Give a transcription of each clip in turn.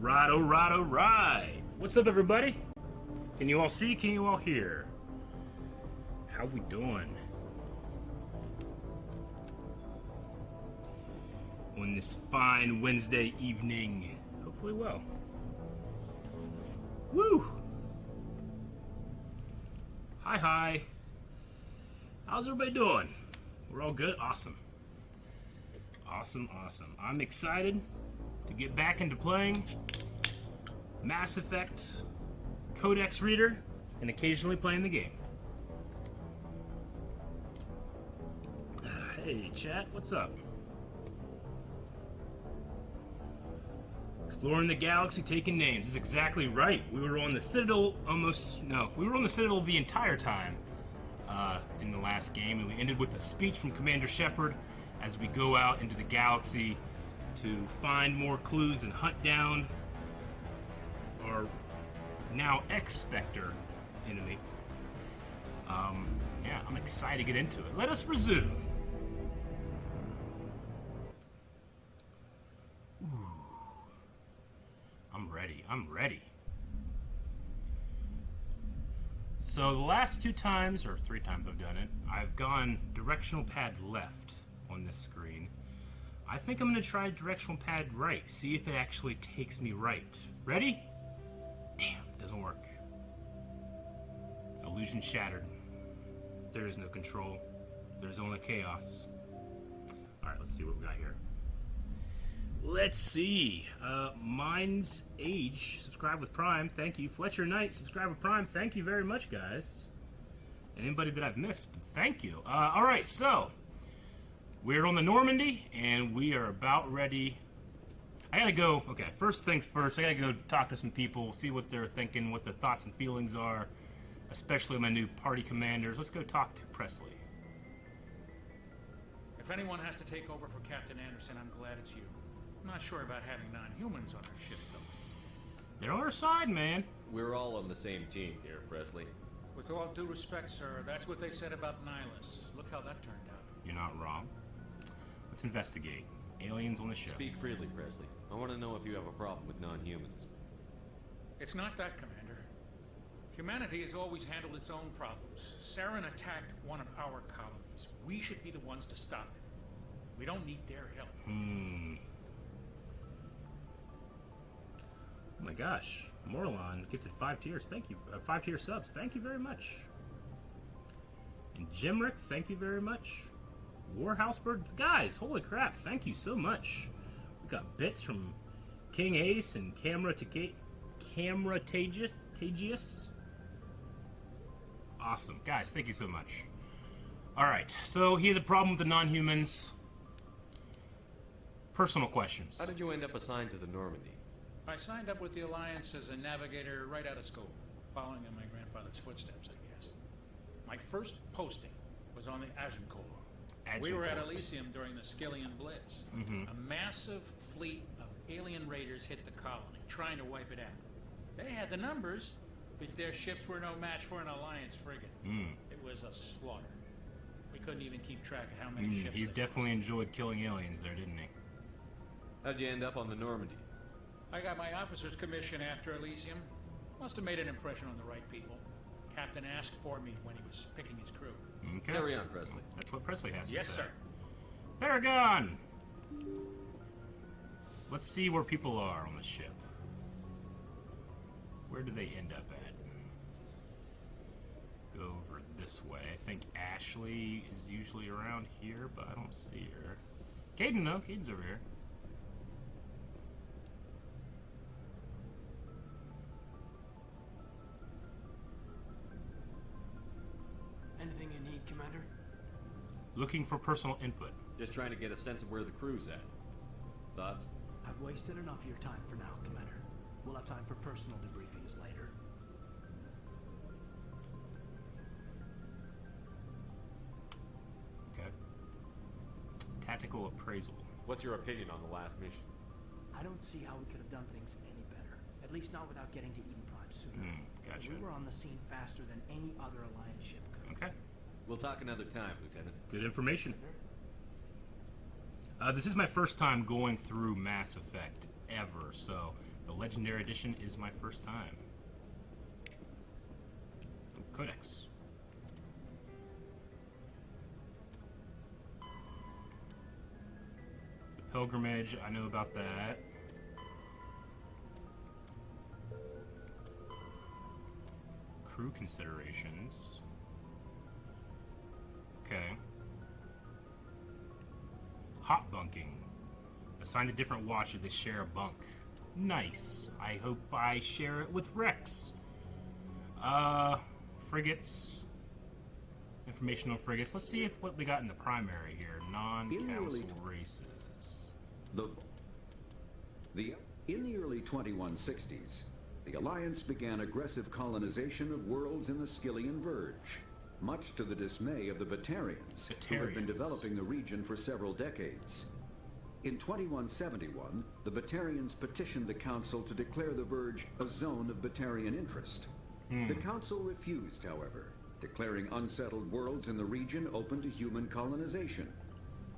Alright, alright, alright. What's up, everybody? Can you all see? Can you all hear? How we doing? On this fine Wednesday evening. Hopefully well. Woo! Hi, hi. How's everybody doing? We're all good? Awesome. Awesome, awesome. I'm excited to get back into playing Mass Effect Codex Reader and occasionally playing the game. Hey, chat, what's up? Exploring the galaxy, taking names. That's exactly right. We were on the Citadel we were on the Citadel the entire time in the last game, and we ended with a speech from Commander Shepard as we go out into the galaxy to find more clues and hunt down our now ex-Spectre enemy. Yeah, I'm excited to get into it. Let us resume. Ooh. I'm ready. I'm ready. So the last 2 times, or 3 times I've done it, I've gone directional pad left on this screen. I think I'm going to try directional pad right, see if it actually takes me right. Ready? Damn, it doesn't work. Illusion shattered. There is no control. There's only chaos. Alright, let's see what we got here. Let's see. Mine's Age, subscribe with Prime, thank you. Fletcher Knight, subscribe with Prime, thank you very much, guys. And anybody that I've missed, thank you. Alright, so we're on the Normandy, and we are about ready. I gotta go, okay, first things first, I gotta go talk to some people, see what they're thinking, what their thoughts and feelings are, especially my new party commanders. Let's go talk to Presley. If anyone has to take over for Captain Anderson, I'm glad it's you. I'm not sure about having non-humans on our ship, though. They're on our side, man. We're all on the same team here, Presley. With all due respect, sir, that's what they said about Nihilus. Look how that turned out. You're not wrong. Let's investigate. Aliens on the ship. Speak freely, Presley. I want to know if you have a problem with non-humans. It's not that, Commander. Humanity has always handled its own problems. Saren attacked one of our colonies. We should be the ones to stop it. We don't need their help. Oh my gosh. Morlon gifted 5 tiers. Thank you. 5 tier subs. Thank you very much. And Jimrick, thank you very much. Warhousebird, guys, holy crap, thank you so much. We got bits from King Ace and Camera Tagius. Awesome. Guys, thank you so much. Alright, so he has a problem with the non-humans. Personal questions. How did you end up assigned to the Normandy? I signed up with the Alliance as a navigator right out of school, following in my grandfather's footsteps, I guess. My first posting was on the Agincourt. We were at Elysium during the Skillian Blitz. A massive fleet of alien raiders hit the colony, trying to wipe it out. They had the numbers, but their ships were no match for an Alliance frigate. It was a slaughter. We couldn't even keep track of how many ships. He definitely enjoyed killing aliens there, didn't he? How'd you end up on the Normandy? I got my officer's commission after Elysium. Must have made an impression on the right people. Captain asked for me when he was picking his crew. Okay. Carry on, Presley. That's what Presley has to say. Yes, sir. Paragon! Let's see where people are on the ship. Where do they end up at? Go over this way. I think Ashley is usually around here, but I don't see her. Caden, though. Caden's over here. Anything you need, Commander? Looking for personal input. Just trying to get a sense of where the crew's at. Thoughts? I've wasted enough of your time for now, Commander. We'll have time for personal debriefings later. Okay. Tactical appraisal. What's your opinion on the last mission? I don't see how we could have done things any better. At least not without getting to Eden Prime sooner. Gotcha. We were on the scene faster than any other Alliance ship could. Okay. We'll talk another time, Lieutenant. Good information. This is my first time going through Mass Effect ever, so The Legendary Edition is my first time. Ooh, Codex. The Pilgrimage, I know about that. Crew considerations. Okay. Hot bunking. Assigned to different watches, they share a bunk. Nice. I hope I share it with Rex. Frigates. Informational frigates. Let's see what we got in the primary here. Non-council races. In the early 2160s, the Alliance began aggressive colonization of worlds in the Skyllian Verge, much to the dismay of the Batarians, who had been developing the region for several decades. In 2171, the Batarians petitioned the Council to declare the Verge a zone of Batarian interest. The Council refused, however, declaring unsettled worlds in the region open to human colonization.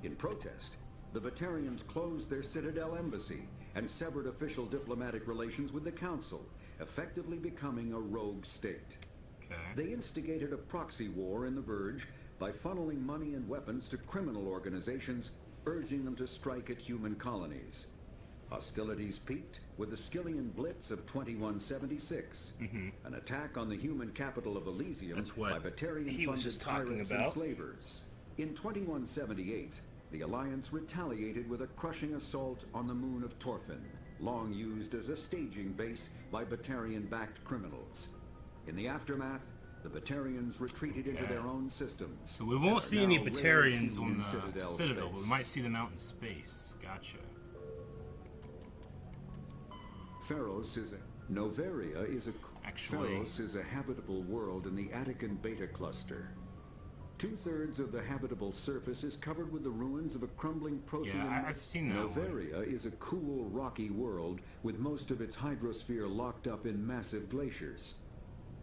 In protest, the Batarians closed their Citadel embassy and severed official diplomatic relations with the Council, effectively becoming a rogue state. Okay. They instigated a proxy war in the Verge by funneling money and weapons to criminal organizations, urging them to strike at human colonies. Hostilities peaked with the Skyllian Blitz of 2176, an attack on the human capital of Elysium by Batarian-funded tyrants and slavers. In 2178, the Alliance retaliated with a crushing assault on the moon of Torfin, long used as a staging base by Batarian-backed criminals. In the aftermath, the Batarians retreated into their own systems. So we won't see any Batarians on the Citadel, but we might see them out in space. Gotcha. Pharos is a habitable world in the Attican Beta Cluster. 2/3 of the habitable surface is covered with the ruins of a crumbling Prothean. Yeah, I've seen that. Noveria is a cool, rocky world with most of its hydrosphere locked up in massive glaciers.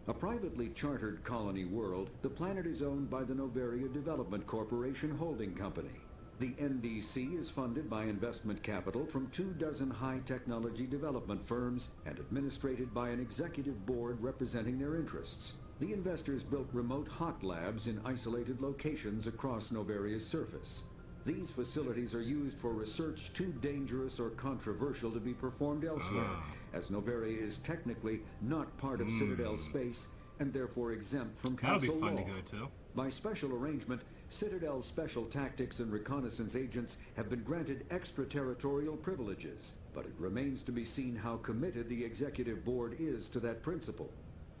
A privately chartered colony world, the planet is owned by the Noveria Development Corporation Holding Company. The NDC is funded by investment capital from 24 high-technology development firms and administrated by an executive board representing their interests. The investors built remote hot labs in isolated locations across Noveria's surface. These facilities are used for research too dangerous or controversial to be performed elsewhere, as Noveria is technically not part of Citadel space and therefore exempt from council law. That'll be fun to go to. By special arrangement, Citadel's special tactics and reconnaissance agents have been granted extraterritorial privileges, but it remains to be seen how committed the executive board is to that principle.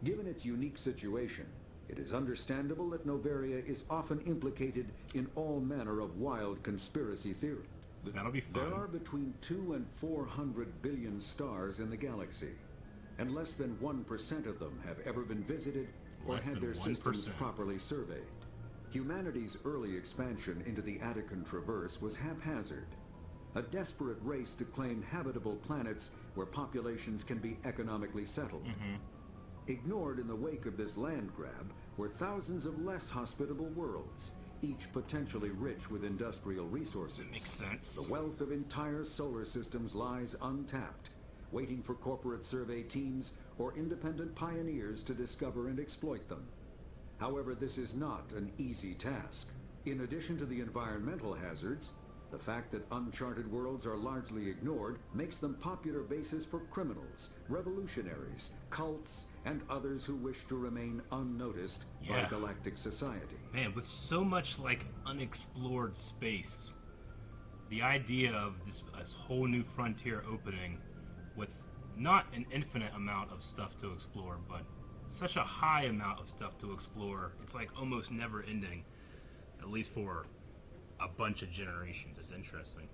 Given its unique situation, it is understandable that Noveria is often implicated in all manner of wild conspiracy theory. That'll be fun. There are between 200 and 400 billion stars in the galaxy, and less than 1% of them have ever been visited or had their systems properly surveyed. Humanity's early expansion into the Attican Traverse was haphazard, a desperate race to claim habitable planets where populations can be economically settled. Ignored in the wake of this land grab were thousands of less hospitable worlds, each potentially rich with industrial resources. Makes sense. The wealth of entire solar systems lies untapped, waiting for corporate survey teams or independent pioneers to discover and exploit them. However, this is not an easy task. In addition to the environmental hazards, the fact that uncharted worlds are largely ignored makes them popular bases for criminals, revolutionaries, cults, and others who wish to remain unnoticed by galactic society. Man, with so much like unexplored space, the idea of this whole new frontier opening with not an infinite amount of stuff to explore, but such a high amount of stuff to explore, it's like almost never ending, at least for a bunch of generations. It's interesting.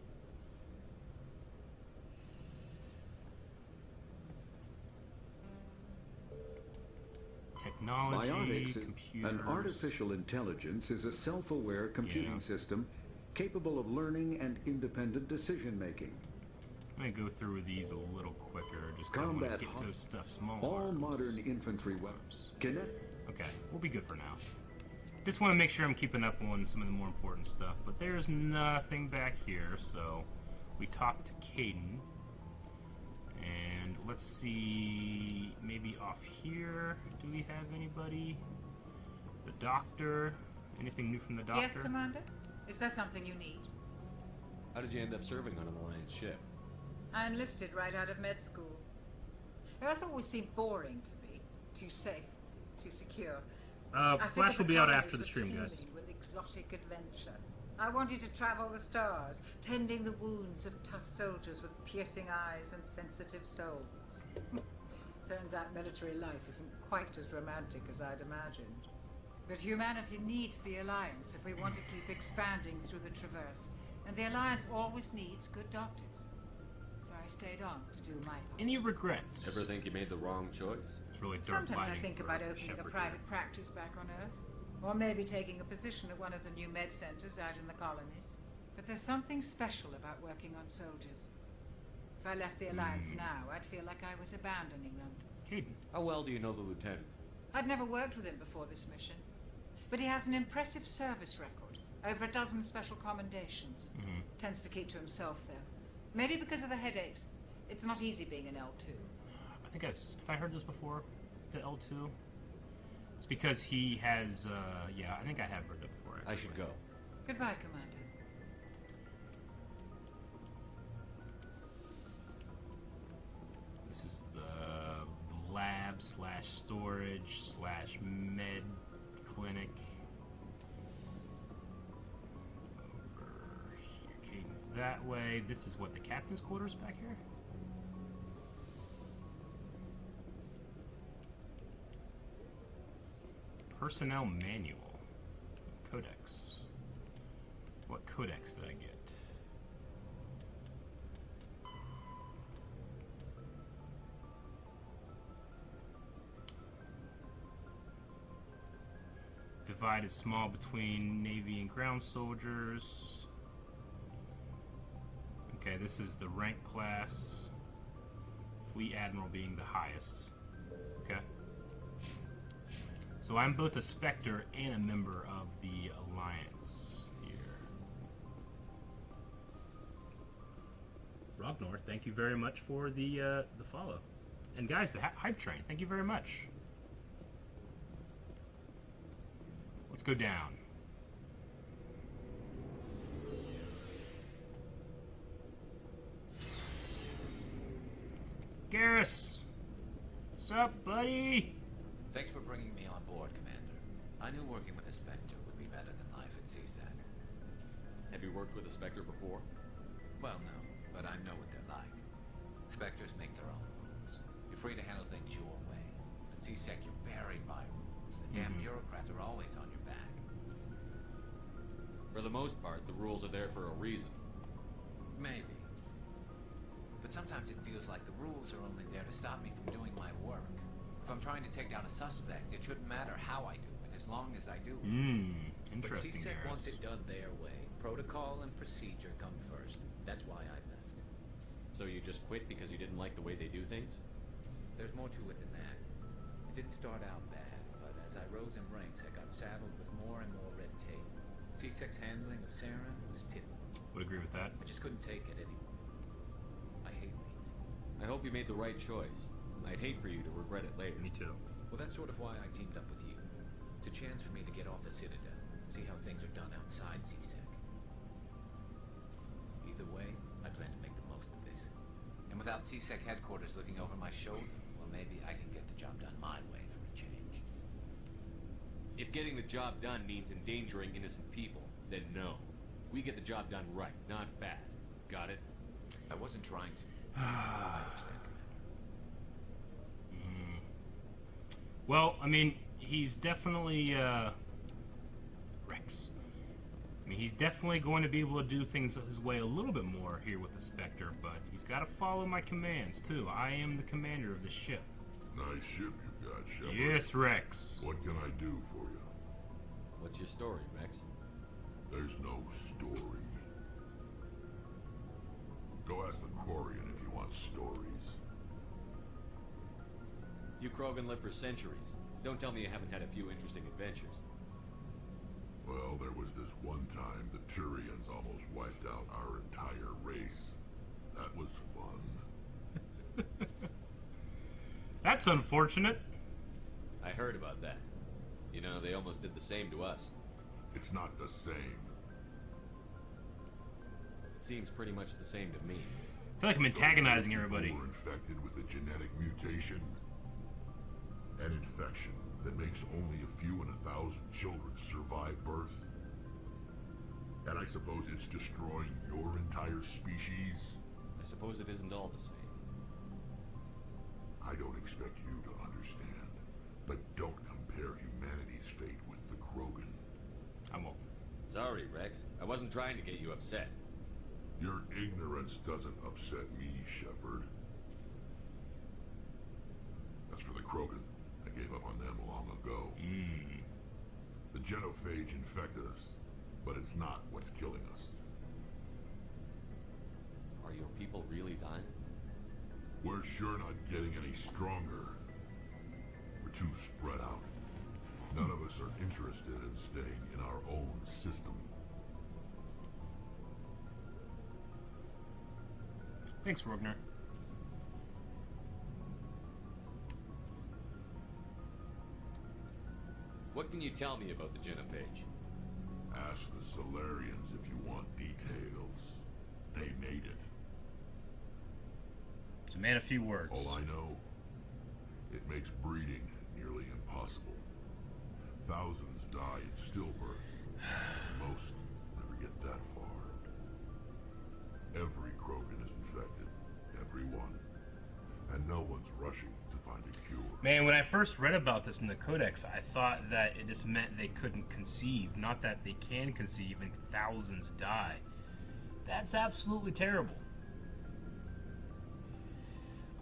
Technology, Biotics, computers. an artificial intelligence, is a self-aware computing system capable of learning and independent decision-making. I'm going to go through these a little quicker, just because I want to get to stuff small. All modern infantry weapons. Okay, we'll be good for now. Just want to make sure I'm keeping up on some of the more important stuff, but there's nothing back here, so we talked to Caden, And let's see, maybe off here, do we have anybody? The doctor? Anything new from the doctor? Yes, Commander? Is there something you need? How did you end up serving on an Alliance ship? I enlisted right out of med school. Earth always seemed boring to me. Too safe, too secure. I figured Flash will be out colonies after the were stream, guys. teeming with exotic adventure. I wanted to travel the stars, tending the wounds of tough soldiers with piercing eyes and sensitive souls. Turns out military life isn't quite as romantic as I'd imagined. But humanity needs the Alliance if we want to keep expanding through the Traverse. And the Alliance always needs good doctors. So I stayed on to do my part. Any regrets? Ever think you made the wrong choice? It's really dark Sometimes I lighting think for about opening a Shepard private here. practice back on Earth. Or maybe taking a position at one of the new med centers out in the colonies. But there's something special about working on soldiers. If I left the Alliance now, I'd feel like I was abandoning them. Caden. How well do you know the Lieutenant? I'd never worked with him before this mission. But he has an impressive service record. Over a dozen special commendations. Tends to keep to himself, though. Maybe because of the headaches. It's not easy being an L2. I think have I heard this before? The L2? It's because he has, yeah, I think I have heard that before, actually. I should go. Goodbye, Commander. This is the lab slash storage slash med clinic. Over here, Caden's that way. This is what, the captain's quarters back here? Personnel manual. Codex. What codex did I get? Divide is small between Navy and ground soldiers. Okay, this is the rank class. Fleet Admiral being the highest. Okay. So I'm both a Spectre and a member of the Alliance here. Ragnar, thank you very much for the follow. And guys, the Hype Train, thank you very much. Let's go down. Garrus! What's up, buddy? Thanks for bringing me on board, Commander. I knew working with a Spectre would be better than life at CSAC. Have you worked with a Spectre before? Well, no, but I know what they're like. Spectres make their own rules. You're free to handle things your way. At CSAC, you're buried by rules. The damn bureaucrats are always on your back. For the most part, the rules are there for a reason. Maybe. But sometimes it feels like the rules are only there to stop me from doing my work. If I'm trying to take down a suspect, it shouldn't matter how I do it, as long as I do it. But Interesting, CSEC Garrus. wants it done their way. Protocol and procedure come first. That's why I left. So you just quit because you didn't like the way they do things? There's more to it than that. It didn't start out bad, but as I rose in ranks, I got saddled with more and more red tape. CSEC's handling of Saren was typical. Would agree with that. I just couldn't take it anymore. I hate leaving. I hope you made the right choice. I'd hate for you to regret it later. Me too. Well, that's sort of why I teamed up with you. It's a chance for me to get off the Citadel, see how things are done outside CSEC. Either way, I plan to make the most of this. And without CSEC headquarters looking over my shoulder, well, maybe I can get the job done my way for a change. If getting the job done means endangering innocent people, then no. We get the job done right, not fast. Got it? I wasn't trying to. I understand, Commander. Well, I mean, he's definitely, Rex. I mean, he's definitely going to be able to do things his way a little bit more here with the Spectre, but he's got to follow my commands, too. I am the commander of the ship. Nice ship you got, Shepard. Yes, Rex. What can I do for you? What's your story, Rex? There's no story. Go ask the Quarian if you want stories. You Krogan lived for centuries. Don't tell me you haven't had a few interesting adventures. Well, there was this one time the Turians almost wiped out our entire race. That was fun. that's unfortunate. I heard about that. You know, they almost did the same to us. It's not the same. It seems pretty much the same to me. I feel like I'm antagonizing everybody. Were infected with a genetic mutation. An infection that makes only a few in 1,000 children survive birth. And I suppose it's destroying your entire species? I suppose it isn't all the same. I don't expect you to understand, but don't compare humanity's fate with the Krogan. I won't. Sorry, Rex. I wasn't trying to get you upset. Your ignorance doesn't upset me, Shepard. As for the Krogan, I gave up on them long ago. The genophage infected us, but it's not what's killing us. Are your people really dying? We're sure not getting any stronger. We're too spread out. None of us are interested in staying in our own system. Thanks, Rogner. What can you tell me about the genophage? Ask the Solarians if you want details. They made it. It's a man of few words. All I know, it makes breeding nearly impossible. Thousands die in stillbirth. Most never get that far. Every Krogan is infected. Everyone. And no one's rushing to find a cure. Man, when I first read about this in the Codex, I thought that it just meant they couldn't conceive, not that they can conceive and thousands die. That's absolutely terrible.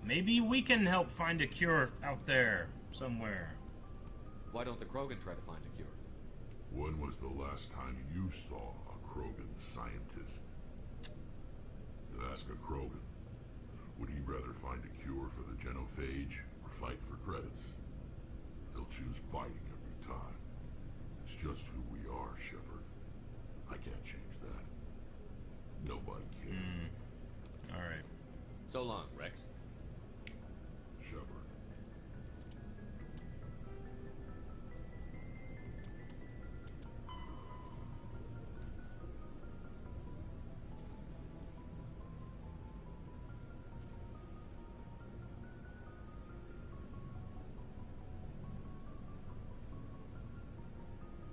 Maybe we can help find a cure out there, somewhere. Why don't the Krogan try to find a cure? When was the last time you saw a Krogan scientist? Ask a Krogan. Would he rather find a cure for the genophage or fight for credits? He'll choose fighting every time. It's just who we are, Shepard. I can't change that. Nobody can. Alright. So long, Rex. Shepard.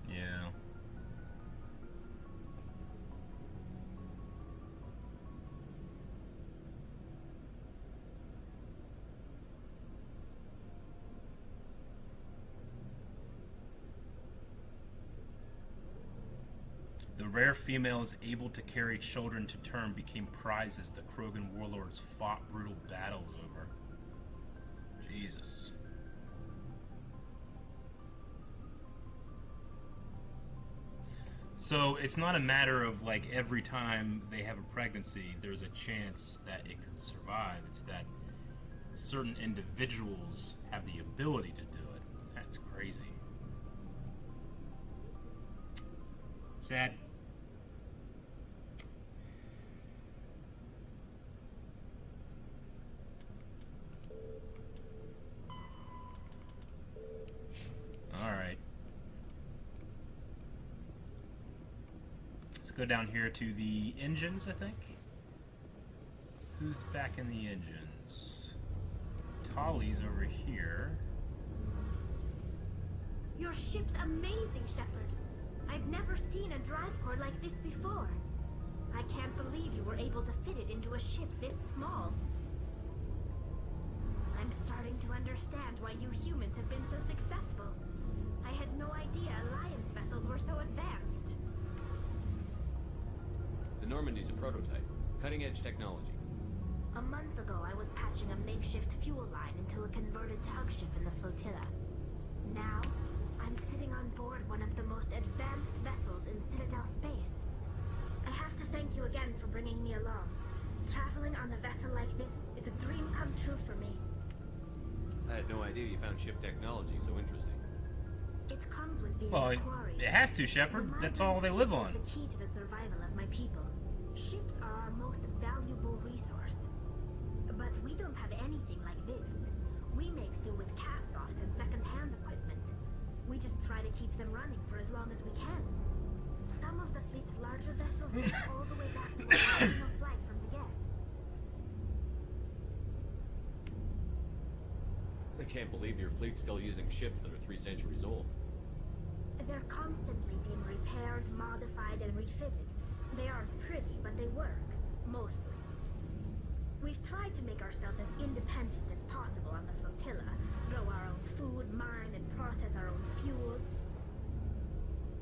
Yeah. The rare females able to carry children to term became prizes the Krogan warlords fought brutal battles over. Jesus. So it's not a matter of like every time they have a pregnancy, there's a chance that it could survive. It's that certain individuals have the ability to do it. That's crazy. Sad. Alright. Let's go down here to the engines, I think. Who's back in the engines? Tali's over here. Your ship's amazing, Shepard. I've never seen a drive core like this before. I can't believe you were able to fit it into a ship this small. I'm starting to understand why you humans have been so successful. I had no idea Alliance vessels were so advanced. The Normandy's a prototype. Cutting-edge technology. A month ago, I was patching a makeshift fuel line into a converted tug ship in the flotilla. Now, I'm sitting on board one of the most advanced vessels in Citadel space. I have to thank you again for bringing me along. Traveling on a vessel like this is a dream come true for me. I had no idea you found ship technology so interesting. It comes with being Well, a quarry. it has to, Shepard. That's all they live on. It's the key to the survival of my people. Ships are our most valuable resource. But we don't have anything like this. We make do with cast-offs and second-hand equipment. We just try to keep them running for as long as we can. Some of the fleet's larger vessels date all the way back to our original flight from the get. I can't believe your fleet's still using ships that are 3 centuries old. They're constantly being repaired, modified, and refitted. They aren't pretty, but they work. Mostly. We've tried to make ourselves as independent as possible on the flotilla. Grow our own food, mine, and process our own fuel.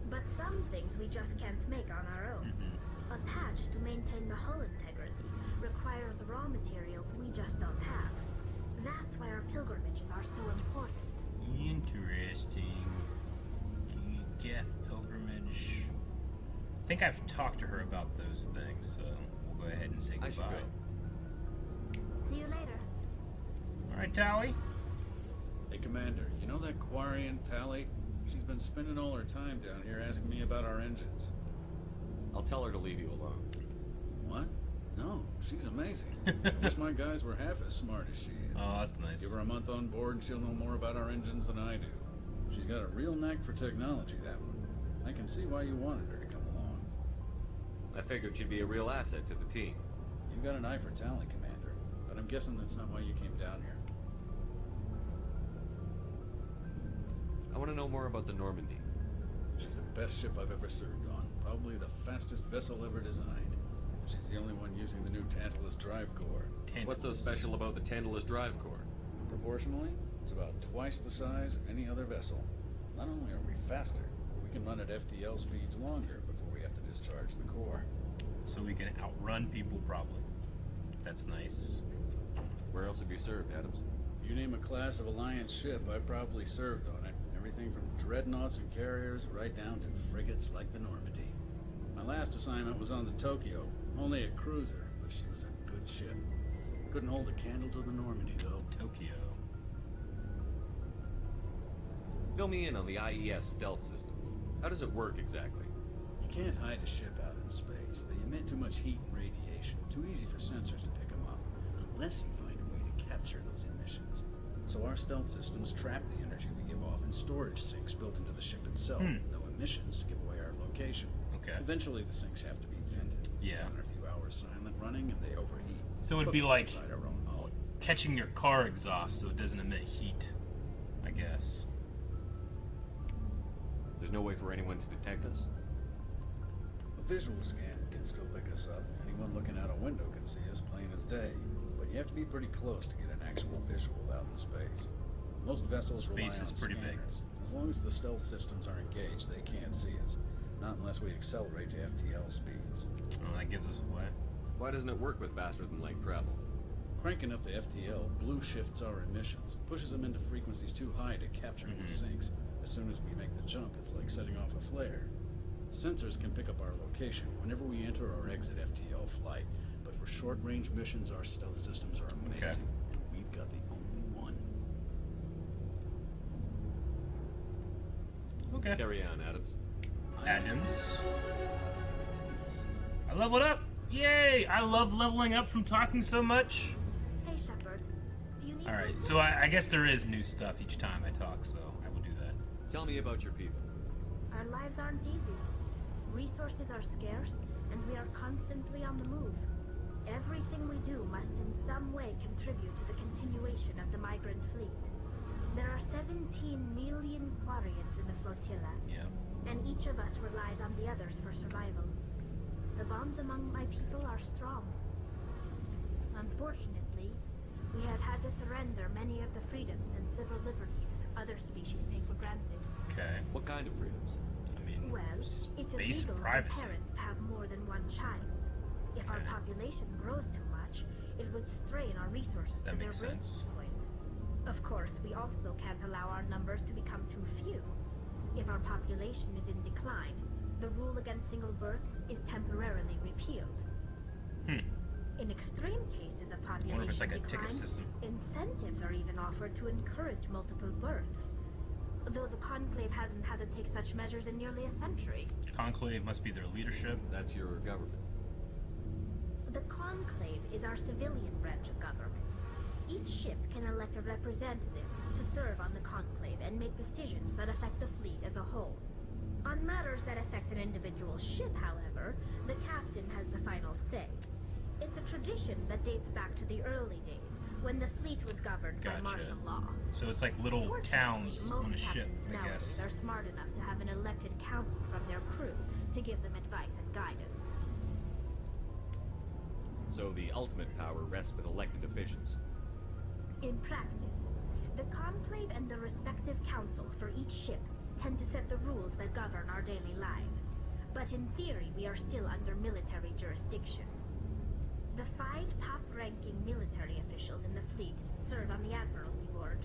But some things we just can't make on our own. A patch to maintain the hull integrity requires raw materials we just don't have. That's why our pilgrimages are so important. Interesting. Geth pilgrimage. I think I've talked to her about those things, so we'll go ahead and say goodbye. I should go. See you later. Alright, Tali. Hey, Commander, you know that Quarian, Tali? She's been spending all her time down here asking me about our engines. I'll tell her to leave you alone. What? No, she's amazing. I wish my guys were half as smart as she is. Oh, that's nice. Give her a month on board and she'll know more about our engines than I do. She's got a real knack for technology, that one. I can see why you wanted her to come along. I figured she'd be a real asset to the team. You got an eye for talent, Commander, but I'm guessing that's not why you came down here. I want to know more about the Normandy. She's the best ship I've ever served on. Probably the fastest vessel ever designed. She's the only one using the new Tantalus drive core. What's so special about the Tantalus drive core? Proportionally, it's about twice the size of any other vessel. Not only are we faster, but we can run at FTL speeds longer before we have to discharge the core. So we can outrun people, probably. That's nice. Where else have you served, Adams? If you name a class of Alliance ship, I've probably served on it. Everything from dreadnoughts and carriers right down to frigates like the Normandy. My last assignment was on the Tokyo, only a cruiser, but she was a good ship. Couldn't hold a candle to the Normandy, though. Tokyo. Fill me in on the IES stealth systems. How does it work exactly? You can't hide a ship out in space. They emit too much heat and radiation. Too easy for sensors to pick them up, unless you find a way to capture those emissions. So our stealth systems trap the energy we give off in storage sinks built into the ship itself. No emissions to give away our location. Okay. Eventually the sinks have to be vented. Yeah. After a few hours silent running and they overheat. So it'd Put be us like inside our own hull. catching your car exhaust so it doesn't emit heat, I guess. There's no way for anyone to detect us? A visual scan can still pick us up. Anyone looking out a window can see us plain as day. But you have to be pretty close to get an actual visual out in space. Most vessels rely on Space is pretty big. scanners. As long as the stealth systems are engaged, they can't see us. Not unless we accelerate to FTL speeds. Well, that gives us away. Why doesn't it work with faster than light travel? Cranking up the FTL blue shifts our emissions, pushes them into frequencies too high to capture in the sinks. As soon as we make the jump, it's like setting off a flare. Sensors can pick up our location whenever we enter or exit FTL flight, but for short-range missions, our stealth systems are amazing, Okay. and we've got the only one. Okay. Carry on, Adams. Adams. I leveled up! Yay! I love leveling up from talking so much. Hey, Shepard. You need Alright, something? so I guess there is new stuff each time I talk, so I will do that. Tell me about your people. Our lives aren't easy. Resources are scarce, and we are constantly on the move. Everything we do must in some way contribute to the continuation of the migrant fleet. There are 17 million Quarians in the flotilla, Yeah. and each of us relies on the others for survival. The bonds among my people are strong. Unfortunately, we have had to surrender many of the freedoms and civil liberties other species take for granted. Okay. What kind of freedoms? I mean, Well, it's space illegal and for privacy. parents to have more than one child. If our Okay. population grows too much, it would strain our resources That to their makes breaking sense. point. Of course, we also can't allow our numbers to become too few. If our population is in decline, the rule against single births is temporarily repealed. In extreme cases of I wonder if it's population like a decline, ticket system. incentives are even offered to encourage multiple births. Though the Conclave hasn't had to take such measures in nearly a century. Conclave must be their leadership. That's your government. The Conclave is our civilian branch of government. Each ship can elect a representative to serve on the Conclave and make decisions that affect the fleet as a whole. On matters that affect an individual ship, however, the captain has the final say. It's a tradition that dates back to the early days, when the fleet was governed by martial law. So it's like little towns most on a ship, captains I nowadays guess. are smart enough to have an elected council from their crew to give them advice and guidance. So the ultimate power rests with elected officials. In practice, the Conclave and the respective council for each ship tend to set the rules that govern our daily lives. But in theory, we are still under military jurisdiction. The 5 top-ranking military officials in the fleet serve on the Admiralty Board.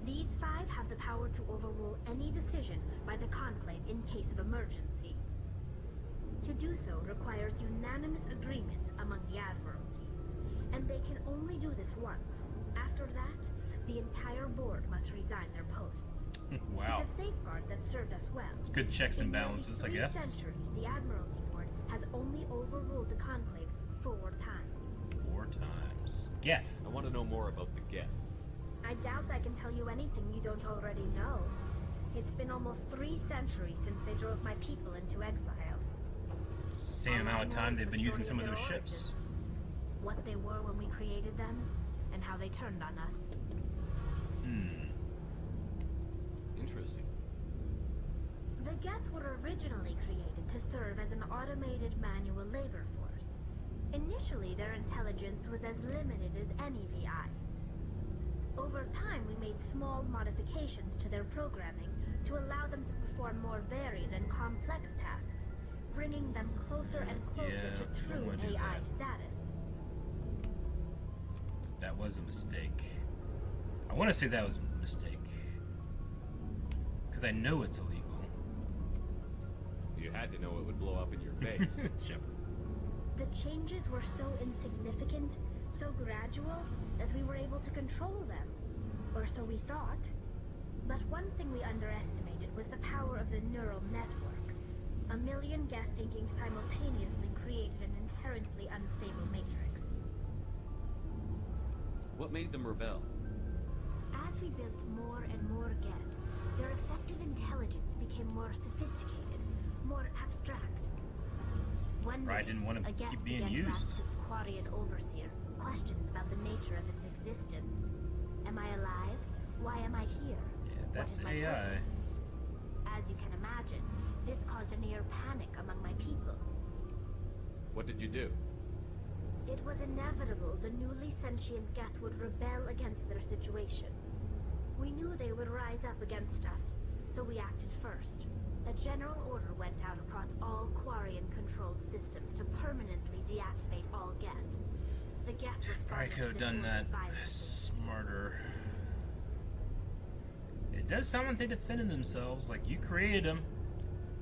These 5 have the power to overrule any decision by the Conclave in case of emergency. To do so requires unanimous agreement among the Admiralty, and they can only do this once. After that, the entire board must resign their posts. Wow. It's a safeguard that served us well. It's good checks and In nearly balances, I 3 guess. centuries, the Admiralty Board has only overruled the Conclave 4 times. 4 times. Geth. I want to know more about the Geth. I doubt I can tell you anything you don't already know. It's been almost 3 centuries since they drove my people into exile. It's the same All I amount of know time is they've the been using story some of of those their ships. origins, what they were when we created them, and how they turned on us. Interesting. The Geth were originally created to serve as an automated manual labor force. Initially, their intelligence was as limited as any VI. Over time, we made small modifications to their programming to allow them to perform more varied and complex tasks, bringing them closer and closer Yeah, to I true wanna do AI that. status. That was a mistake. I want to say that was a mistake. Because I know it's illegal. You had to know it would blow up in your face. Shepard. The changes were so insignificant, so gradual, that we were able to control them. Or so we thought. But one thing we underestimated was the power of the neural network. A million Geth thinking simultaneously created an inherently unstable matrix. What made them rebel? As we built more and more Geth, their effective intelligence became more sophisticated, more abstract. One day, Probably didn't want to a Geth keep being began to used. ask its Quarian overseer questions about the nature of its existence. Am I alive? Why am I here? Yeah, that's what is my AI. purpose? As you can imagine, this caused a near panic among my people. What did you do? It was inevitable the newly sentient Geth would rebel against their situation. We knew they would rise up against us, so we acted first. A general order went out across all Quarian-controlled systems to permanently deactivate all Geth. The Geth Probably responded could to have this done order that violently. smarter. It does sound like they defended themselves. Like, you created them.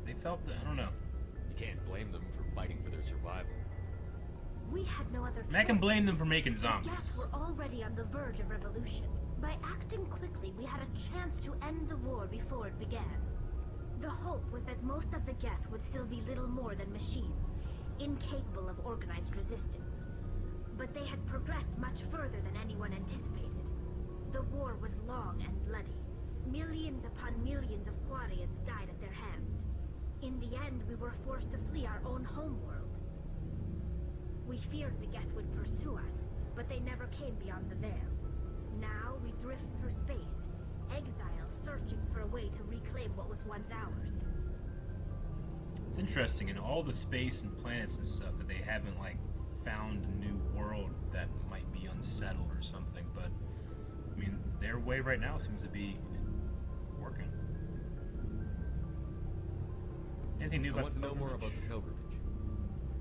They felt that. I don't know. You can't blame them for fighting for their survival. We had no other And I can choice. blame them for making The Geth zombies. were already on the verge of revolution. By acting quickly, we had a chance to end the war before it began. The hope was that most of the Geth would still be little more than machines, incapable of organized resistance. But they had progressed much further than anyone anticipated. The war was long and bloody. Millions upon millions of Quarians died at their hands. In the end, we were forced to flee our own homeworld. We feared the Geth would pursue us, but they never came beyond the veil. Now we drift through space, exile, searching for a way to reclaim what was once ours. It's interesting in all the space and planets and stuff that they haven't like found a new world that might be unsettled or something. But I mean, their way right now seems to be working. Anything new I about want the to know more pilgrimage? about the pilgrimage.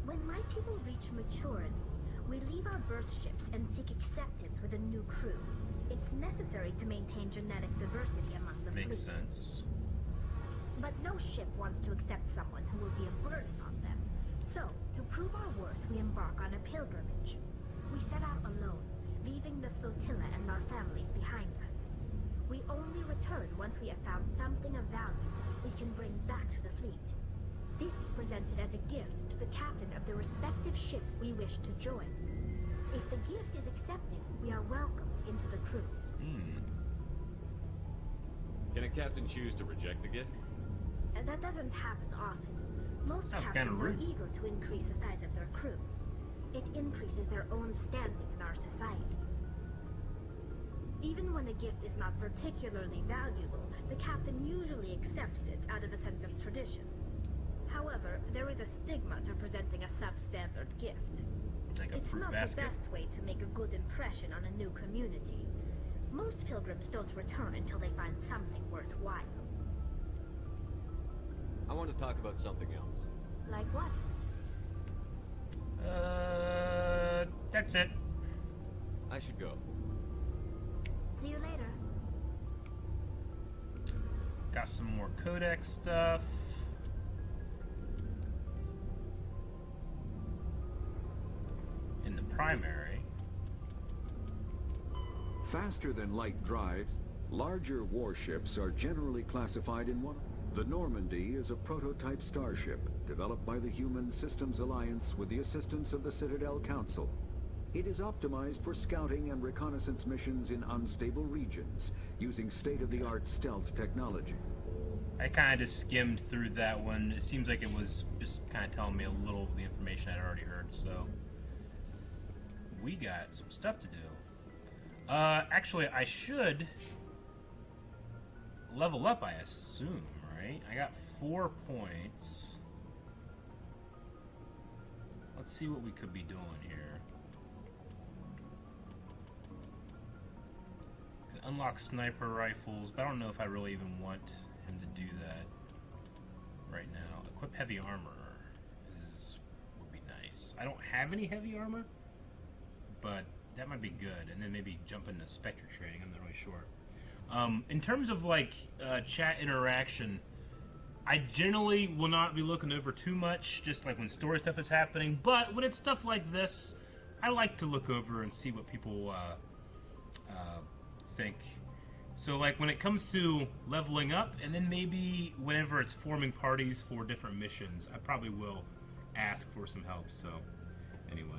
When my people reach maturity, we leave our birth ships and seek acceptance with a new crew. It's necessary to maintain genetic diversity among the Makes fleet. sense. But no ship wants to accept someone who will be a burden on them. So, to prove our worth, we embark on a pilgrimage. We set out alone, leaving the flotilla and our families behind us. We only return once we have found something of value we can bring back to the fleet. This is presented as a gift to the captain of the respective ship we wish to join. If the gift is accepted, we are welcomed into the crew. Can a captain choose to reject the gift? That doesn't happen often. Most Sounds captains kinda are rude. eager to increase the size of their crew. It increases their own standing in our society. Even when a gift is not particularly valuable, the captain usually accepts it out of a sense of tradition. However, there is a stigma to presenting a substandard gift. Like a It's fruit not basket. the best way to make a good impression on a new community. Most pilgrims don't return until they find something worthwhile. I want to talk about something else. Like what? That's it. I should go. See you later. Got some more codex stuff. In the primary. Faster than light drives, larger warships are generally classified in one. The Normandy is a prototype starship developed by the Human Systems Alliance with the assistance of the Citadel Council. It is optimized for scouting and reconnaissance missions in unstable regions, using state-of-the-art stealth technology. I kind of just skimmed through that one. It seems like it was just kind of telling me a little of the information I'd already heard, so we got some stuff to do. Actually, I should level up, I assume, right? I got 4 points. Let's see what we could be doing here. Unlock sniper rifles, but I don't know if I really even want him to do that right now. Equip heavy armor would be nice. I don't have any heavy armor, but that might be good. And then maybe jump into Spectre trading. I'm not really sure. In terms of like chat interaction, I generally will not be looking over too much, just like when story stuff is happening. But when it's stuff like this, I like to look over and see what people think. So like when it comes to leveling up, and then maybe whenever it's forming parties for different missions, I probably will ask for some help. So anyway,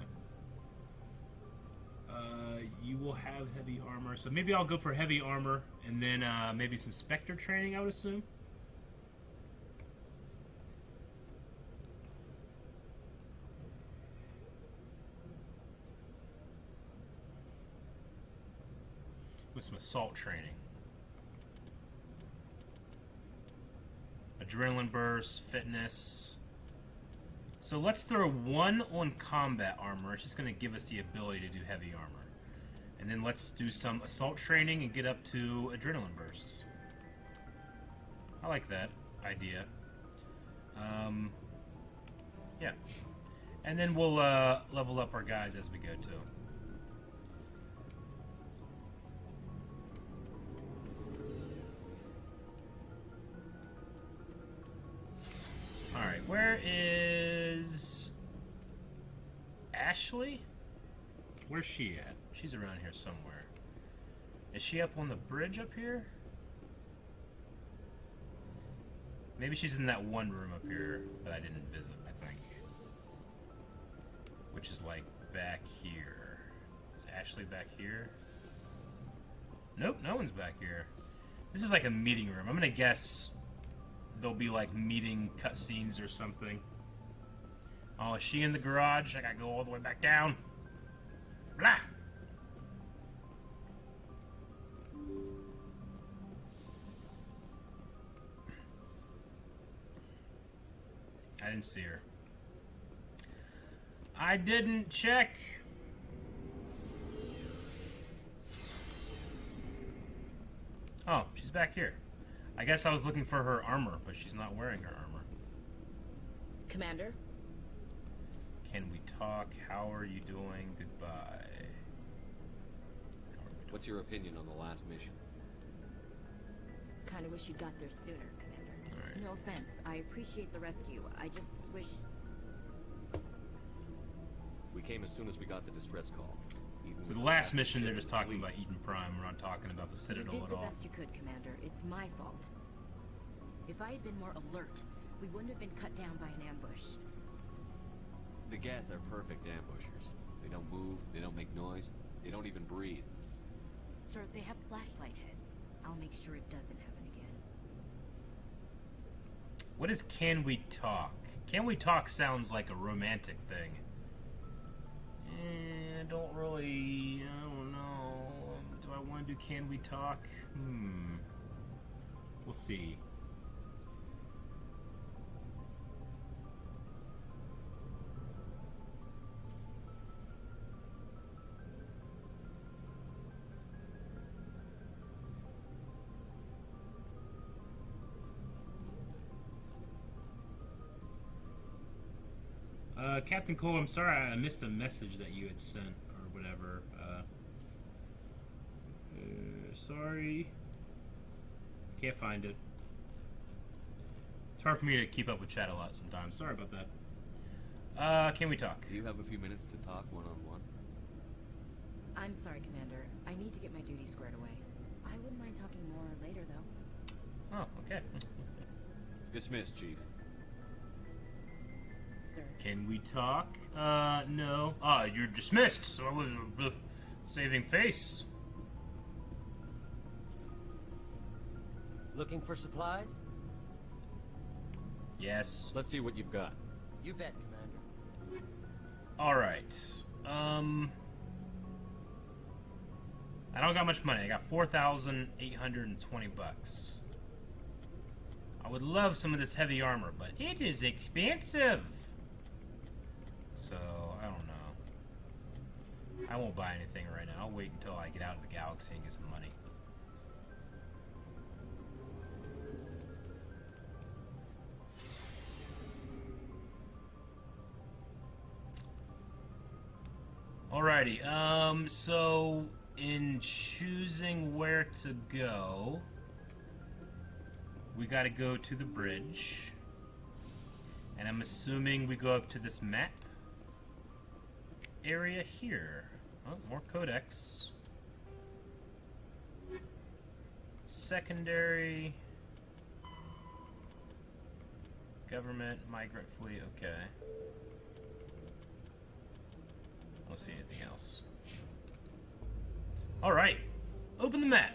you will have heavy armor, so maybe I'll go for heavy armor, and then maybe some Spectre training, I would assume. With some assault training. Adrenaline burst, fitness. So let's throw 1 on combat armor. It's just going to give us the ability to do heavy armor. And then let's do some assault training and get up to adrenaline bursts. I like that idea. Yeah. And then we'll level up our guys as we go too. Alright, where is Ashley? Where's she at? She's around here somewhere. Is she up on the bridge up here? Maybe she's in that one room up here that I didn't visit, I think. Which is like back here. Is Ashley back here? Nope, no one's back here. This is like a meeting room. I'm gonna guess there'll be like meeting cutscenes or something. Oh, is she in the garage? I gotta go all the way back down. Blah! I didn't see her. I didn't check. Oh, she's back here. I guess I was looking for her armor, but she's not wearing her armor. Commander? Can we talk? How are you doing? Goodbye. What's your opinion on the last mission? Kinda wish you got there sooner, Commander. Alright. No offense. I appreciate the rescue. I just wish... We came as soon as we got the distress call. Even So with the last fast mission, they're ship just talking complete. about Eden Prime. We're not talking about the You Citadel did at the all. best you could, Commander. It's my fault. If I had been more alert, we wouldn't have been cut down by an ambush. The Geth are perfect ambushers. They don't move, they don't make make noise. They don't even breathe. Sir, they have flashlight heads. I'll make sure it doesn't happen again. What is Can We Talk? Can We Talk sounds like a romantic thing. I don't know. Do I want to do Can We Talk? We'll see. Captain Cole, I'm sorry I missed a message that you had sent or whatever. Sorry. Can't find it. It's hard for me to keep up with chat a lot sometimes. Sorry about that. Can we talk? Do you have a few minutes to talk one-on-one? I'm sorry, Commander. I need to get my duty squared away. I wouldn't mind talking more later, though. Oh, okay. Dismissed, Chief. Sir. Can we talk? No. You're dismissed, so I was saving face. Looking for supplies? Yes. Let's see what you've got. You bet, Commander. Alright. I don't got much money. I got 4,820 bucks. I would love some of this heavy armor, but it is expensive. So, I don't know. I won't buy anything right now. I'll wait until I get out of the galaxy and get some money. Alrighty, so in choosing where to go, we gotta go to the bridge. And I'm assuming we go up to this map area here. Oh, more codex. Secondary. Government, migrant fleet, okay. I don't see anything else. Alright, open the map.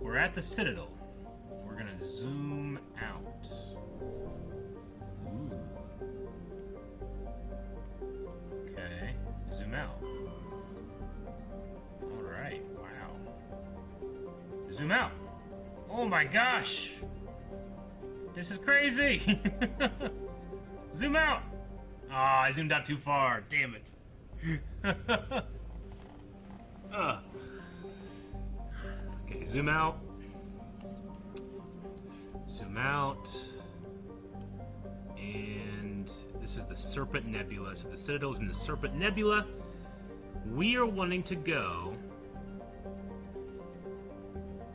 We're at the Citadel. We're gonna zoom out. Ooh. Okay, zoom out. Alright, wow. Zoom out. Oh my gosh! This is crazy! Zoom out! Ah, I zoomed out too far. Damn it. Okay, zoom out. Zoom out. And this is the Serpent Nebula. So the Citadel's in the Serpent Nebula. We are wanting to go.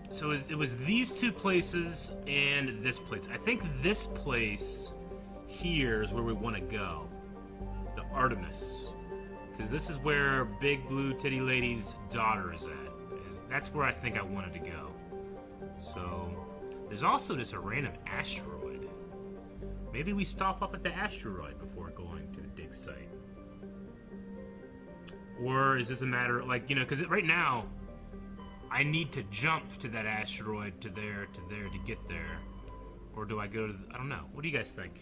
So it was these two places and this place. I think this place here is where we want to go. The Artemis. Because this is where Big Blue Titty Lady's daughter is at. That's where I think I wanted to go. So, there's also just a random asteroid. Maybe we stop off at the asteroid before going to the dig site. Or is this a matter, like, you know, because right now, I need to jump to that asteroid to there to get there. Or do I go to I don't know. What do you guys think?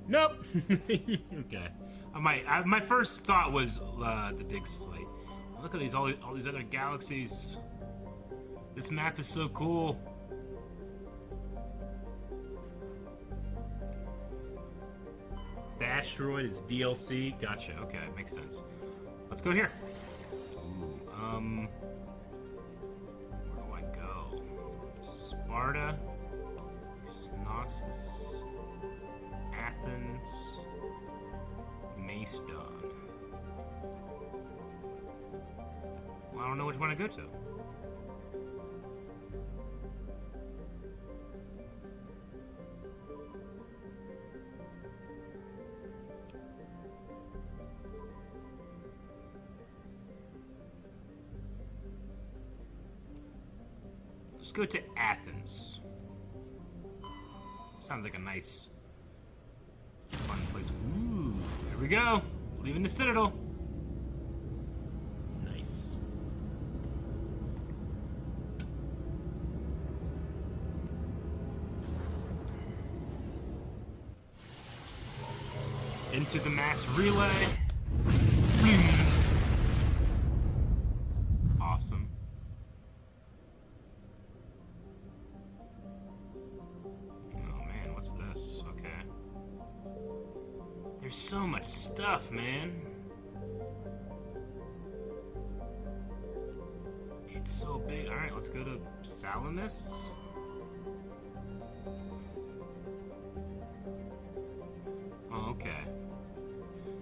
Nope. Okay. My first thought was the dig site. Look at all these other galaxies. This map is so cool. The asteroid is DLC. Gotcha. Okay, makes sense. Let's go here. Ooh, where do I go? Sparta, Knossos, Athens, Macedon. Well, I don't know which one to go to. Let's go to Athens. Sounds like a nice, fun place. Ooh, there we go. Leaving the Citadel. Nice. Into the mass relay. Awesome. Oh man, what's this? Okay. There's so much stuff, man. It's so big. Alright, let's go to Salamis. Oh, okay.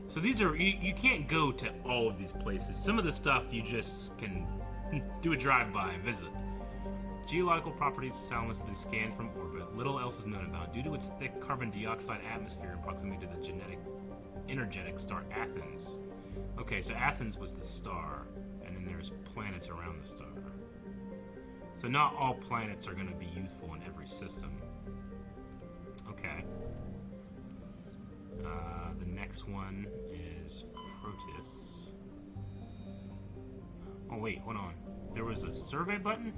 So these are, you can't go to all of these places. Some of the stuff you just can do a drive-by and visit. Geological properties of Salamis have been scanned from orbit. Little else is known about due to its thick carbon dioxide atmosphere in proximity to the energetic star Athens. Okay, so Athens was the star, and then there's planets around the star. So not all planets are going to be useful in every system. Okay. The next one is Proteus. Oh wait, hold on. There was a survey button?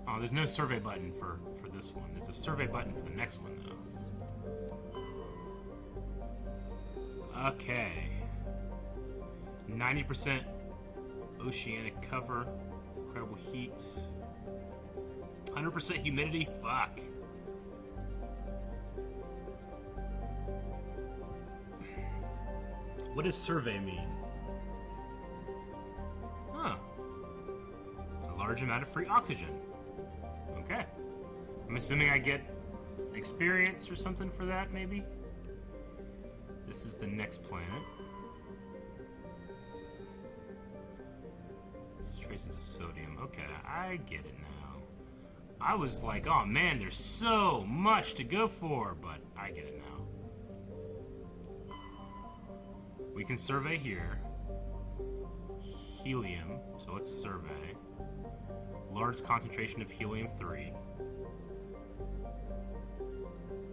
Oh, there's no survey button for this one. There's a survey button for the next one, though. Okay. 90% oceanic cover. Incredible heat. 100% humidity? Fuck. What does survey mean? Huh. A large amount of free oxygen. Okay. I'm assuming I get experience or something for that, maybe? This is the next planet. This traces of sodium. Okay, I get it now. I was like, oh man, there's so much to go for, but I get it now. We can survey here. Helium, so let's survey. Large concentration of helium-3.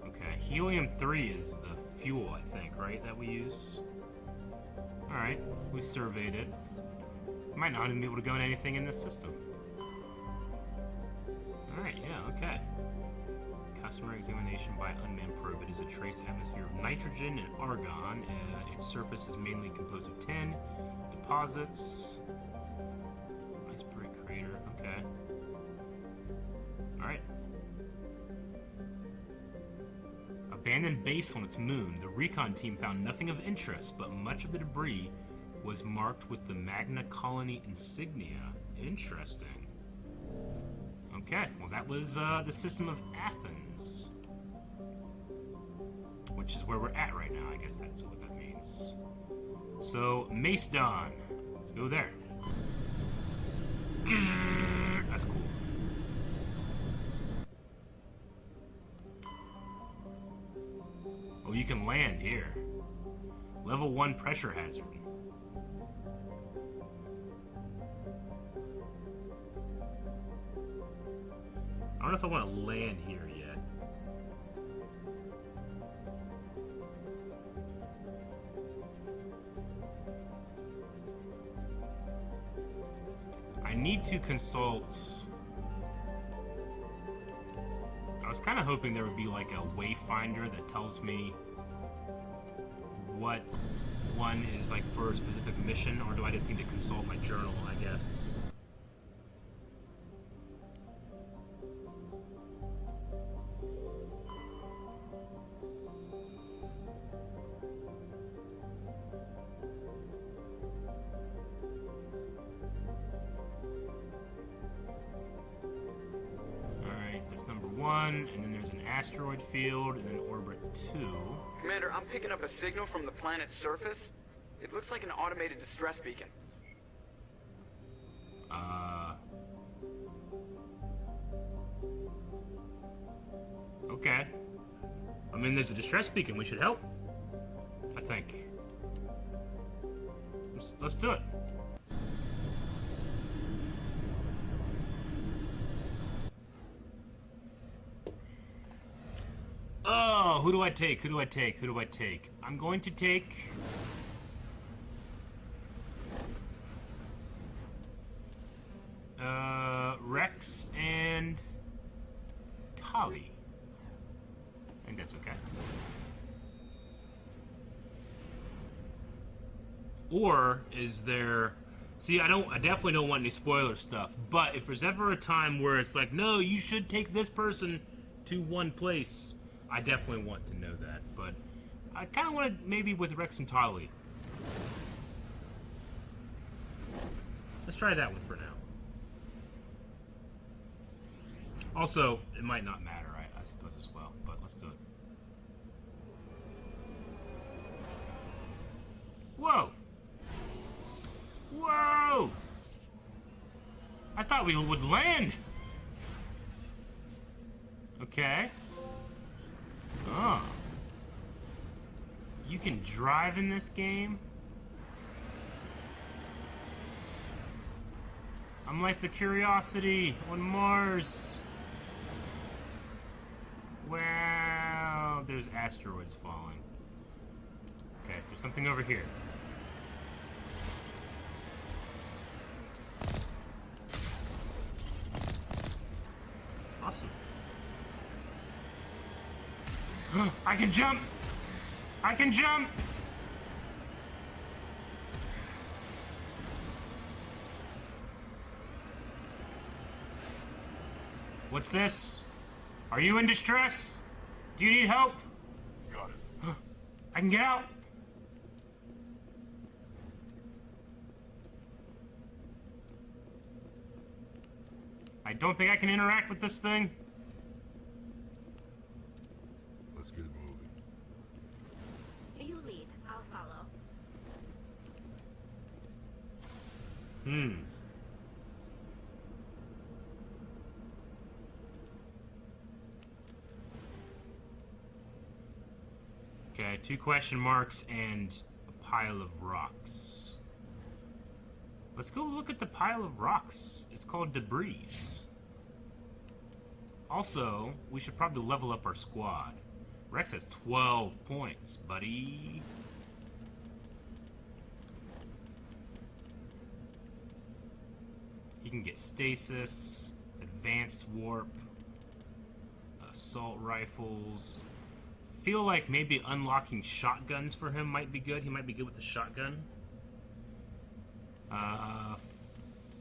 Okay, helium-3 is the fuel, I think, right, that we use? Alright, we surveyed it. Might not even be able to go in anything in this system. Alright, yeah, okay. Customer examination by unmanned probe. It is a trace atmosphere of nitrogen and argon. Its surface is mainly composed of tin deposits. Iceberg crater. Okay. All right. Abandoned base on its moon. The recon team found nothing of interest, but much of the debris was marked with the Magna Colony insignia. Interesting. Okay, well that was the system of Athens, which is where we're at right now. I guess that's what that means. So, Macedon. Let's go there. That's cool. Oh, you can land here. Level 1 pressure hazard. I don't know if I want to land here yet. I need to consult. I was kind of hoping there would be like a wayfinder that tells me what one is like for a specific mission, or do I just need to consult my journal, I guess. And then there's an asteroid field, and then orbit 2. Commander, I'm picking up a signal from the planet's surface. It looks like an automated distress beacon. Okay. I mean, there's a distress beacon. We should help. I think. Let's do it. who do I take? Who do I take? Who do I take? I'm going to take... Rex and... Tali. I think that's okay. Or is there... See, I definitely don't want any spoiler stuff, but if there's ever a time where it's like, no, you should take this person to one place, I definitely want to know that. But I kind of want to maybe with Rex and Tali. Let's try that one for now. Also, it might not matter, I suppose, as well, but let's do it. Whoa! Whoa! I thought we would land! Okay. Oh. You can drive in this game? I'm like the Curiosity on Mars. Wow, there's asteroids falling. Okay, there's something over here. Awesome. I can jump! I can jump! What's this? Are you in distress? Do you need help? Got it. I can get out! I don't think I can interact with this thing. Let's get moving. You lead, I'll follow. Okay, 2 question marks and a pile of rocks. Let's go look at the pile of rocks. It's called debris. Also, we should probably level up our squad. Rex has 12 points, buddy. He can get stasis, advanced warp, assault rifles. Feel like maybe unlocking shotguns for him might be good. He might be good with a shotgun.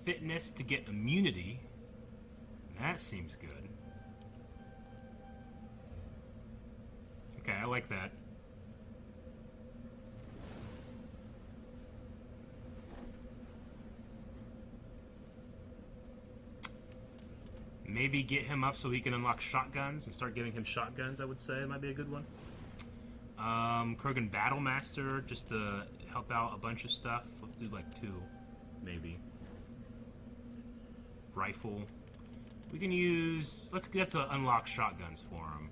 Fitness to get immunity. That seems good. Okay, I like that. Maybe get him up so he can unlock shotguns and start giving him shotguns, I would say. Might be a good one. Krogan Battlemaster, just to help out a bunch of stuff. Let's do like 2, maybe. Rifle. We can use... Let's get to unlock shotguns for him.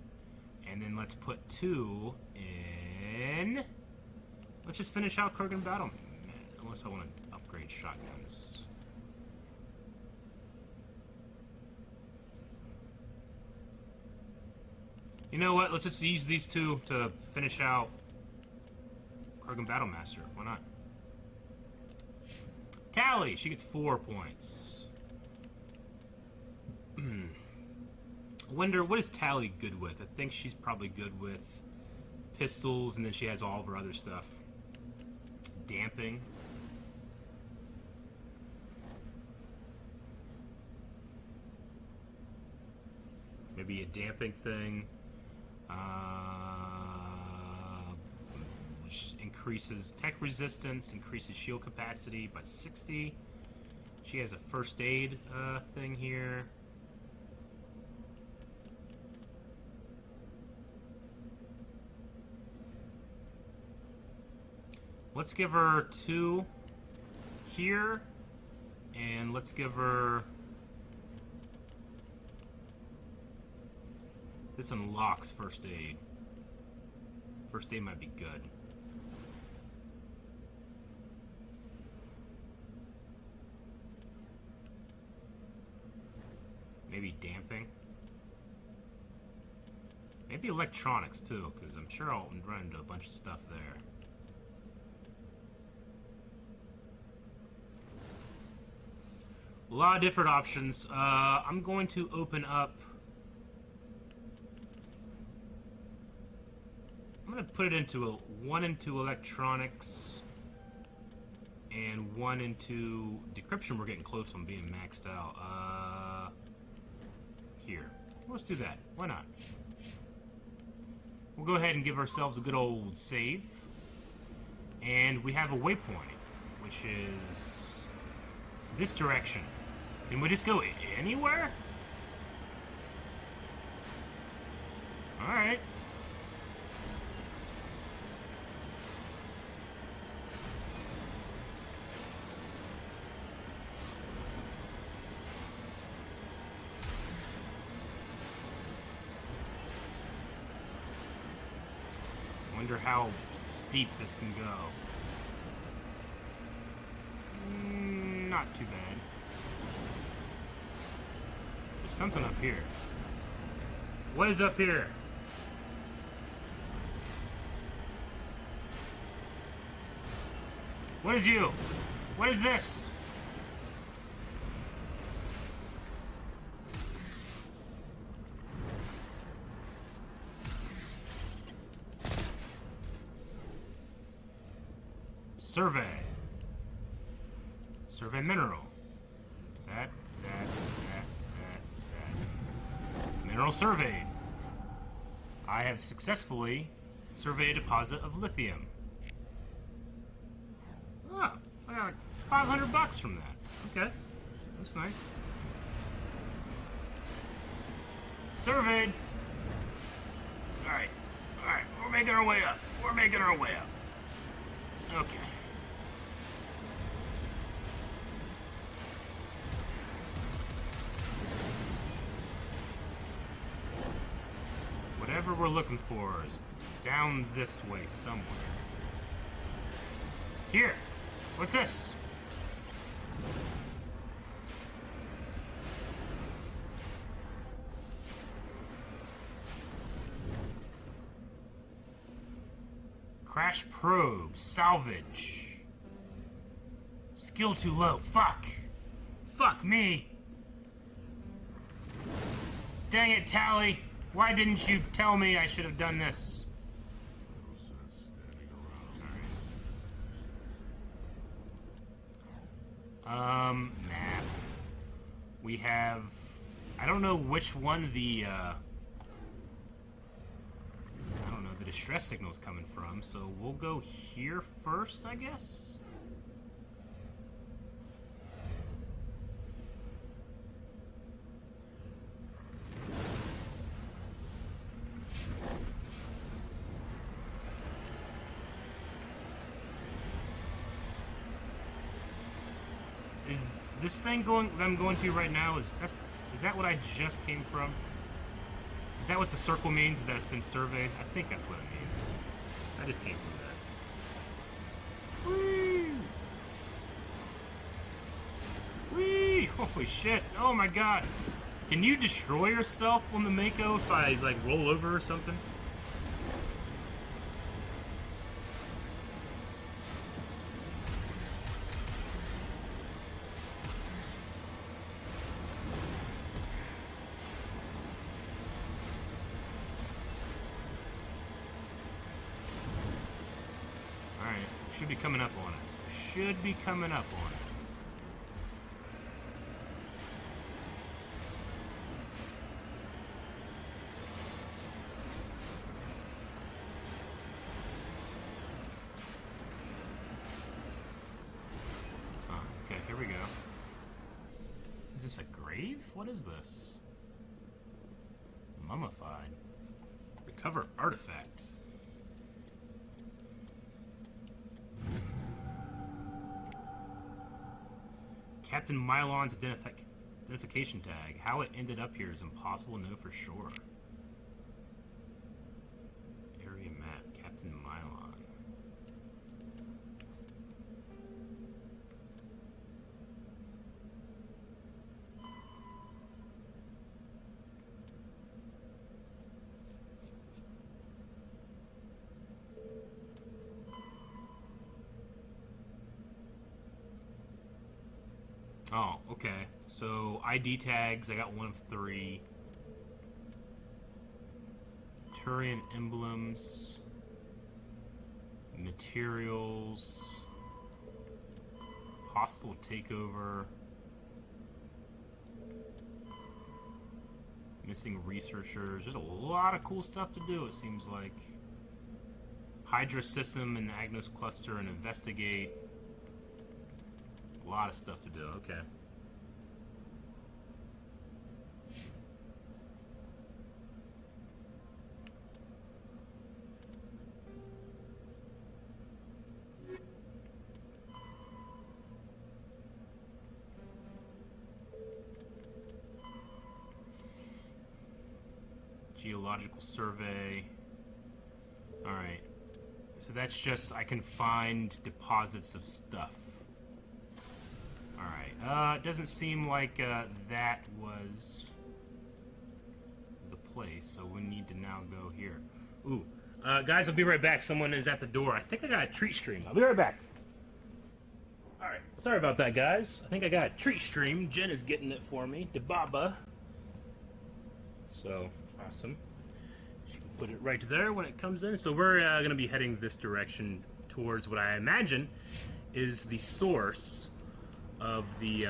And then let's put 2 in... Let's just finish out Krogan Battle. Unless I want to upgrade shotguns. You know what? Let's just use these 2 to finish out Krogan Battlemaster. Why not? Tali! She gets 4 points. I wonder, what is Tali good with? I think she's probably good with pistols, and then she has all of her other stuff. Damping. Maybe a damping thing. Which increases tech resistance, increases shield capacity by 60. She has a first aid thing here. Let's give her 2 here, and let's give her... This unlocks first aid. First aid might be good. Maybe damping. Maybe electronics too, because I'm sure I'll run into a bunch of stuff there. A lot of different options. I'm going to open up. I'm going to put it into one into electronics and one into decryption. We're getting close on being maxed out. Here. Let's do that. Why not? We'll go ahead and give ourselves a good old save. And we have a waypoint, which is this direction. Can we just go anywhere? Alright. Wonder how steep this can go. Not too bad. There's something up here. What is up here? What is you? What is this? Survey. Survey mineral. That. Mineral surveyed. I have successfully surveyed a deposit of lithium. Oh, I got like $500 from that. Okay. That's nice. Surveyed. Alright. Alright. We're making our way up. We're making our way up. Okay. Whatever we're looking for is down this way somewhere. Here! What's this? Crash probe. Salvage. Skill too low. Fuck! Fuck me! Dang it, Tally! Why didn't you tell me I should have done this? No sense standing around. Map. We have... I don't know which one the, I don't know, the distress signal's coming from, so we'll go here first, I guess? This thing that I'm going to right now, is that what I just came from? Is that what the circle means? Is that it's been surveyed? I think that's what it means. I just came from that. Whee! Whee! Holy shit! Oh my god! Can you destroy yourself on the Mako if I, like, roll over or something? Should be coming up on it. Should be coming up on it. Oh, okay, here we go. Is this a grave? What is this? Mummified. Recover artifact. Captain Mylon's identification tag. How it ended up here is impossible to know for sure. Area map. Captain Mylon. Oh, okay. So ID tags, I got 1 of 3. Turian emblems. Materials. Hostile takeover. Missing researchers. There's a lot of cool stuff to do, it seems like. Hydra system and Agnos cluster and investigate. A lot of stuff to do, okay. Geological survey. Alright. So that's just, I can find deposits of stuff. Alright. It doesn't seem like that was the place, so we need to now go here. Ooh. Guys, I'll be right back. Someone is at the door. I think I got a treat stream. I'll be right back. Alright. Sorry about that, guys. I think I got a treat stream. Jen is getting it for me. Debaba. So... awesome. She can put it right there when it comes in. So we're going to be heading this direction towards what I imagine is the source of the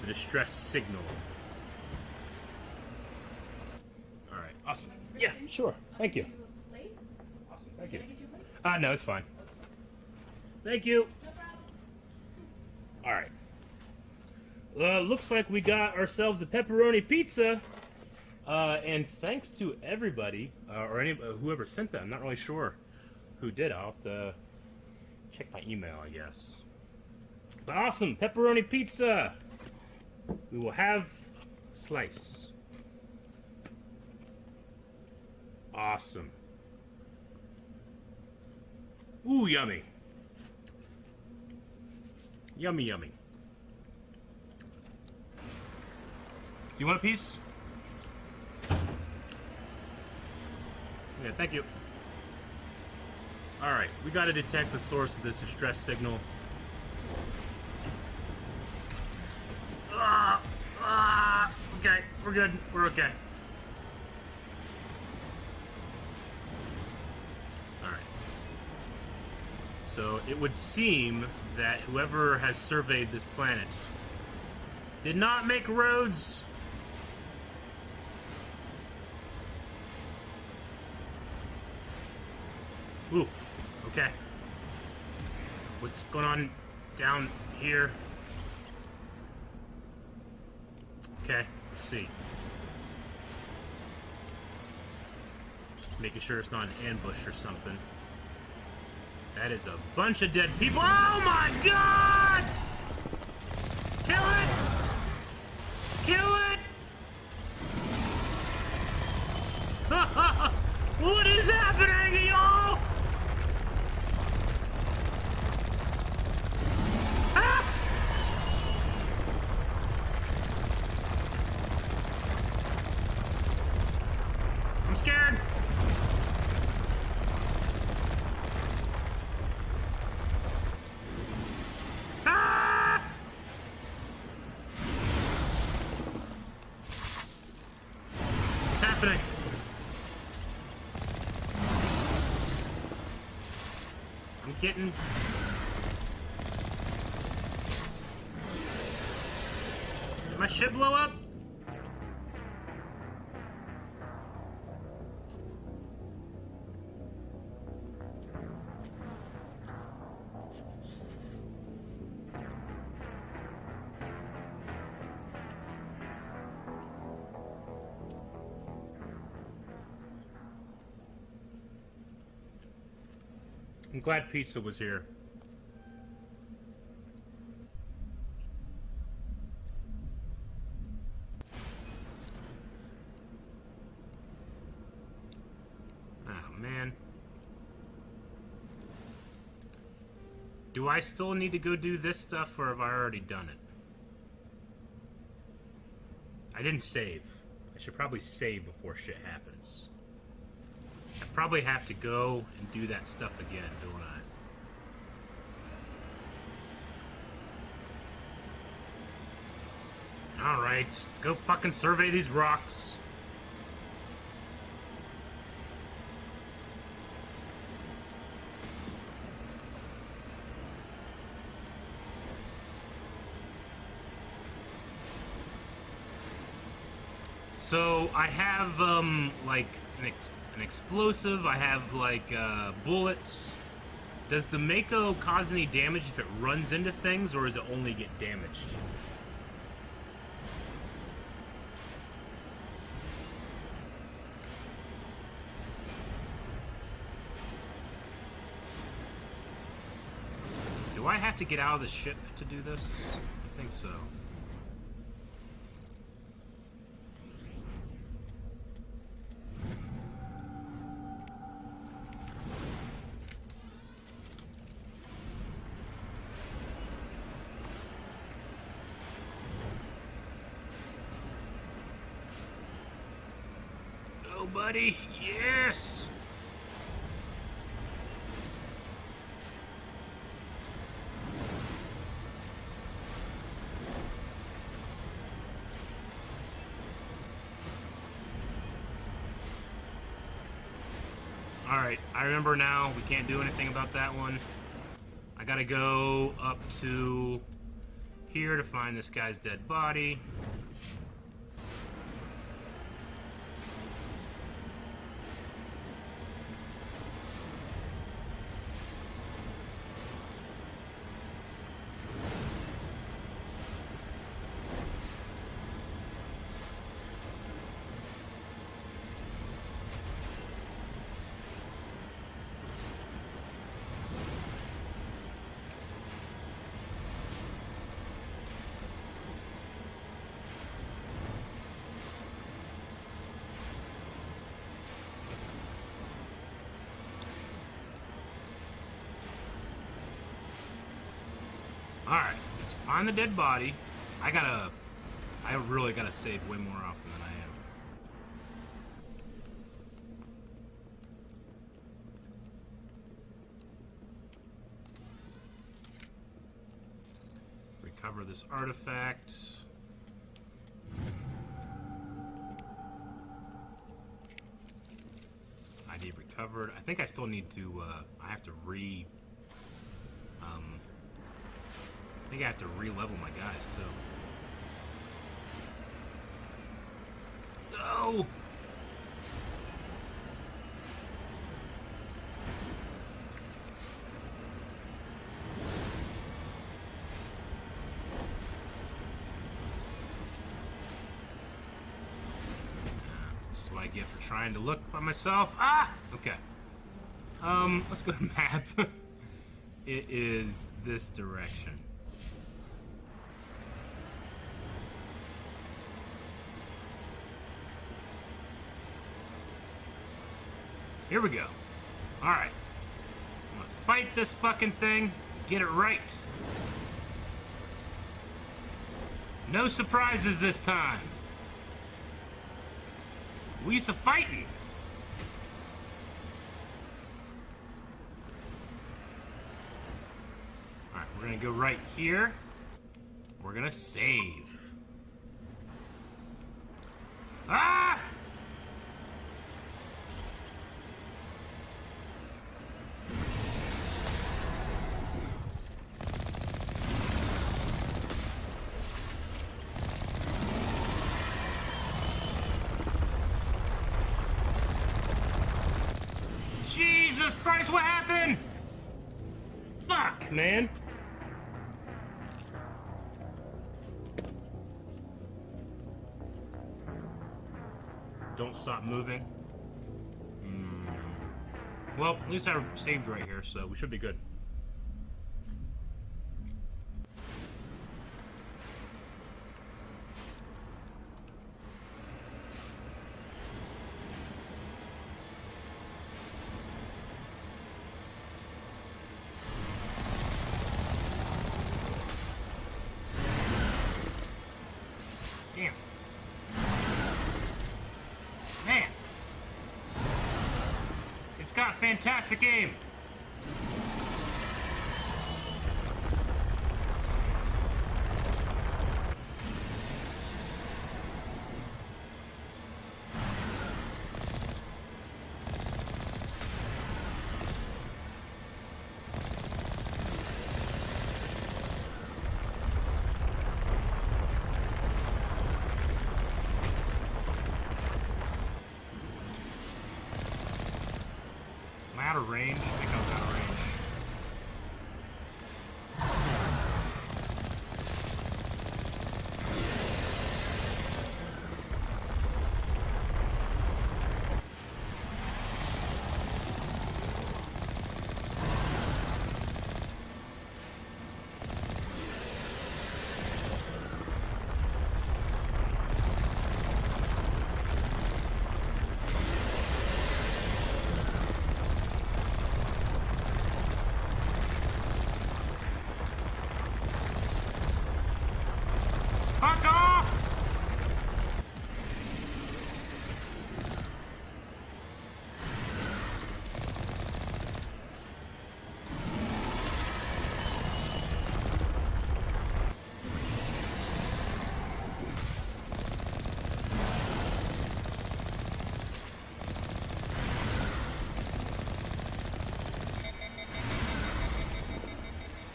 distress signal. All right. Awesome. Yeah, sure. Thank you. Awesome. Thank you. No, it's fine. Thank you. All right. Looks like we got ourselves a pepperoni pizza, and thanks to everybody, or whoever sent that. I'm not really sure who did. I'll have to check my email, I guess. But awesome, pepperoni pizza! We will have a slice. Awesome. Ooh, yummy. Yummy, yummy. You want a piece? Yeah, thank you. Alright, we gotta detect the source of this distress signal. Okay, we're good. We're okay. Alright. So, it would seem that whoever has surveyed this planet did not make roads. Ooh, okay. What's going on down here? Okay, let's see. Just making sure it's not an ambush or something. That is a bunch of dead people. Oh my god! Kill it! Kill it! What is happening, y'all? Ah! I'm scared. Ah! What's happening? I'm getting... Did my ship blow up? I'm glad pizza was here. Oh, man. Do I still need to go do this stuff, or have I already done it? I didn't save. I should probably save before shit happens. I probably have to go and do that stuff again, don't I? Alright, let's go fucking survey these rocks. So I have like an explosive. I have like bullets. Does the Mako cause any damage if it runs into things, or does it only get damaged? Do I have to get out of the ship to do this? I think so. Go, buddy. Yes! Alright, I remember now. We can't do anything about that one. I gotta go up to here to find this guy's dead body. Alright, find the dead body. I really gotta save way more often than I am. Recover this artifact. ID recovered. I think I still need to, I have to I think I have to re-level my guys, too. No! That's what I get for trying to look by myself. Ah! Okay. Let's go to map. It is this direction. Here we go. Alright. I'm gonna fight this fucking thing. Get it right. No surprises this time. We used to fighting. Alright, we're gonna go right here. We're gonna save. Ah! Jesus Christ, what happened? Fuck, man. Don't stop moving. Well, at least I saved right here, so we should be good. Damn. Man. It's got fantastic aim. think I was out of range. Fuck off!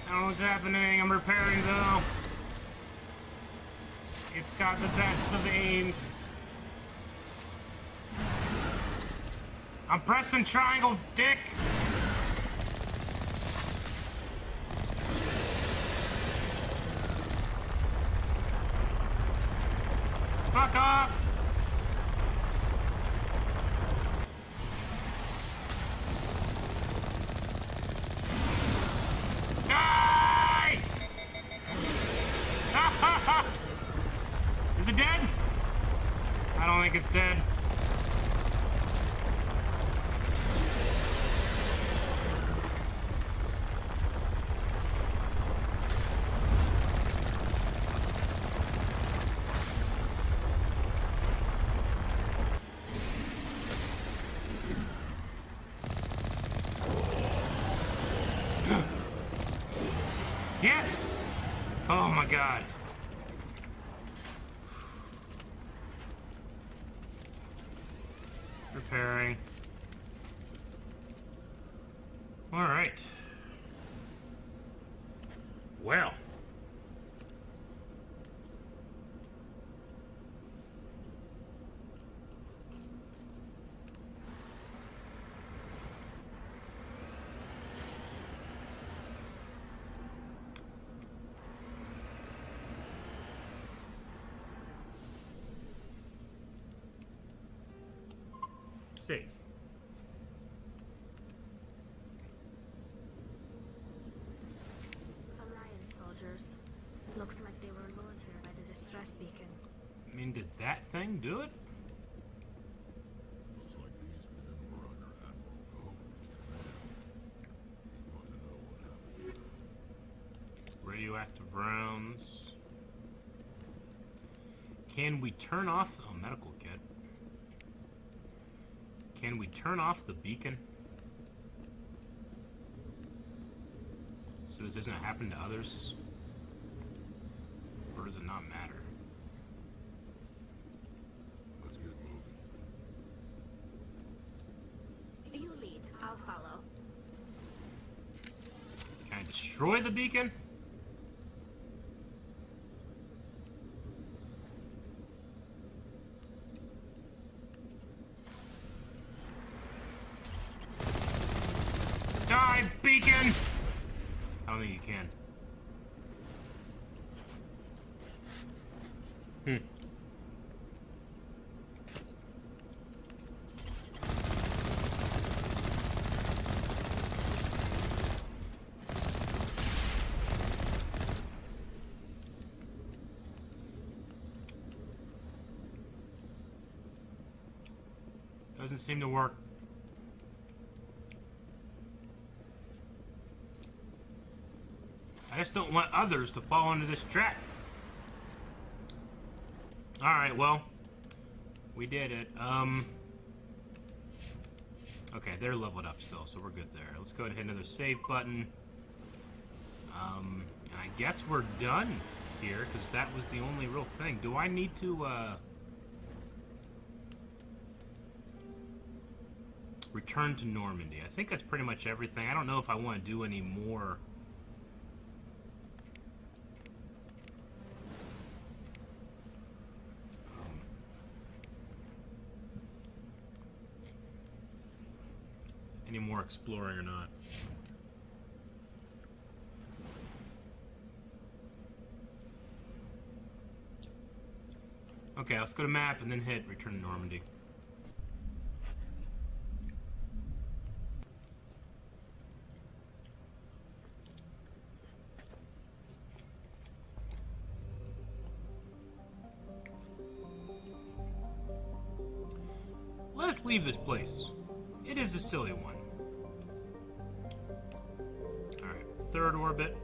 I don't know what's happening. I'm repairing though. It's got the best of aims. I'm pressing triangle, dick. Fuck off. Die! Is it dead? I don't think it's dead. Yes! Oh my god. Repairing. All right. Well. Safe. Alliance soldiers. Looks like they were lured here by the distress beacon. I mean, did that thing do it? Looks like these men were under Admiral Poe's command. Want to know what happened? Radioactive rounds. Can we turn off... Oh, medical kit. Can we turn off the beacon? So this doesn't happen to others? Or does it not matter? Let's get moving. You lead. I'll follow. Can I destroy the beacon? Die, beacon! I don't think you can. Doesn't seem to work. I just don't want others to fall into this trap. Alright, well, we did it. Okay, they're leveled up still, so we're good there. Let's go ahead and hit another save button. And I guess we're done here, because that was the only real thing. Do I need to, return to Normandy? I think that's pretty much everything. I don't know if I want to do any more. more exploring or not. Okay, let's go to map and then hit return to Normandy. Let's leave this place. It is a silly one. Alright, third orbit.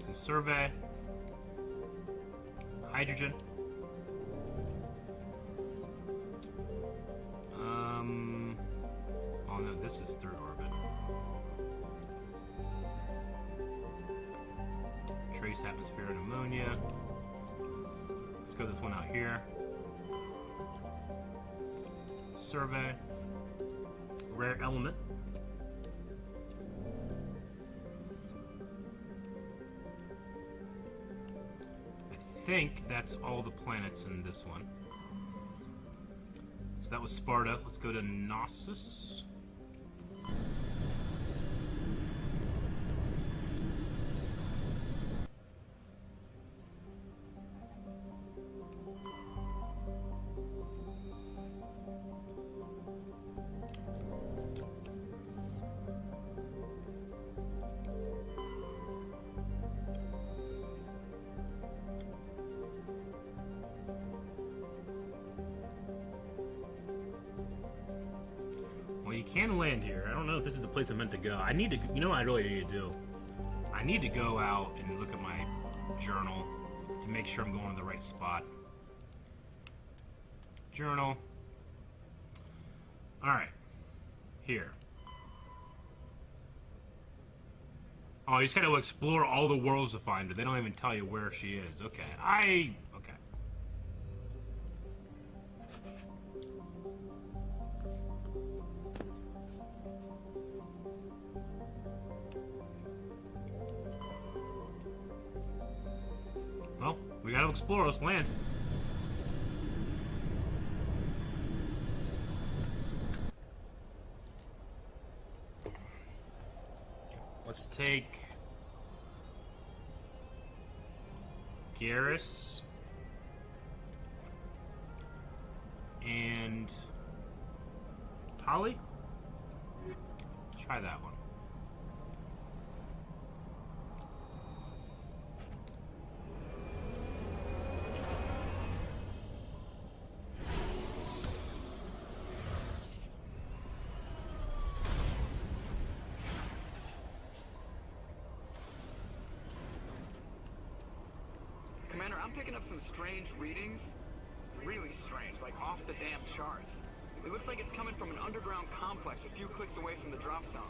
And survey. Hydrogen. Oh no, this is third orbit. Trace atmosphere and ammonia. Let's go this one out here. Survey. Rare element. I think that's all the planets in this one. So that was Sparta. Let's go to Knossos. Can land here. I don't know if this is the place I'm meant to go. I need to, you know what I really need to do? I need to go out and look at my journal to make sure I'm going to the right spot. Journal. Alright. Here. Oh, you just gotta explore all the worlds to find her. They don't even tell you where she is. Okay. Okay. Well, we gotta explore. Let's land. Let's take Garrus and Tali. Try that one. Commander, I'm picking up some strange readings. Really strange, like off the damn charts. It looks like it's coming from an underground complex a few clicks away from the drop zone.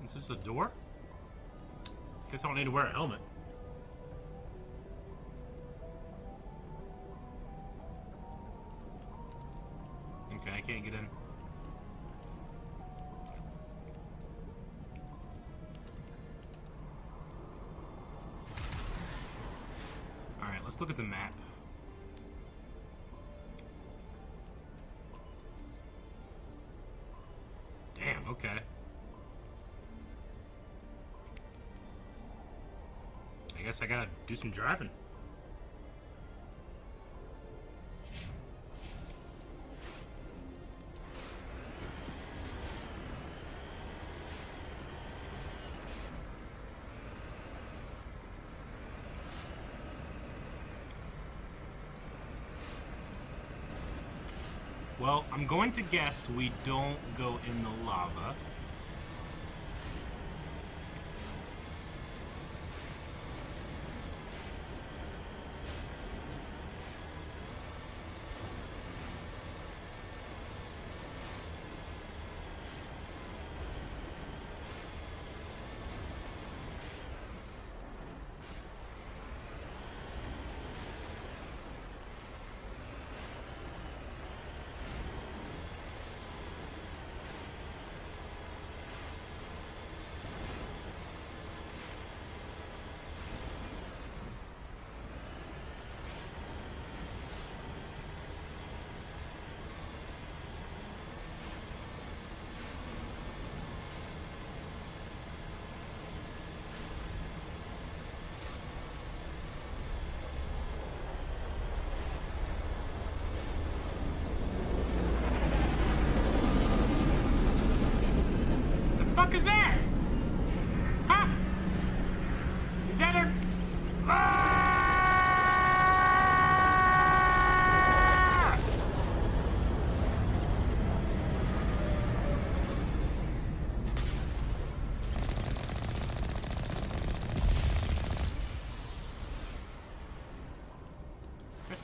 Is this a door? Guess I don't need to wear a helmet. Okay, I can't get in. Alright, let's look at the map. Damn, okay. I guess I gotta do some driving. Well, I'm going to guess we don't go in the lava.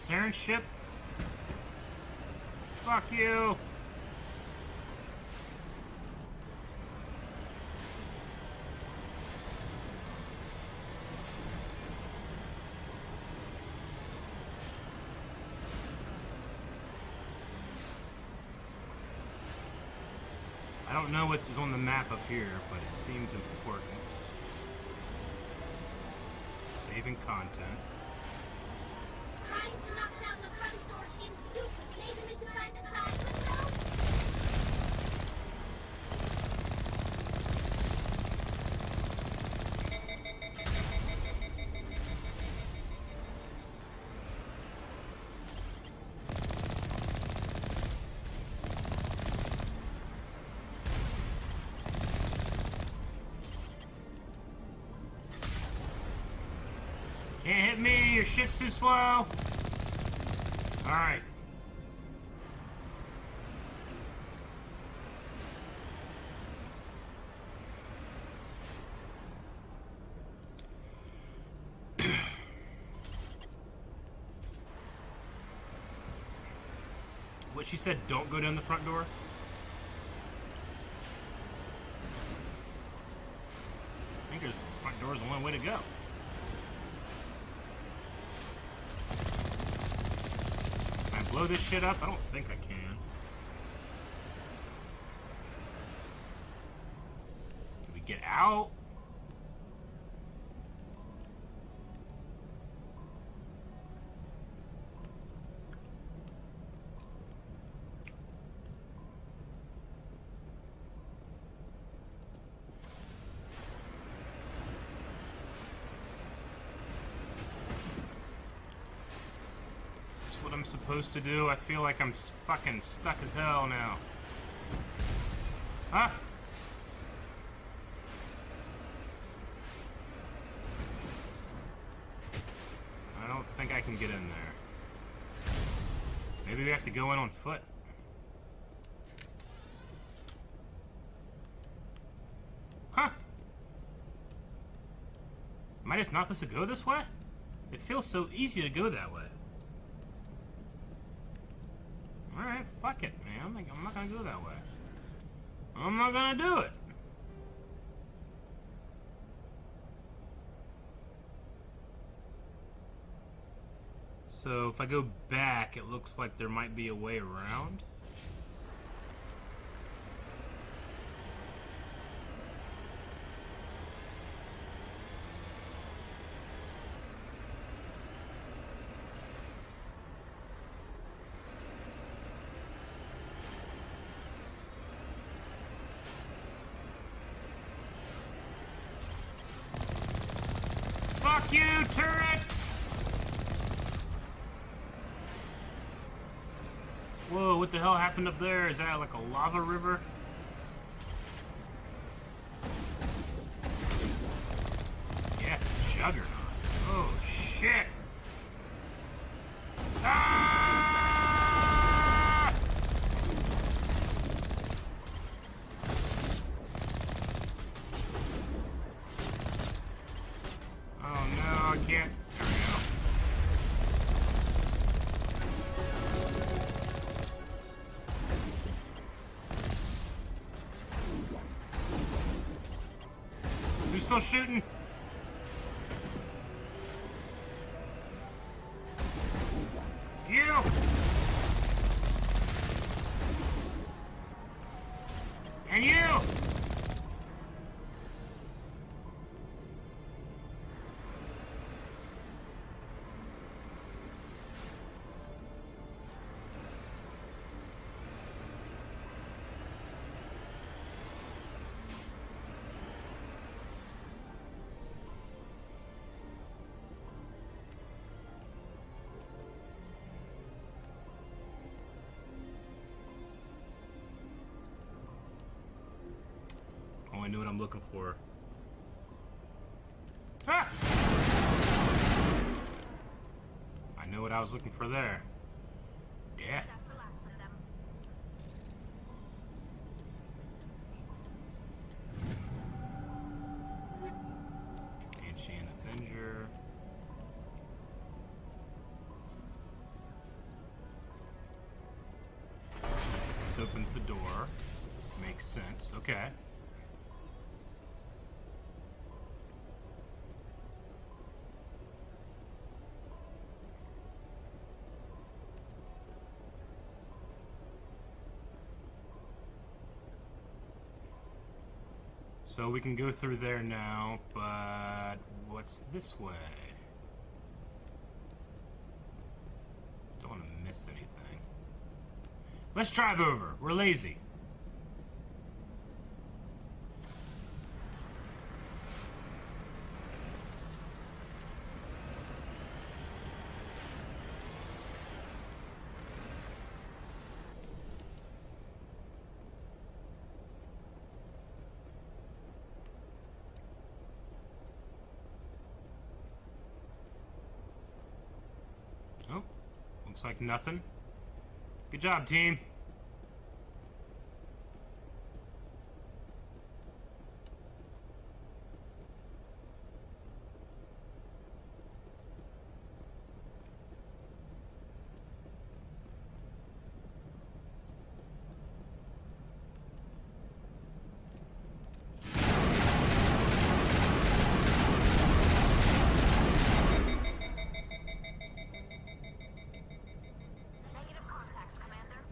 Saren ship? Fuck you! I don't know what is on the map up here, but it seems important. Saving content. Trying to knock down the front door seems stupid. Maybe we could find a side window? Can't hit me, your shit's too slow. Alright. What she said, don't go down the front door? I think there's front door is the only way to go. Blow this shit up? I don't think I can. Can we get out? What I'm supposed to do? I feel like I'm fucking stuck as hell now. Huh? I don't think I can get in there. Maybe we have to go in on foot. Huh? Am I just not supposed to go this way? It feels so easy to go that way. Alright, fuck it, man. I'm not gonna go that way. I'm not gonna do it. So if I go back, it looks like there might be a way around. Fuck you, turret! Whoa, what the hell happened up there? Is that like a lava river? Yeah, Juggernaut. Oh, shit! Ah! Oh no, I can't. There we go. Who's still shooting? You! And you! Oh, I know what I'm looking for. Ah! I know what I was looking for there. Death. That's the last of them. Banshee and Avenger. This opens the door. Makes sense. Okay. So we can go through there now, but what's this way? Don't want to miss anything. Let's drive over. We're lazy. Oh, looks like nothing. Good job, team. Negative contacts, Commander.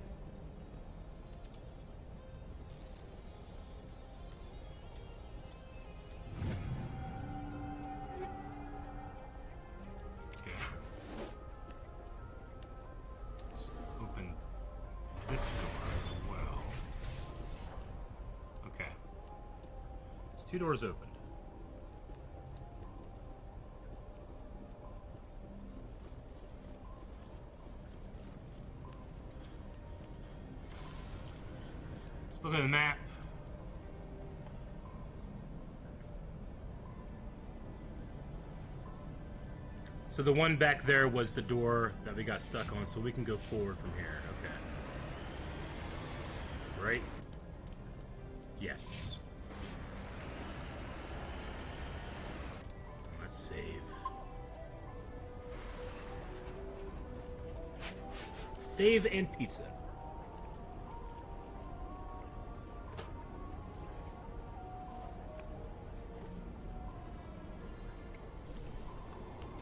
Okay. Let's open this door as well. Okay. There's 2 doors opened. Let's look at the map. So the one back there was the door that we got stuck on, so we can go forward from here. Okay. Right? Yes. Let's save. Save and pizza.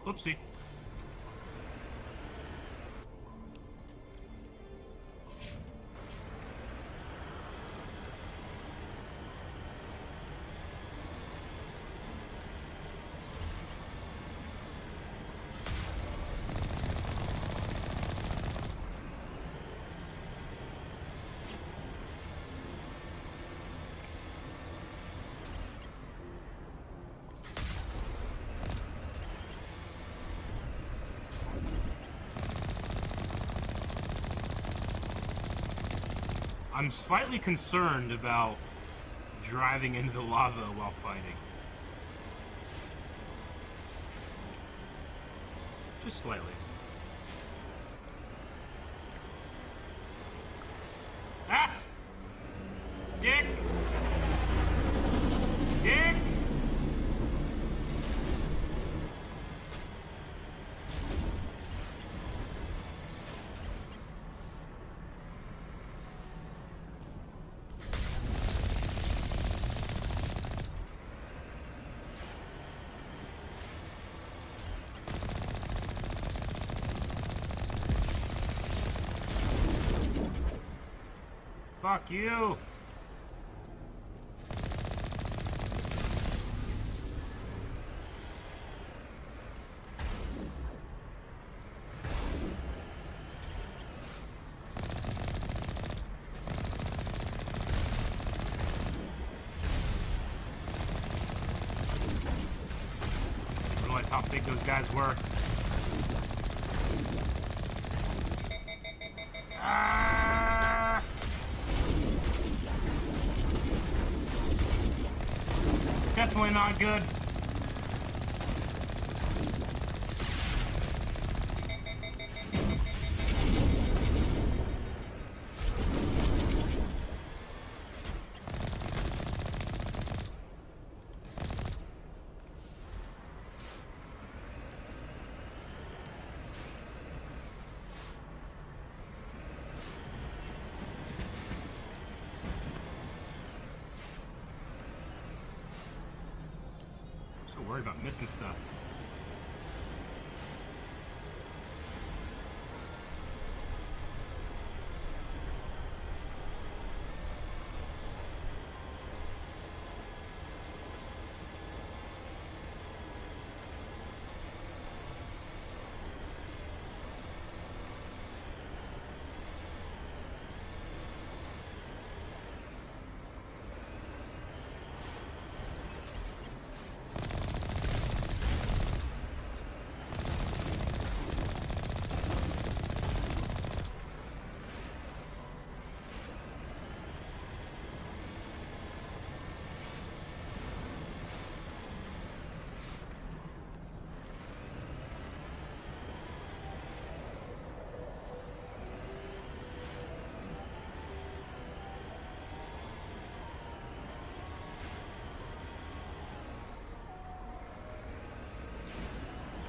Oopsie. I'm slightly concerned about driving into the lava while fighting. Just slightly. Ah! Dick! Dick! Fuck you! I realize how big those guys were. Ah! Definitely not good. worried about missing stuff.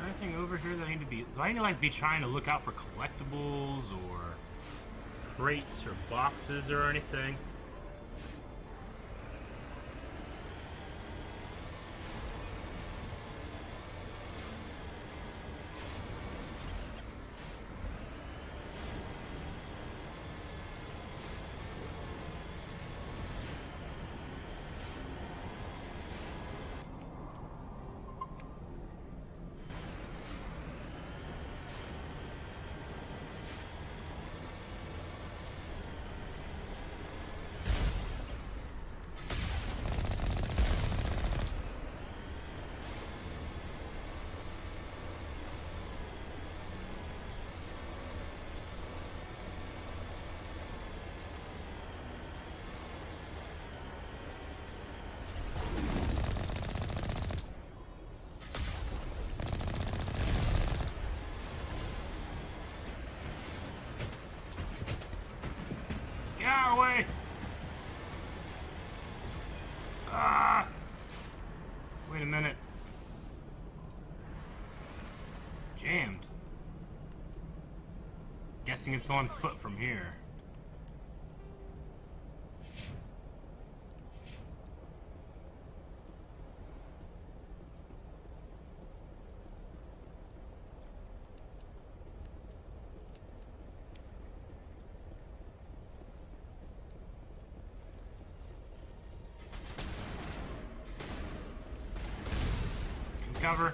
Anything over here that I need to be... Do I need to like be trying to look out for collectibles or crates or boxes or anything? Get away! Ah! Wait a minute. Jammed. Guessing it's on foot from here. Cover.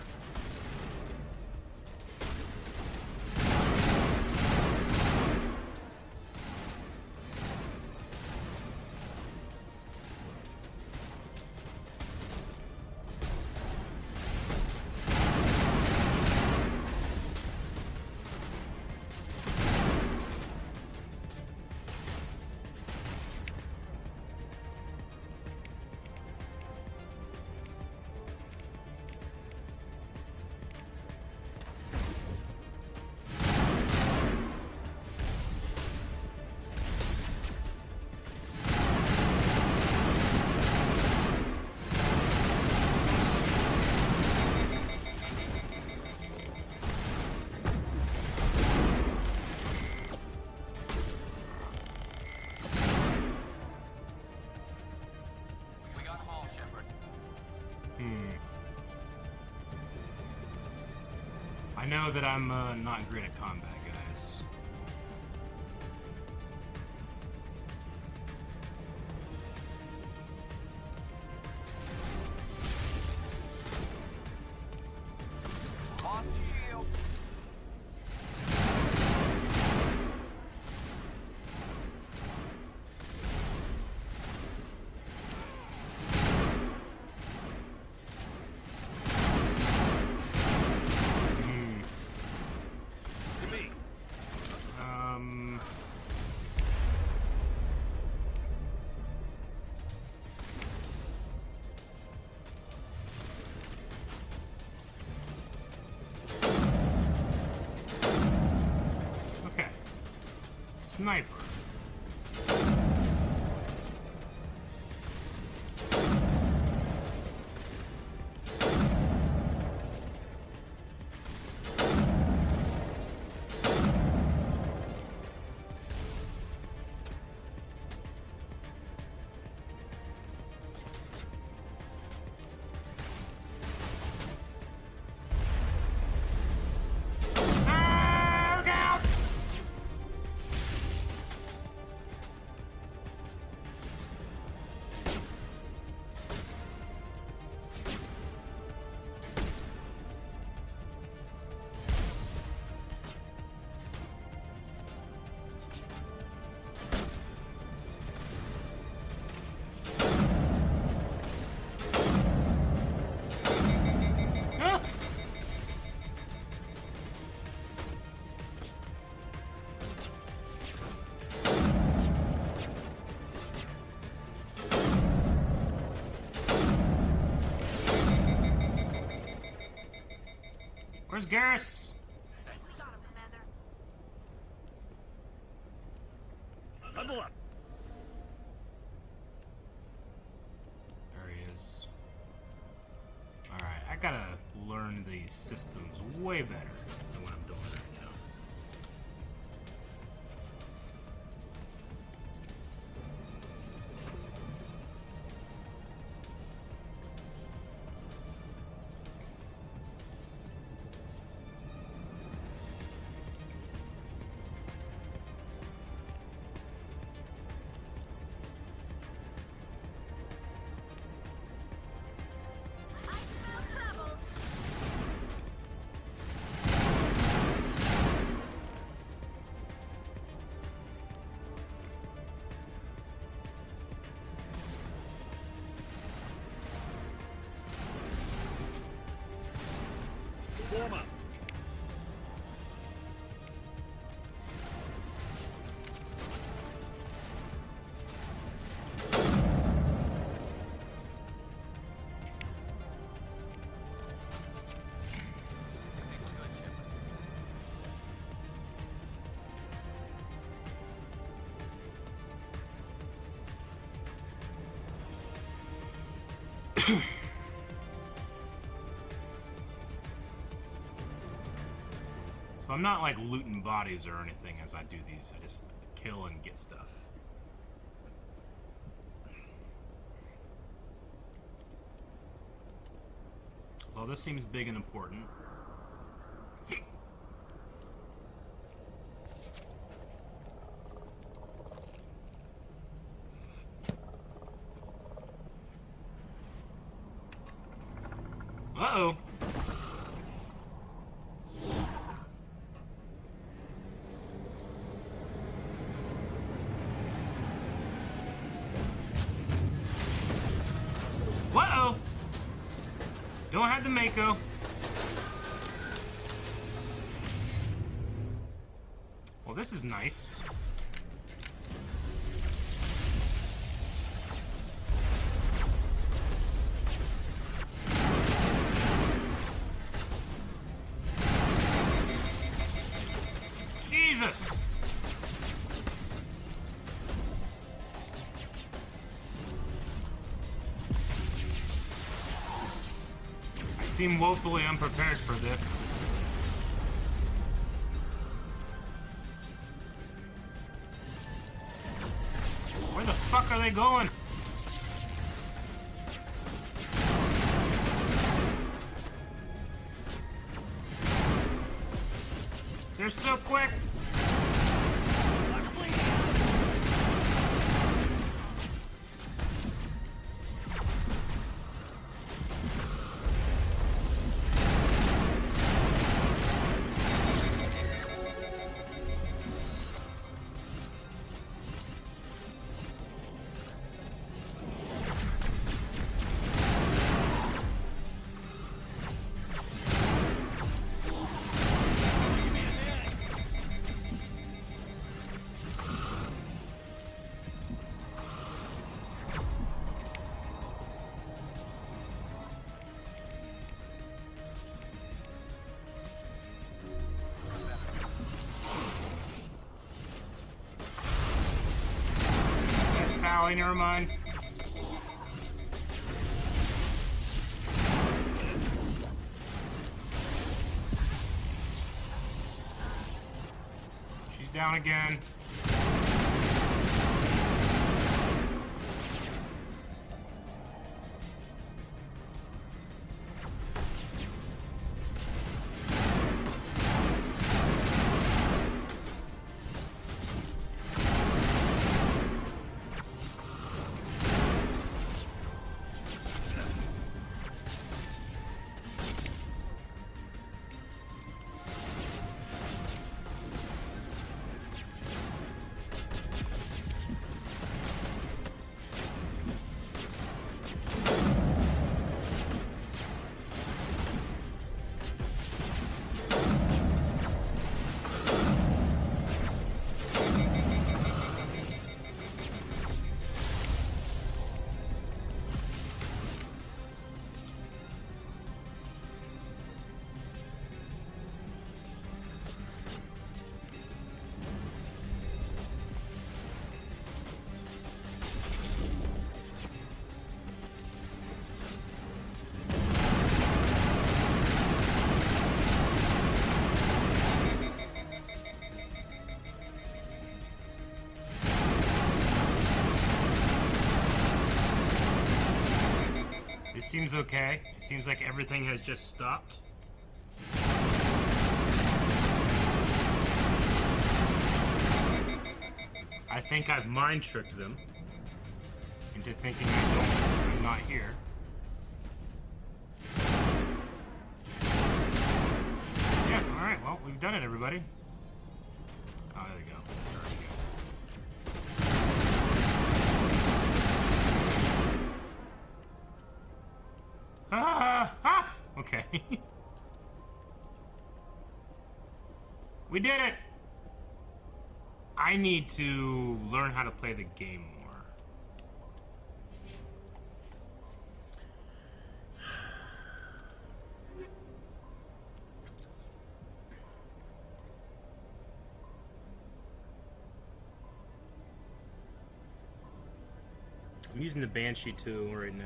I know that I'm not great at combat, guys. Lost shields. Sniper. Where's Garrus? Got him, Commander. Level up. There he is. Alright, I gotta learn these systems way better than what I'm doing right now. I smell trouble. Warm up. I think we're good, Shepard. So I'm not like looting bodies or anything as I do these. I just kill and get stuff. Well, this seems big and important. Uh-oh. Uh-oh. Don't have the Mako. Well, this is nice. Jesus! I seem woefully unprepared for this. Where the fuck are they going? They're so quick! Tally, never mind. She's down again. seems okay. It seems like everything has just stopped. I think I've mind tricked them into thinking I'm not here. Yeah, alright, well, we've done it, everybody. Oh, there we go. Okay. We did it! I need to learn how to play the game more. I'm using the Banshee tool right now.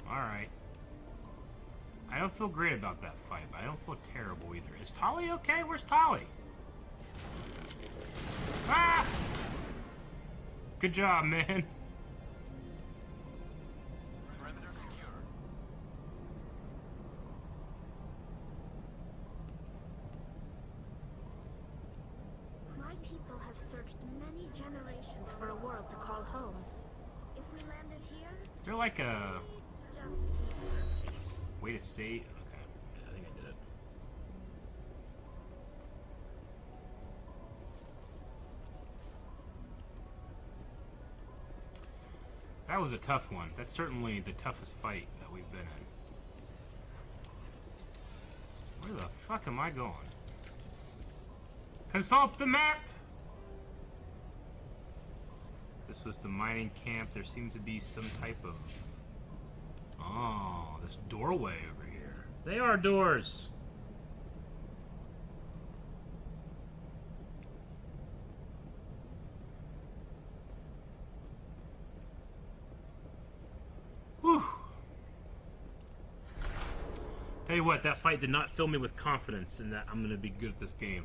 Alright. I don't feel great about that fight, but I don't feel terrible either. Is Tali okay? Where's Tali? Ah! Good job, man. My people have searched many generations for a world to call home. If we landed here, Is there like a just keep searching. way to save? Okay. Yeah, I think I did it. That was a tough one. That's certainly the toughest fight that we've been in. Where the fuck am I going? Consult the map! This was the mining camp. There seems to be some type of... Oh, this doorway over here. They are doors! Whew. Tell you what, that fight did not fill me with confidence in that I'm gonna be good at this game.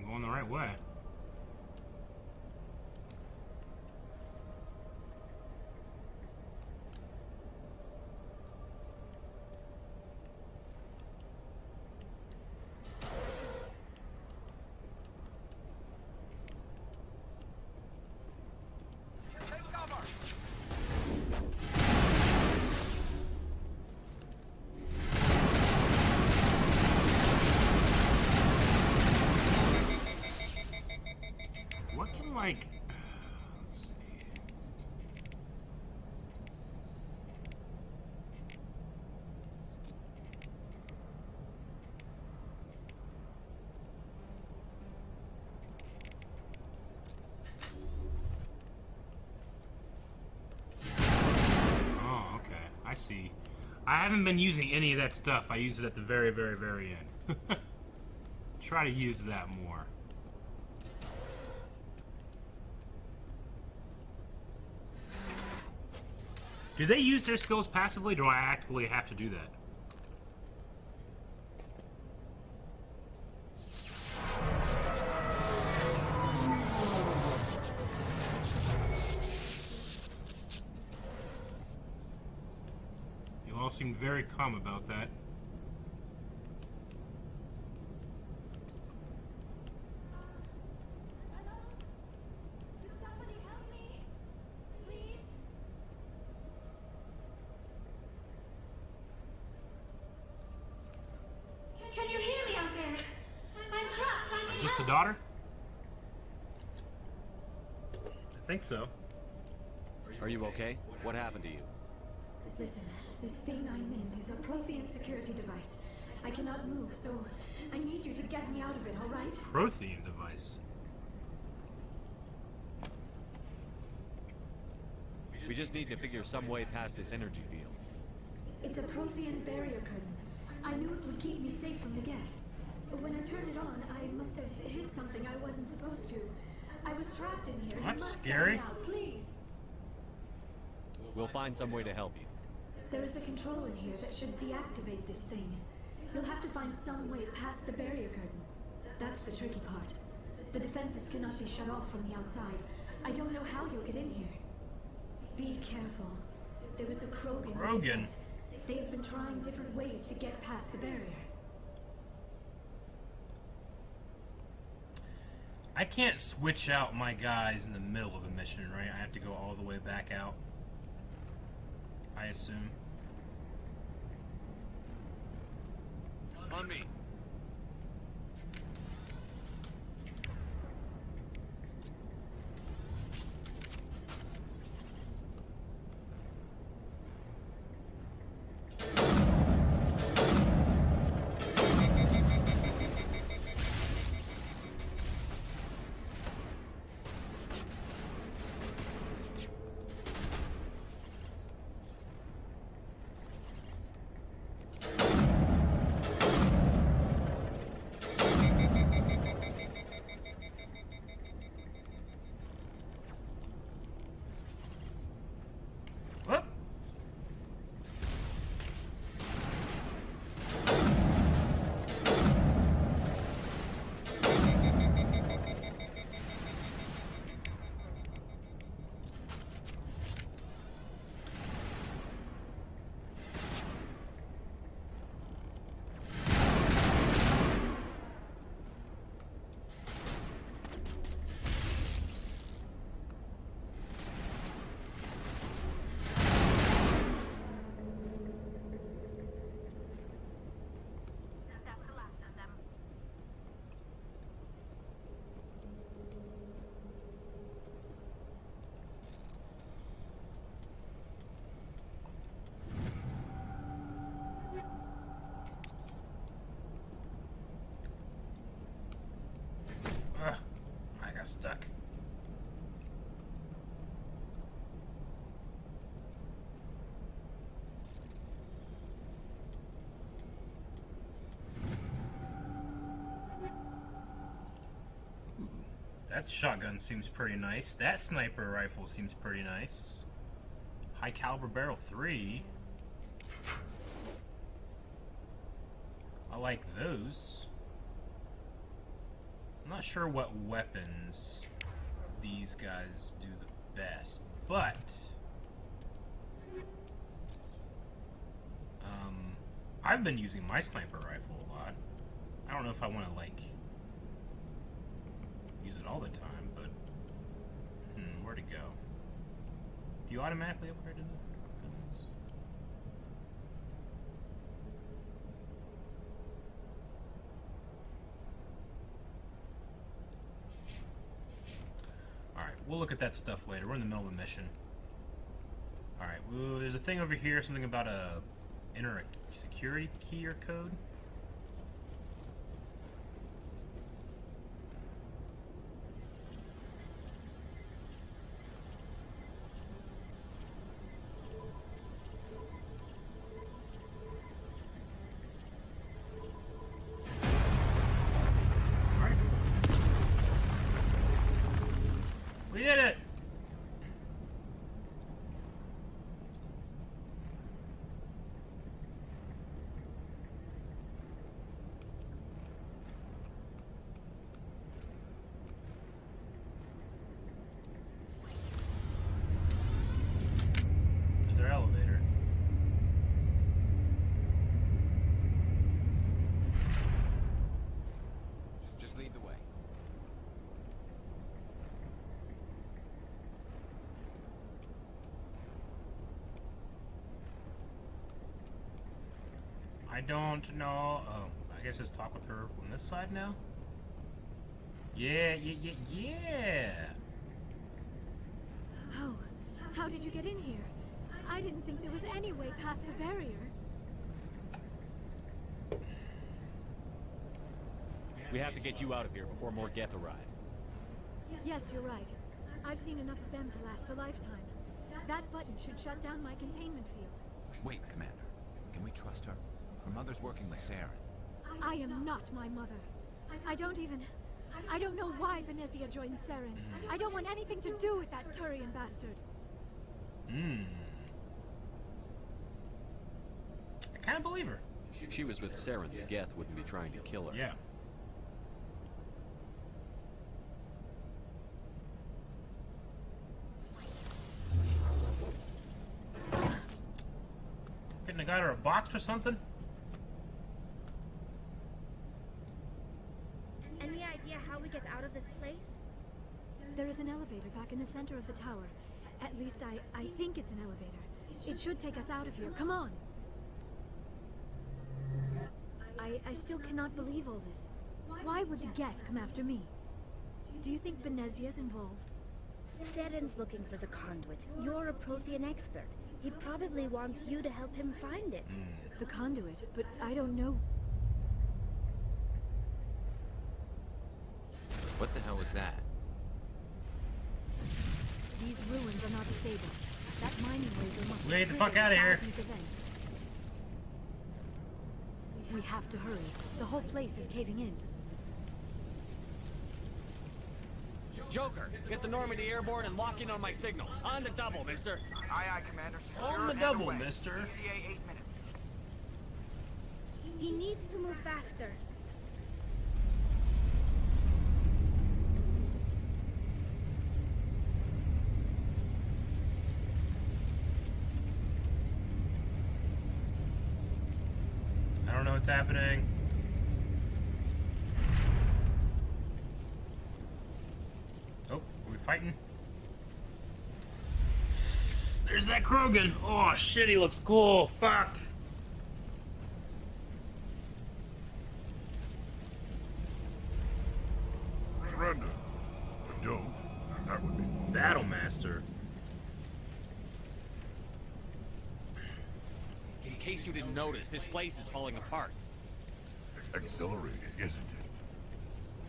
Going the right way. Like, let's see. see. I haven't been using any of that stuff. I use it at the very, very, very end. Try to use that more. Do they use their skills passively, or do I actively have to do that? You all seem very calm about that. Can you hear me out there? I'm trapped. I need Just the help. daughter? I think so. Are you okay? What happened to you? Listen, this thing I'm in is a Prothean security device. I cannot move, so I need you to get me out of it, all right? Prothean device. We just need to figure some way past this energy field. It's a Prothean barrier curtain. I knew it would keep me safe from the Geth. But when I turned it on, I must have hit something I wasn't supposed to. I was trapped in here. You That's must scary. Get me out, please. We'll find some way to help you. There is a control in here that should deactivate this thing. You'll have to find some way past the barrier curtain. That's the tricky part. The defenses cannot be shut off from the outside. I don't know how you'll get in here. Be careful. There is a Krogan. Krogan. They have been trying different ways to get past the barrier. I can't switch out my guys in the middle of a mission, right? I have to go all the way back out, I assume. On me. Whoop. That's the last of them. Ugh, I got stuck. Ooh, that shotgun seems pretty nice. That sniper rifle seems pretty nice. High caliber barrel 3. I like those. I'm not sure what weapons these guys do the best, but I've been using my sniper rifle a lot. I don't know if I want to like use it all the time, but where'd it go? Do you automatically upgrade to the guns? Alright, we'll look at that stuff later. We're in the middle of a mission. Alright, well, there's a thing over here, something about enter a security key or code. Lead the way. I don't know. Oh, I guess just talk with her from this side now? Yeah. Oh, how did you get in here? I didn't think there was any way past the barrier. We have to get you out of here before more Geth arrive. Yes, you're right. I've seen enough of them to last a lifetime. That button should shut down my containment field. Wait, Commander. Can we trust her? Her mother's working with Saren. I am not my mother. I don't know why Benezia joined Saren. I don't want anything to do with that Turian bastard. I kind of believe her. If she was with Saren, the Geth wouldn't be trying to kill her. Yeah. Couldn't have got her a box or something? Any idea how we get out of this place? There is an elevator back in the center of the tower. At least I think it's an elevator. It should take us out of here. Come on! I still cannot believe all this. Why would the Geth come after me? Do you think Benezia's involved? Saren's looking for the conduit. You're a Prothean expert. He probably wants you to help him find it. The conduit, but I don't know. What the hell was that? These ruins are not stable. That mining laser must Get the have fuck triggered out of a here. seismic event. We have to hurry. The whole place is caving in. Joker, get the Normandy airborne and lock in on my signal. On the double, mister. Aye, aye, Commander. Secure On the and double, away. mister. ETA 8 minutes. He needs to move faster. I don't know what's happening. Oh, are we fighting? There's that Krogan. Oh shit, he looks cool. Fuck. Surrender. But don't. That would be more Battle Master. In case you didn't notice, this place is falling apart. exhilarating, isn't it?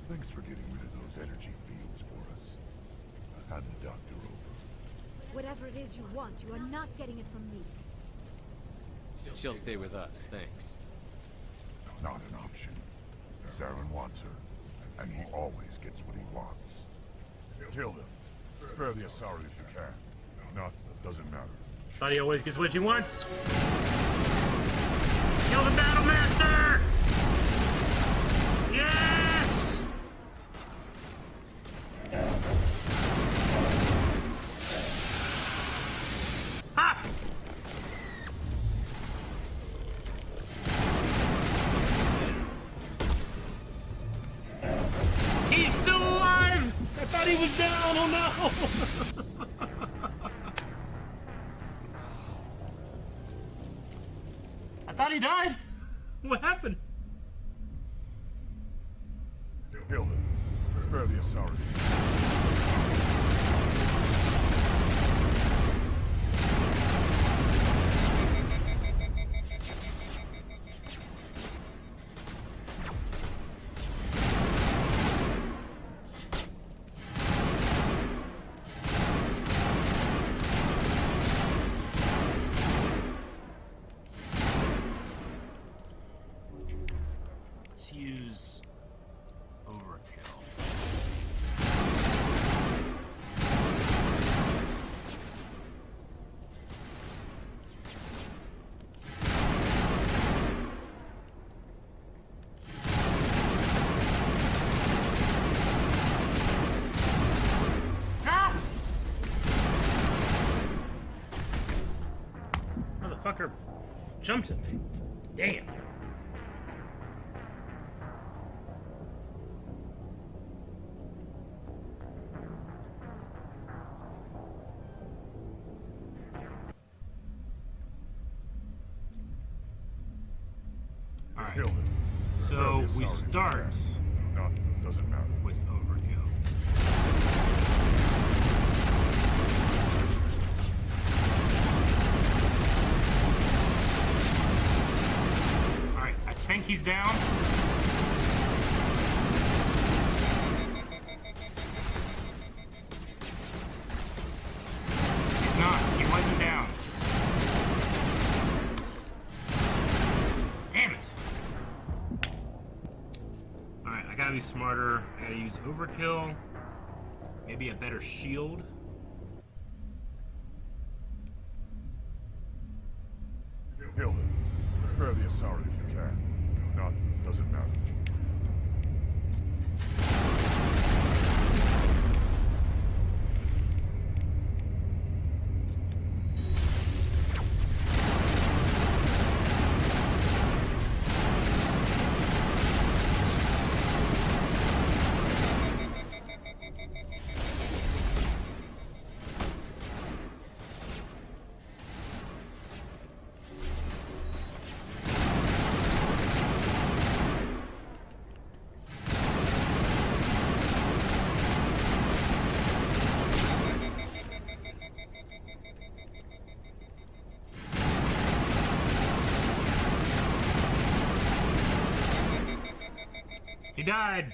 Thanks for getting rid of those energy fields for us. Hand the doctor over. Whatever it is you want, you are not getting it from me. She'll stay with us, thanks. Not an option. Saren wants her, and he always gets what he wants. Kill them. Spare the Asari if you can. If not, doesn't matter. Thought he always gets what he wants. Kill the Battle Master! Yes! Ha! He's still alive! I thought he was down, oh no! I thought he died. What happened? Kill them. Spare the Asari. Let's use overkill. Ah! Motherfucker jumped at me. Damn. Alright. So we start doesn't matter. with overkill. Alright, I think he's down. He's not. He wasn't down. Damn it. Alright, I gotta be smarter. I gotta use overkill. Maybe a better shield. Kill him. Spare the Asari if you can. Not doesn't matter. He died.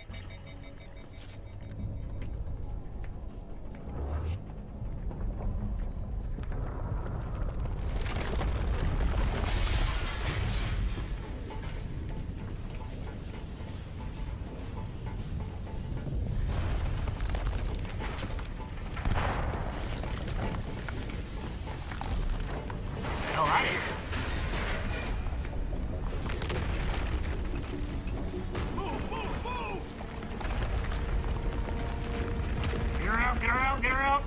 Hell out of here. Get her out, get her out, get her out!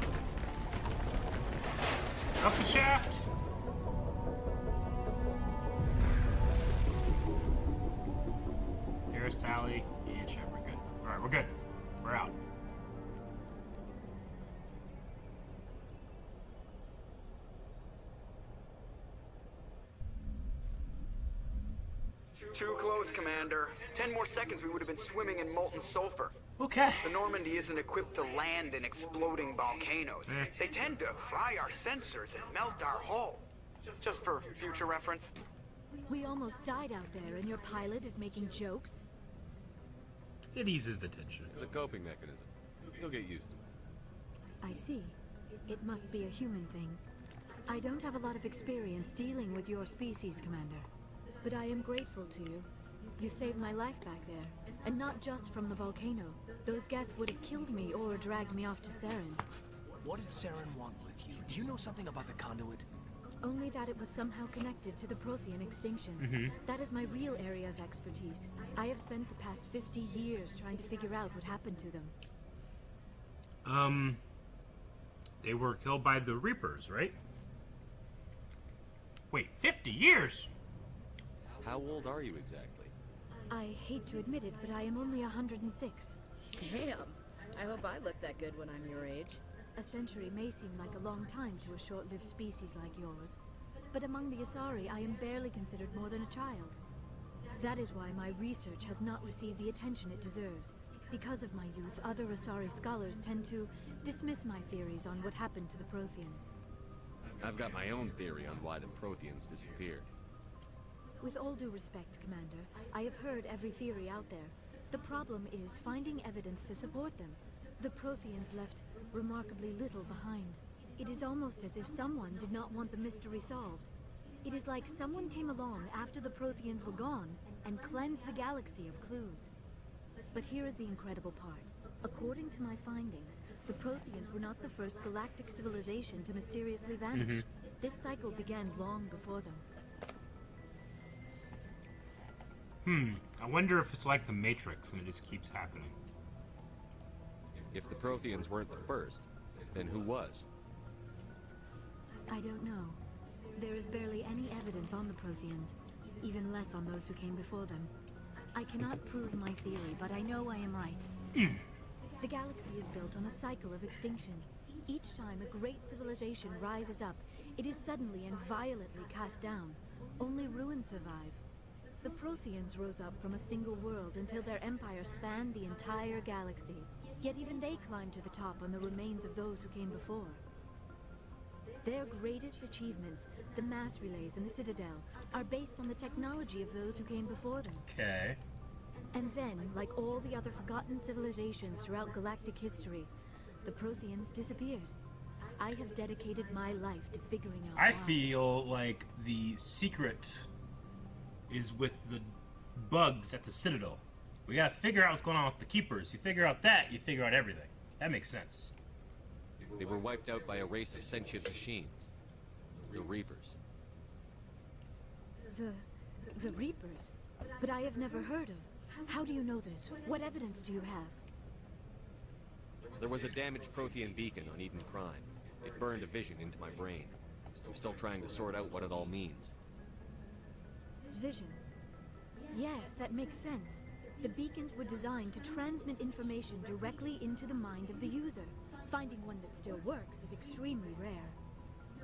Up the shaft! There's Tally and Shepard. Good. Alright, we're good. We're out. Too close, Commander. 10 more seconds, we would have been swimming in molten sulfur. Okay. The Normandy isn't equipped to land in exploding volcanoes. They tend to fry our sensors and melt our hull. Just for future reference. We almost died out there, and your pilot is making jokes? It eases the tension. It's a coping mechanism. You'll get used to it. I see. It must be a human thing. I don't have a lot of experience dealing with your species, Commander. But I am grateful to you. You saved my life back there. And not just from the volcano. Those Geth would have killed me or dragged me off to Saren. What did Saren want with you? Do you know something about the conduit? Only that it was somehow connected to the Prothean extinction. That is my real area of expertise. I have spent the past 50 years trying to figure out what happened to them. They were killed by the Reapers, right? Wait, 50 years? How old are you exactly? I hate to admit it, but I am only 106. Damn. I hope I look that good when I'm your age. A century may seem like a long time to a short-lived species like yours, but among the Asari, I am barely considered more than a child. That is why my research has not received the attention it deserves. Because of my youth, other Asari scholars tend to dismiss my theories on what happened to the Protheans. I've got my own theory on why the Protheans disappeared. With all due respect, Commander, I have heard every theory out there. The problem is finding evidence to support them. The Protheans left remarkably little behind. It is almost as if someone did not want the mystery solved. It is like someone came along after the Protheans were gone and cleansed the galaxy of clues. But here is the incredible part. According to my findings, the Protheans were not the first galactic civilization to mysteriously vanish. This cycle began long before them. I wonder if it's like the Matrix and it just keeps happening. If the Protheans weren't the first, then who was? I don't know. There is barely any evidence on the Protheans, even less on those who came before them. I cannot prove my theory, but I know I am right. The galaxy is built on a cycle of extinction. Each time a great civilization rises up, it is suddenly and violently cast down. Only ruins survive. The Protheans rose up from a single world until their empire spanned the entire galaxy. Yet even they climbed to the top on the remains of those who came before. Their greatest achievements, the mass relays and the Citadel, are based on the technology of those who came before them. Okay. And then, like all the other forgotten civilizations throughout galactic history, the Protheans disappeared. I have dedicated my life to figuring out I why. feel like the secret is with the bugs at the Citadel. We gotta figure out what's going on with the Keepers. You figure out that, you figure out everything. That makes sense. They were wiped out by a race of sentient machines. The Reapers. The Reapers? But I have never heard of. How do you know this? What evidence do you have? There was a damaged Prothean beacon on Eden Prime. It burned a vision into my brain. I'm still trying to sort out what it all means. Visions. Yes, that makes sense. The beacons were designed to transmit information directly into the mind of the user. Finding one that still works is extremely rare.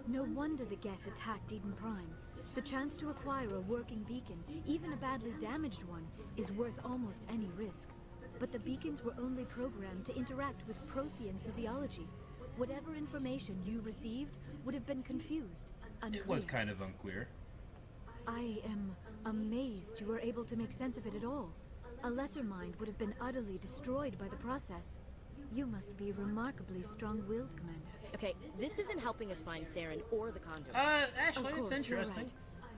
No wonder the Geth attacked Eden Prime. The chance to acquire a working beacon, even a badly damaged one, is worth almost any risk. But the beacons were only programmed to interact with Prothean physiology. Whatever information you received would have been confused, unclear. It was kind of unclear. I am amazed you were able to make sense of it at all. A lesser mind would have been utterly destroyed by the process. You must be remarkably strong-willed, Commander. Okay, this isn't helping us find Saren or the Conduit. Actually, Of course, it's you're interesting. right.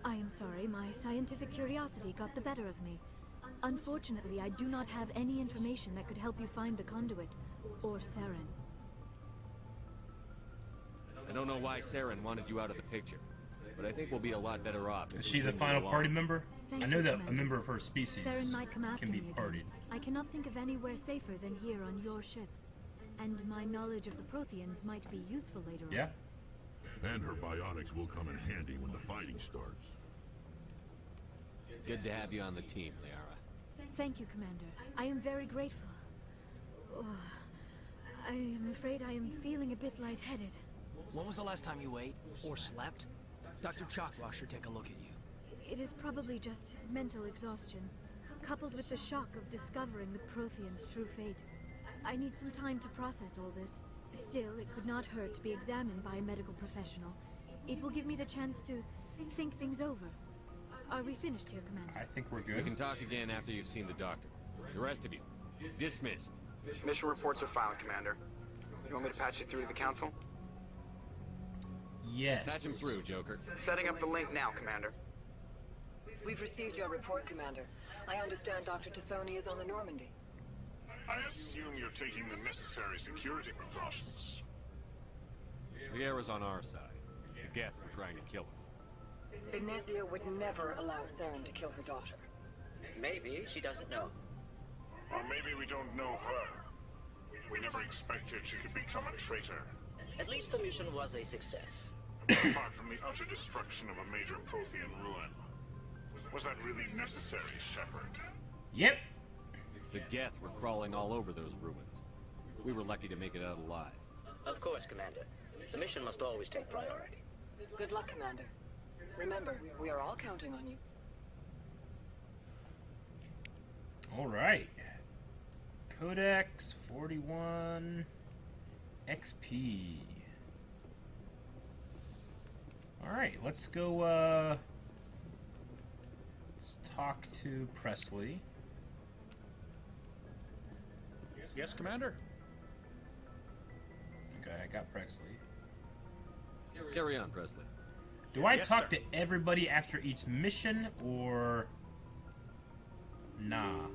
I am sorry, my scientific curiosity got the better of me. Unfortunately, I do not have any information that could help you find the Conduit, or Saren. I don't know why Saren wanted you out of the picture, but I think we'll be a lot better off. Is she the final party member? Thank I know you, that Commander. a member of her species Saren might come after can be me partied. again. I cannot think of anywhere safer than here on your ship. And my knowledge of the Protheans might be useful later on. Yeah? And her bionics will come in handy when the fighting starts. Good to have you on the team, Liara. Thank you, Commander. I am very grateful. Oh, I am afraid I am feeling a bit lightheaded. When was the last time you ate or slept? Dr. Chakra should take a look at you. It is probably just mental exhaustion, coupled with the shock of discovering the Protheans' true fate. I need some time to process all this. Still, it could not hurt to be examined by a medical professional. It will give me the chance to think things over. Are we finished here, Commander? I think we're We good. can talk again after you've seen the doctor. The rest of you, dismissed. Mission reports are filed, Commander. You want me to patch you through to the Council? Yes. Patch him through, Joker. Setting up the link now, Commander. We've received your report, Commander. I understand Dr. Tassoni is on the Normandy. I assume you're taking the necessary security precautions. Liara's on our side. The Geth were trying to kill her. Benezia would never allow Saren to kill her daughter. Maybe she doesn't know. Or maybe we don't know her. We never expected she could become a traitor. At least the mission was a success. Apart from the utter destruction of a major Prothean ruin. Was that really necessary, Shepard? Yep. The Geth were crawling all over those ruins. We were lucky to make it out alive. Of course, Commander. The mission must always take priority. Good luck, Commander. Remember, we are all counting on you. All right. Codex 41 XP. All right, let's go. Let's talk to Presley. Yes, Commander? Okay, I got Presley. Carry on, Presley. Do I Yes, talk sir. to everybody after each mission, or nah?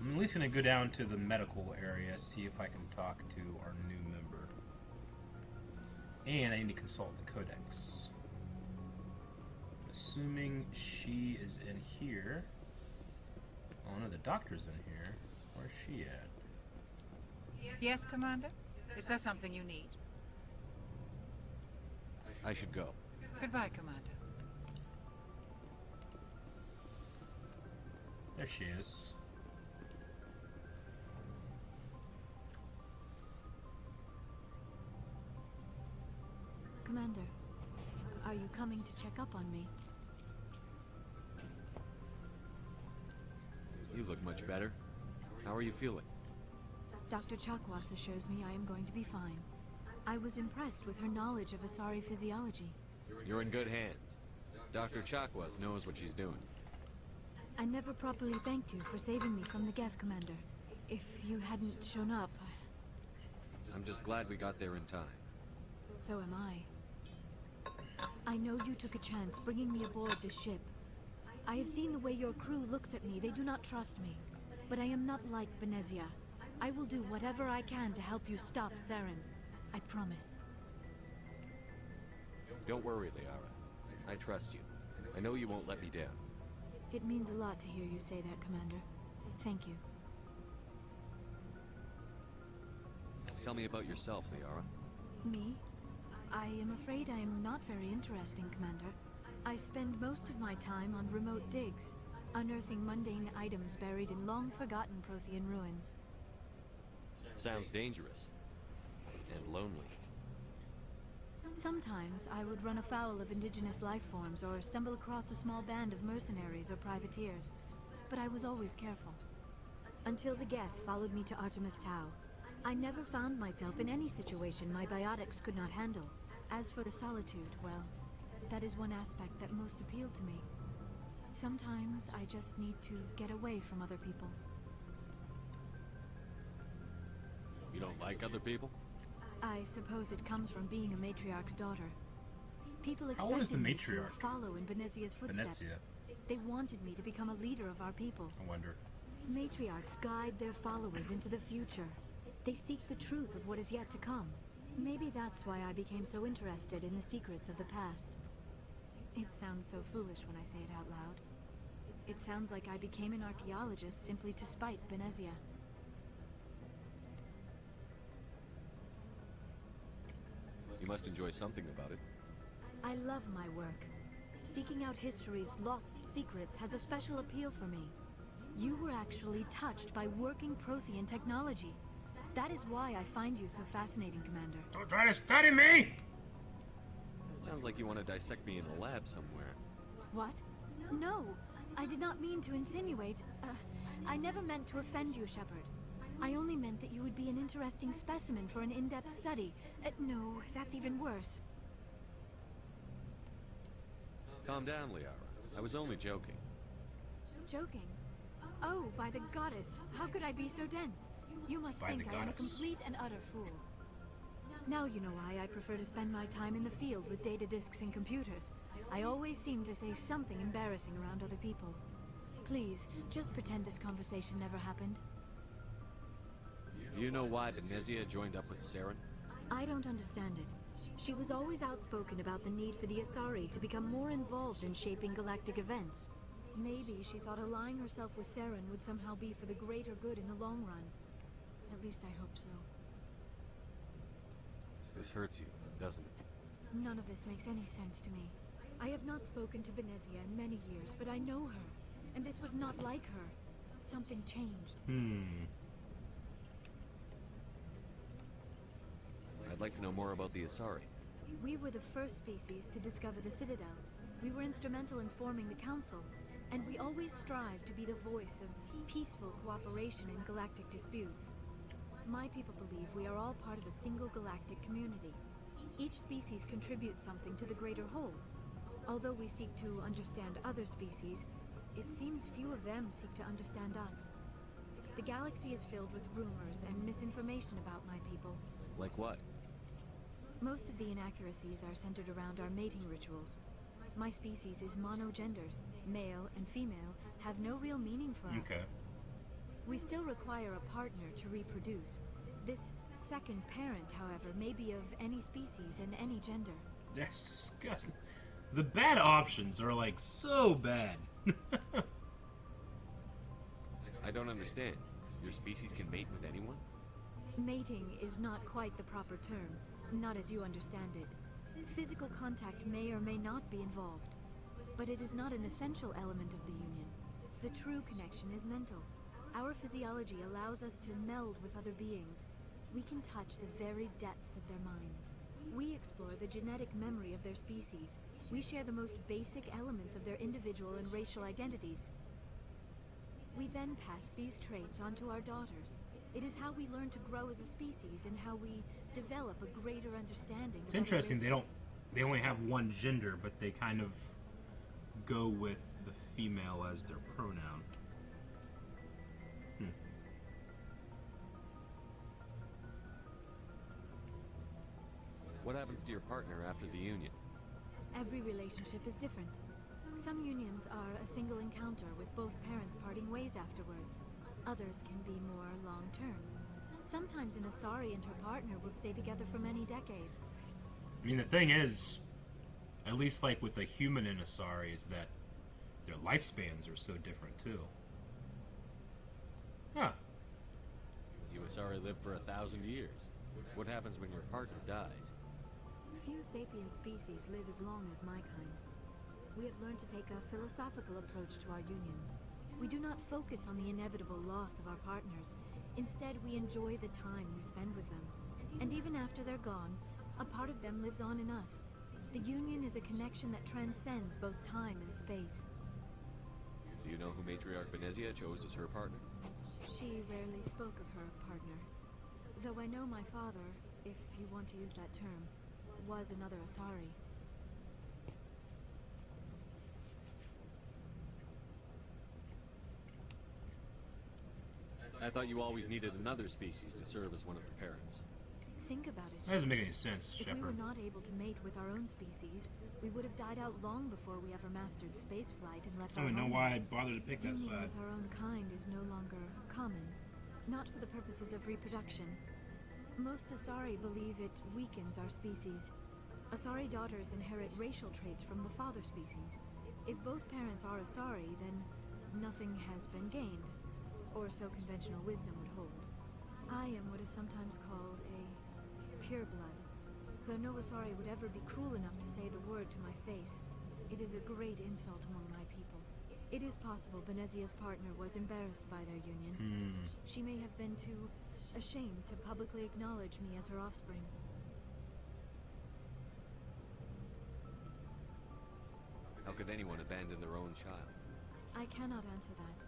I'm at least gonna go down to the medical area, see if I can talk to our new member. And I need to consult the Codex. Assuming she is in here. Oh no, the doctor's in here. Where's she at? Yes, Commander? Is there something you need? I should go. Goodbye, Commander. There she is. Commander, are you coming to check up on me? You look much better. How are you feeling? Dr. Chakwas assures me I am going to be fine. I was impressed with her knowledge of Asari physiology. You're in good hands. Dr. Chakwas knows what she's doing. I never properly thanked you for saving me from the Geth, Commander. If you hadn't shown up... I'm just glad we got there in time. So am I. I know you took a chance bringing me aboard this ship. I have seen the way your crew looks at me. They do not trust me. But I am not like Benezia. I will do whatever I can to help you stop Saren. I promise. Don't worry, Liara. I trust you. I know you won't let me down. It means a lot to hear you say that, Commander. Thank you. Tell me about yourself, Liara. Me? I am afraid I am not very interesting, Commander. I spend most of my time on remote digs, unearthing mundane items buried in long-forgotten Prothean ruins. Sounds dangerous. And lonely. Sometimes I would run afoul of indigenous life forms or stumble across a small band of mercenaries or privateers, but I was always careful. Until the Geth followed me to Artemis Tau. I never found myself in any situation my biotics could not handle. As for the solitude, well, that is one aspect that most appealed to me. Sometimes I just need to get away from other people. You don't like other people? I suppose it comes from being a matriarch's daughter. People How old is expected the me to matriarch? follow in Benezia's footsteps. Venezia. They wanted me to become a leader of our people. I wonder. Matriarchs guide their followers into the future. They seek the truth of what is yet to come. Maybe that's why I became so interested in the secrets of the past. It sounds so foolish when I say it out loud. It sounds like I became an archaeologist simply to spite Benezia. You must enjoy something about it. I love my work. Seeking out history's lost secrets has a special appeal for me. You were actually touched by working Prothean technology. That is why I find you so fascinating, Commander. Don't try to study me! Sounds like you want to dissect me in a lab somewhere. What? No, I did not mean to insinuate. I never meant to offend you, Shepard. I only meant that you would be an interesting specimen for an in-depth study. No, that's even worse. Calm down, Liara. I was only joking. Joking? Oh, by the goddess, how could I be so dense? You must By think the I am a goddess. complete and utter fool. Now you know why I prefer to spend my time in the field with data disks and computers. I always seem to say something embarrassing around other people. Please, just pretend this conversation never happened. Do you know why Benezia joined up with Saren? I don't understand it. She was always outspoken about the need for the Asari to become more involved in shaping galactic events. Maybe she thought allying herself with Saren would somehow be for the greater good in the long run. At least I hope so. This hurts you, doesn't it? None of this makes any sense to me. I have not spoken to Benezia in many years, but I know her. And this was not like her. Something changed. I'd like to know more about the Asari. We were the first species to discover the Citadel. We were instrumental in forming the Council, and we always strive to be the voice of peaceful cooperation in galactic disputes. My people believe we are all part of a single galactic community. Each species contributes something to the greater whole. Although we seek to understand other species, it seems few of them seek to understand us. The galaxy is filled with rumors and misinformation about my people. Like what? Most of the inaccuracies are centered around our mating rituals. My species is monogendered. Male and female have no real meaning for us. We still require a partner to reproduce. This second parent, however, may be of any species and any gender. That's disgusting. The bad options are like so bad. I don't understand. Your species can mate with anyone? Mating is not quite the proper term, not as you understand it. Physical contact may or may not be involved, but it is not an essential element of the union. The true connection is mental. Our physiology allows us to meld with other beings. We can touch the very depths of their minds. We explore the genetic memory of their species. We share the most basic elements of their individual and racial identities. We then pass these traits on to our daughters. It is how we learn to grow as a species and how we develop a greater understanding. It's interesting they only have one gender, but they kind of go with the female as their pronoun. What happens to your partner after the union? Every relationship is different. Some unions are a single encounter with both parents parting ways afterwards. Others can be more long-term. Sometimes an Asari and her partner will stay together for many decades. I mean, the thing is, at least like with a human and Asari, is that their lifespans are so different too. Huh. You Asari live for 1,000 years. What happens when your partner dies? Few sapient species live as long as my kind. We have learned to take a philosophical approach to our unions. We do not focus on the inevitable loss of our partners. Instead, we enjoy the time we spend with them. And even after they're gone, a part of them lives on in us. The union is a connection that transcends both time and space. Do you know who Matriarch Benezia chose as her partner? She rarely spoke of her partner. Though I know my father, if you want to use that term, was another Asari. I thought you always needed another species to serve as one of the parents. Think about it. That doesn't make any sense, If Shepard. we were not able to mate with our own species, we would have died out long before we ever mastered spaceflight and left I our don't know home. why I bothered to pick that Union side. with our own kind is no longer common, not for the purposes of reproduction. Most Asari believe it weakens our species. Asari daughters inherit racial traits from the father species. If both parents are Asari, then nothing has been gained, or so conventional wisdom would hold. I am what is sometimes called a pureblood. Though no Asari would ever be cruel enough to say the word to my face, it is a great insult among my people. It is possible Benezia's partner was embarrassed by their union. She may have been too ashamed to publicly acknowledge me as her offspring. How could anyone abandon their own child? I cannot answer that.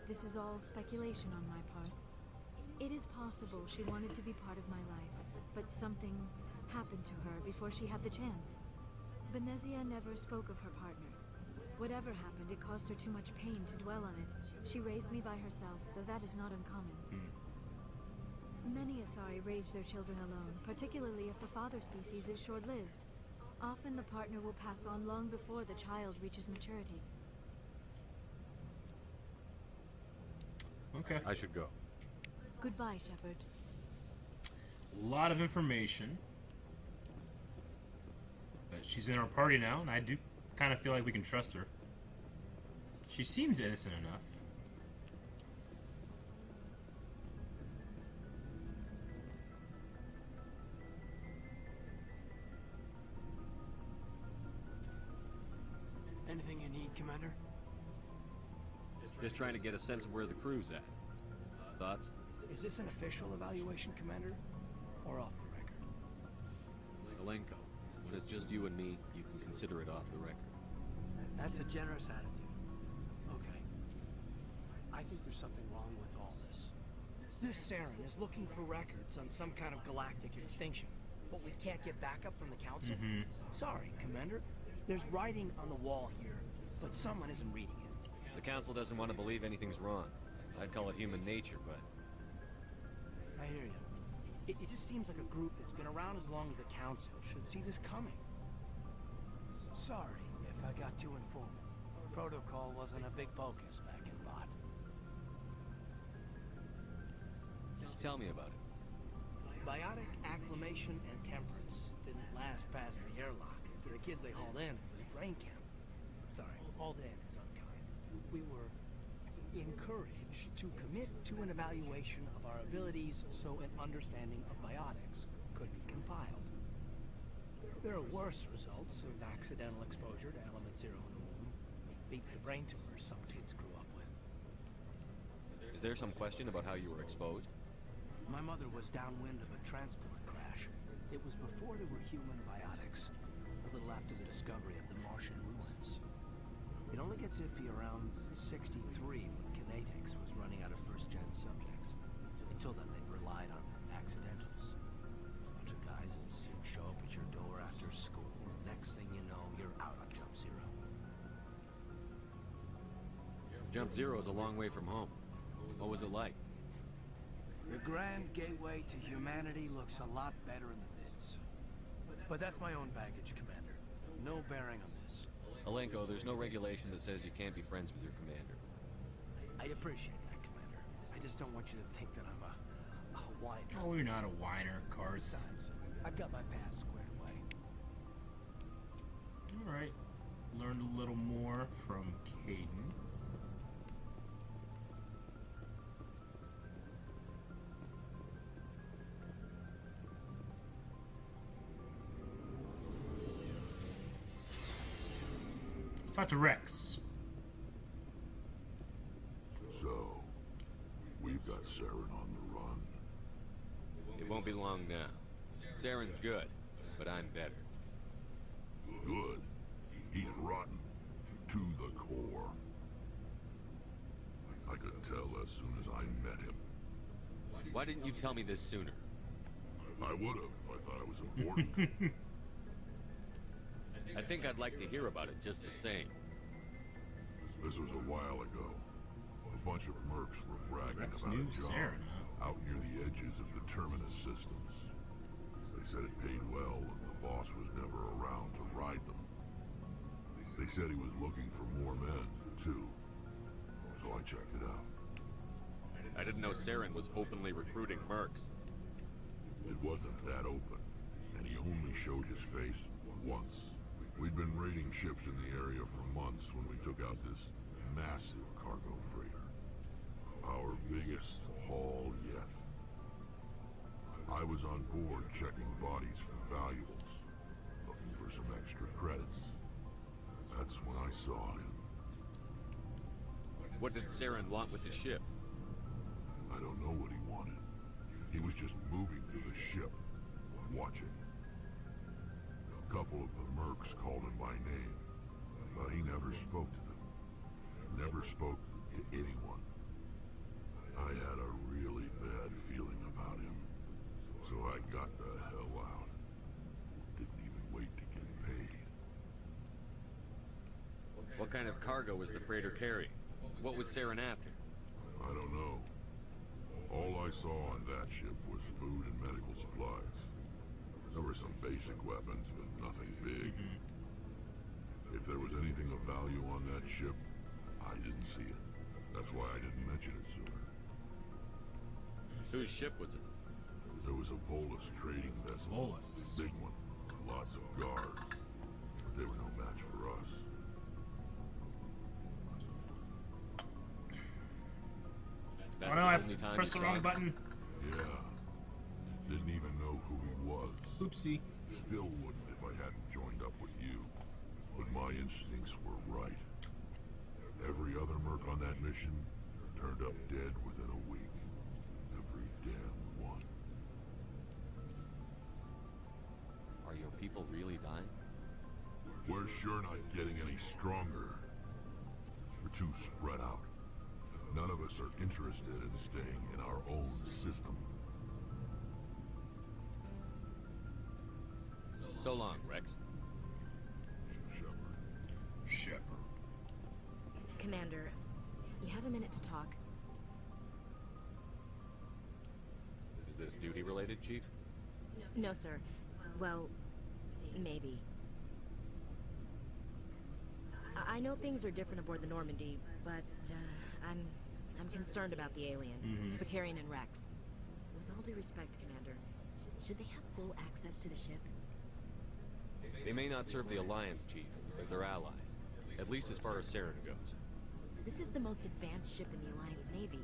This is all speculation on my part. It is possible she wanted to be part of my life, but something happened to her before she had the chance. Benezia never spoke of her partner. Whatever happened, it caused her too much pain to dwell on it. She raised me by herself, though that is not uncommon. Many Asari raise their children alone, particularly if the father species is short-lived. Often the partner will pass on long before the child reaches maturity. Okay. I should go. Goodbye, Shepard. A lot of information. But she's in our party now, and I do kind of feel like we can trust her. She seems innocent enough. Anything you need, Commander? Just trying to get a sense of where the crew's at. Thoughts? Is this an official evaluation, Commander? Or off the record? Malenko, when it's just you and me, you can consider it off the record. That's a generous attitude. Okay. I think there's something wrong with all this. This Saren is looking for records on some kind of galactic extinction, but we can't get backup from the Council? Sorry, Commander. There's writing on the wall here, but someone isn't reading it. The Council doesn't want to believe anything's wrong. I'd call it human nature, but... I hear you. It just seems like a group that's been around as long as the Council should see this coming. Sorry if I got too informal. Protocol wasn't a big focus back in Bot. Tell me about it. Biotic acclimation and temperance didn't last past the airlock. To the kids they hauled in, it was brain camp. Sorry, hauled in is unkind. We were encouraged to commit to an evaluation of our abilities so an understanding of biotics could be compiled. There are worse results of accidental exposure to element zero in the womb. Beats the brain tumors some kids grew up with. Is there some question about how you were exposed? My mother was downwind of a transport crash. It was before there were human biotics, a little after the discovery of the Martian ruins. It only gets iffy around 63 when Natex was running out of first-gen subjects. Until then, they'd relied on accidentals. A bunch of guys in suits show up at your door after school. Next thing you know, you're out on Jump Zero. Jump Zero's a long way from home. What was it like? The grand gateway to humanity looks a lot better in the vids. But that's my own baggage, Commander. No bearing on this. Alenko, there's no regulation that says you can't be friends with your commander. I'd appreciate that, Commander. I just don't want you to think that I'm a whiner. Oh, you're not a whiner, Cars. Besides, I've got my past squared away. Alright. Learned a little more from Kaidan. Let's talk to Rex. So, we've got Saren on the run. It won't be long now. Saren's good, but I'm better. Good. He's rotten. To the core. I could tell as soon as I met him. Why didn't you tell me this sooner? I would have if I thought it was important. I think I'd like to hear about it just the same. This was a while ago. A bunch of mercs were bragging Rex about knew a job Saren, out near the edges of the Terminus systems. They said it paid well and the boss was never around to ride them. They said he was looking for more men, too. So I checked it out. I didn't know Saren was openly recruiting mercs. It wasn't that open, and he only showed his face once. We'd been raiding ships in the area for months when we took out this massive cargo freighter. Our biggest haul yet. I was on board checking bodies for valuables, looking for some extra credits. That's when I saw him. What did Saren want with the ship? I don't know what he wanted. He was just moving through the ship, watching. A couple of the mercs called him by name, but he never spoke to them. Never spoke to anyone. I had a really bad feeling about him, so I got the hell out. Didn't even wait to get paid. What kind of cargo was the freighter carrying? What was Saren after? I don't know. All I saw on that ship was food and medical supplies. There were some basic weapons, but nothing big. If there was anything of value on that ship, I didn't see it. That's why I didn't mention it sooner. Whose ship was it? There was a Volus trading vessel. Volus. Big one. Lots of guards. But they were no match for us. That's oh no, the I only time pressed you the saw wrong him? button. Yeah. Didn't even know who he was. Oopsie. Still wouldn't if I hadn't joined up with you. But my instincts were right. Every other merc on that mission turned up dead within a week. Every damn one. Are your people really dying? We're sure not getting any stronger. We're too spread out. None of us are interested in staying in our own system. So long, Rex. Shepard. Commander, you have a minute to talk? Is this duty-related, Chief? No, sir. Well, maybe. I know things are different aboard the Normandy, but I'm concerned about the aliens, Vakarian and Rex. With all due respect, Commander, should they have full access to the ship? They may not serve the Alliance, Chief, but they're allies. At least as far as Saren goes. This is the most advanced ship in the Alliance Navy.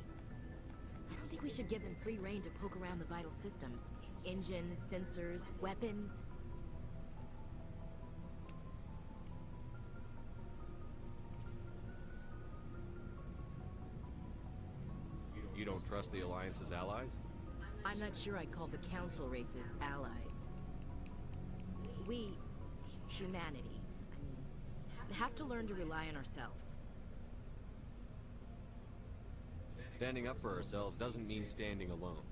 I don't think we should give them free rein to poke around the vital systems. Engines, sensors, weapons. You don't trust the Alliance's allies? I'm not sure I'd call the Council races allies. We, humanity, have to learn to rely on ourselves. Standing up for ourselves doesn't mean standing alone.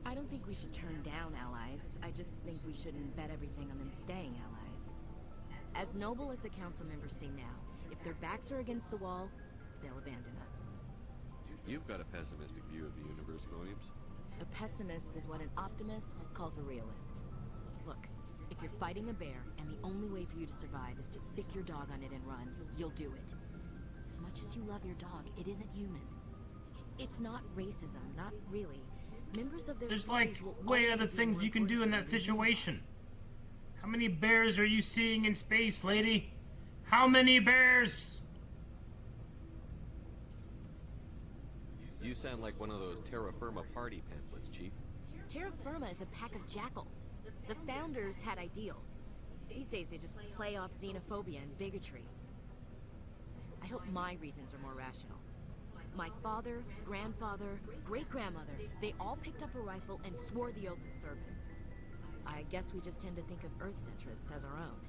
I don't think we should turn down allies. I just think we shouldn't bet everything on them staying allies. As noble as the council members seem now, if their backs are against the wall, they'll abandon us. You've got a pessimistic view of the universe, Williams. A pessimist is what an optimist calls a realist. Look, if you're fighting a bear and the only way for you to survive is to sick your dog on it and run, you'll do it. As much as you love your dog, it isn't human. It's not racism, not really. Members of their There's like species will way always other be things more you can do in important that than humans. situation. How many bears are you seeing in space, lady? How many bears? You sound like one of those Terra Firma party pamphlets, Chief. Terra Firma is a pack of jackals. The founders had ideals. These days they just play off xenophobia and bigotry. I hope my reasons are more rational. My father, grandfather, great-grandmother, they all picked up a rifle and swore the oath of service. I guess we just tend to think of Earth's interests as our own.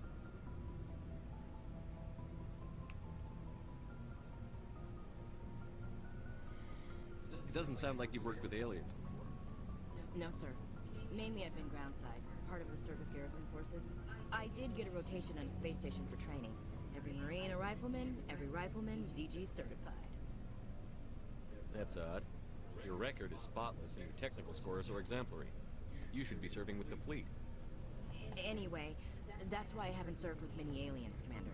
It doesn't sound like you've worked with aliens before. No, sir. Mainly I've been groundside, part of the surface garrison forces. I did get a rotation on a space station for training. Every Marine a rifleman, every rifleman ZG certified. That's odd. Your record is spotless and your technical scores are exemplary. You should be serving with the fleet. Anyway, that's why I haven't served with many aliens, Commander.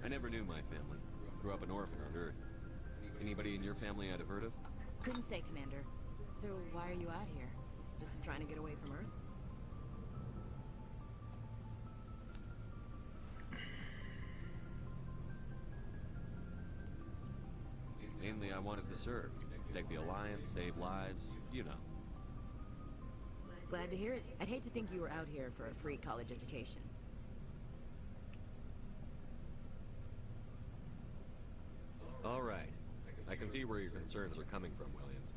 I never knew my family. Grew up an orphan on Earth. Anybody in your family I'd have heard of? Couldn't say, Commander. So why are you out here? Just trying to get away from Earth? Mainly I wanted to serve. Protect the Alliance, save lives, you know. Glad to hear it. I'd hate to think you were out here for a free college education. All right. I can see where your concerns are coming from, Williams.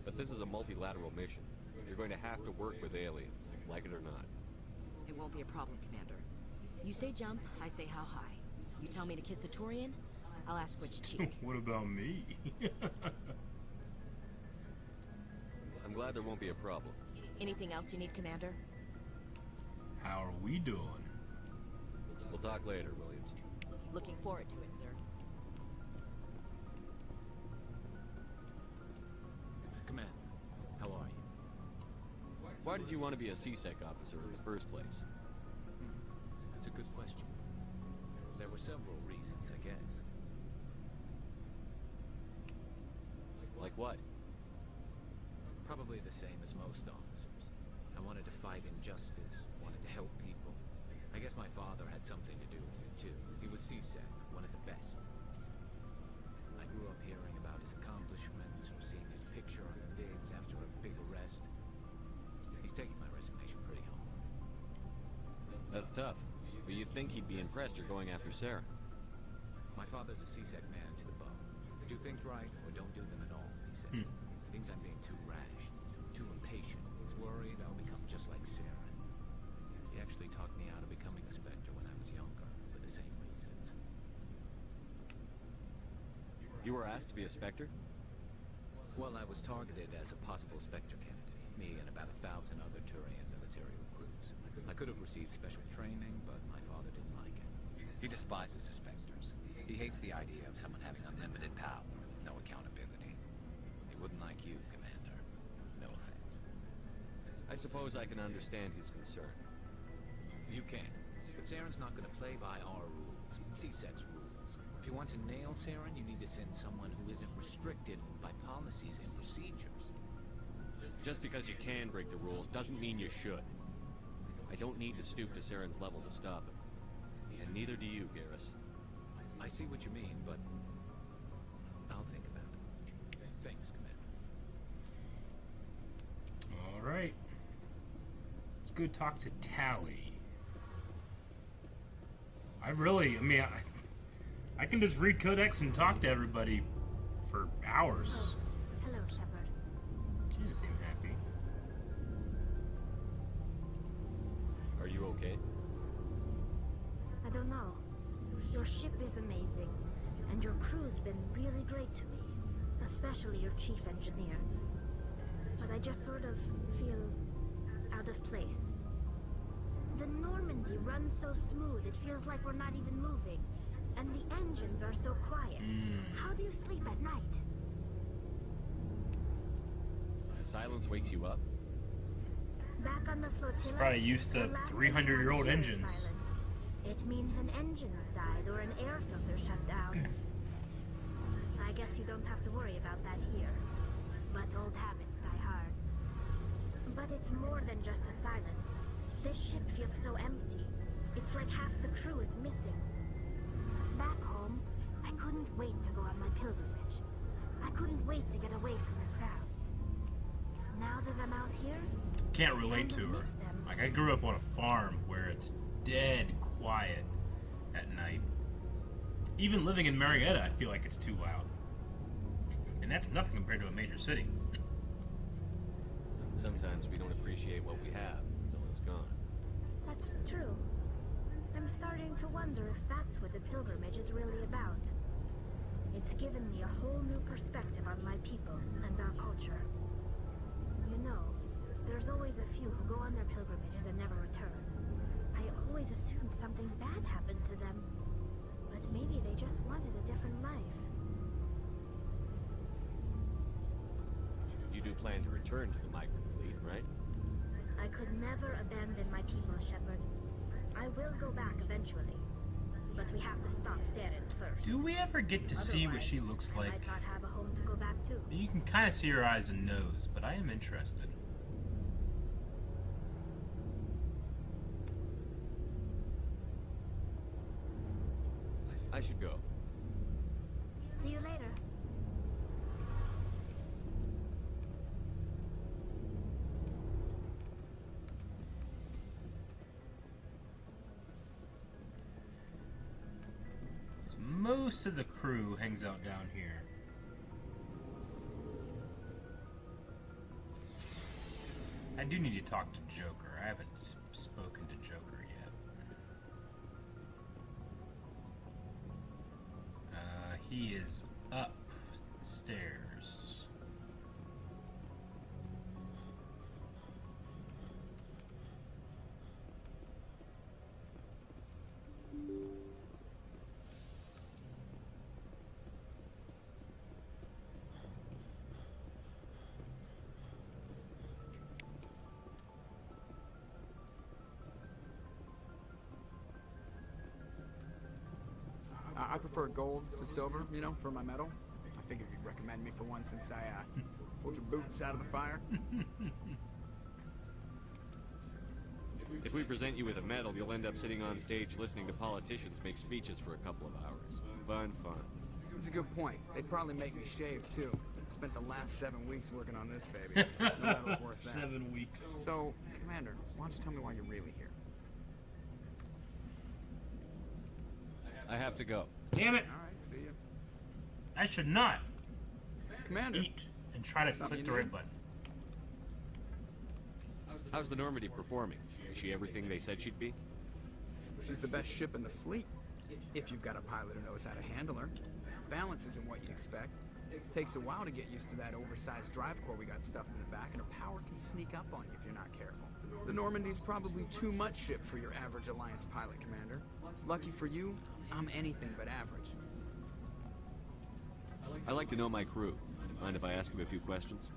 But this is a multilateral mission. You're going to have to work with aliens, like it or not. It won't be a problem, Commander. You say jump, I say how high. You tell me to kiss a Turian, I'll ask which cheek. What about me? I'm glad there won't be a problem. Anything else you need, Commander? How are we doing? We'll talk later, Williams. Looking forward to it, sir. Commander, how are you? Why did you want to be a CSEC officer in the first place? That's a good question. There were several reasons, I guess. Like what? Probably the same as most officers. I wanted to fight injustice, wanted to help people. I guess my father had something to do with it too. He was CSEC, one of the best. I grew up hearing about his accomplishments or seeing his picture on the vids after a big arrest. He's taking my resignation pretty hard. That's tough. But you'd think he'd be impressed you're going after Sarah. My father's a CSEC man to the bone. Do things right or don't do them at all, he says. He thinks I'm being too rash, too impatient. He's worried I'll become just like Sarah. He actually talked me out of becoming a Spectre when I was younger, for the same reasons. You were asked to be a Spectre? Well, I was targeted as a possible Spectre candidate. Me and about 1,000 other Turian military recruits. I could have received special training, but my father didn't like it. He despises the Spectres. He hates the idea of someone having unlimited power with no accountability. He wouldn't like you, Commander. No offense. I suppose I can understand his concern. You can. But Saren's not going to play by our rules. CSEC's rules. If you want to nail Saren, you need to send someone who isn't restricted by policies and procedures. Just because you can break the rules doesn't mean you should. I don't need to stoop to Saren's level to stop him. And neither do you, Garrus. I see what you mean, but I'll think about it. Thanks, Commander. All right. Let's go talk to Tally. I mean, I can just read Codex and talk to everybody for hours. Hello, Shepard. She doesn't seem happy. Are you okay? I don't know. Your ship is amazing. and your crew's been really great to me, especially your chief engineer. But I just sort of feel out of place. The Normandy runs so smooth, it feels like we're not even moving. And the engines are so quiet. How do you sleep at night? The silence wakes you up? Back on the flotilla, Probably used to the last 300-year-old thing I hear is engines. silence. It means an engine's died or an air filter shut down. I guess you don't have to worry about that here. But old habits die hard. But it's more than just a silence. This ship feels so empty. It's like half the crew is missing. Back home, I couldn't wait to go on my pilgrimage. I couldn't wait to get away from the crowds. Now that I'm out here, Can't relate to her. Like, I grew up on a farm where it's dead quiet at night. Even living in Marietta, I feel like it's too loud. And that's nothing compared to a major city. Sometimes we don't appreciate what we have until it's gone. that's true. I'm starting to wonder if that's what the pilgrimage is really about. It's given me a whole new perspective on my people and our culture. You know, there's always a few who go on their pilgrimages and never return. I always assumed something bad happened to them. But maybe they just wanted a different life. You do plan to return to the migrant fleet, right? I could never abandon my people, Shepard. I will go back eventually. But we have to stop Saren first. Do we ever get to see what she looks I like? might not have a home to go back to. You can kind of see her eyes and nose, but I am interested. I should go. See you later. So most of the crew hangs out down here. I do need to talk to Joker. I haven't spoken to Joker yet. He is upstairs. I prefer gold to silver, you know, for my medal. I figured you'd recommend me for one since I pulled your boots out of the fire. If we present you with a medal, you'll end up sitting on stage listening to politicians make speeches for a couple of hours. Fun. That's a good point. They'd probably make me shave, too. Spent the last 7 weeks working on this baby. No medal's worth that. 7 weeks. So, Commander, why don't you tell me why you're really here? I have to go. Damn it! Alright, see ya. I should not Commander. eat and try to Something click you the right need? button. How's the Normandy performing? Is she everything they said she'd be? She's the best ship in the fleet. If you've got a pilot who knows how to handle her. Balance isn't what you'd expect. It takes a while to get used to that oversized drive core we got stuffed in the back, and her power can sneak up on you if you're not careful. The Normandy's probably too much ship for your average Alliance pilot, Commander. Lucky for you, I'm anything but average. I like to know my crew. Mind if I ask you a few questions?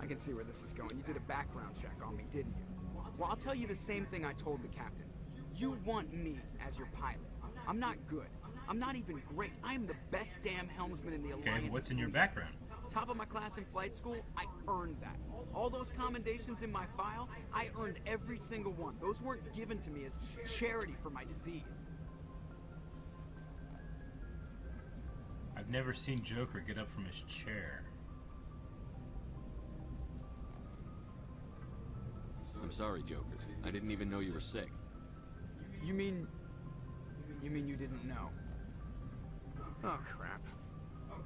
I can see where this is going. You did a background check on me, didn't you? Well, I'll tell you the same thing I told the captain. You want me as your pilot. I'm not good. I'm not even great. I am the best damn helmsman in the Alliance. Okay, what's in your fleet. background? Top of my class in flight school, I earned that. All those commendations in my file, I earned every single one. Those weren't given to me as charity for my disease. I've never seen Joker get up from his chair. I'm sorry, Joker. I didn't even know you were sick. You mean you didn't know? Oh, crap.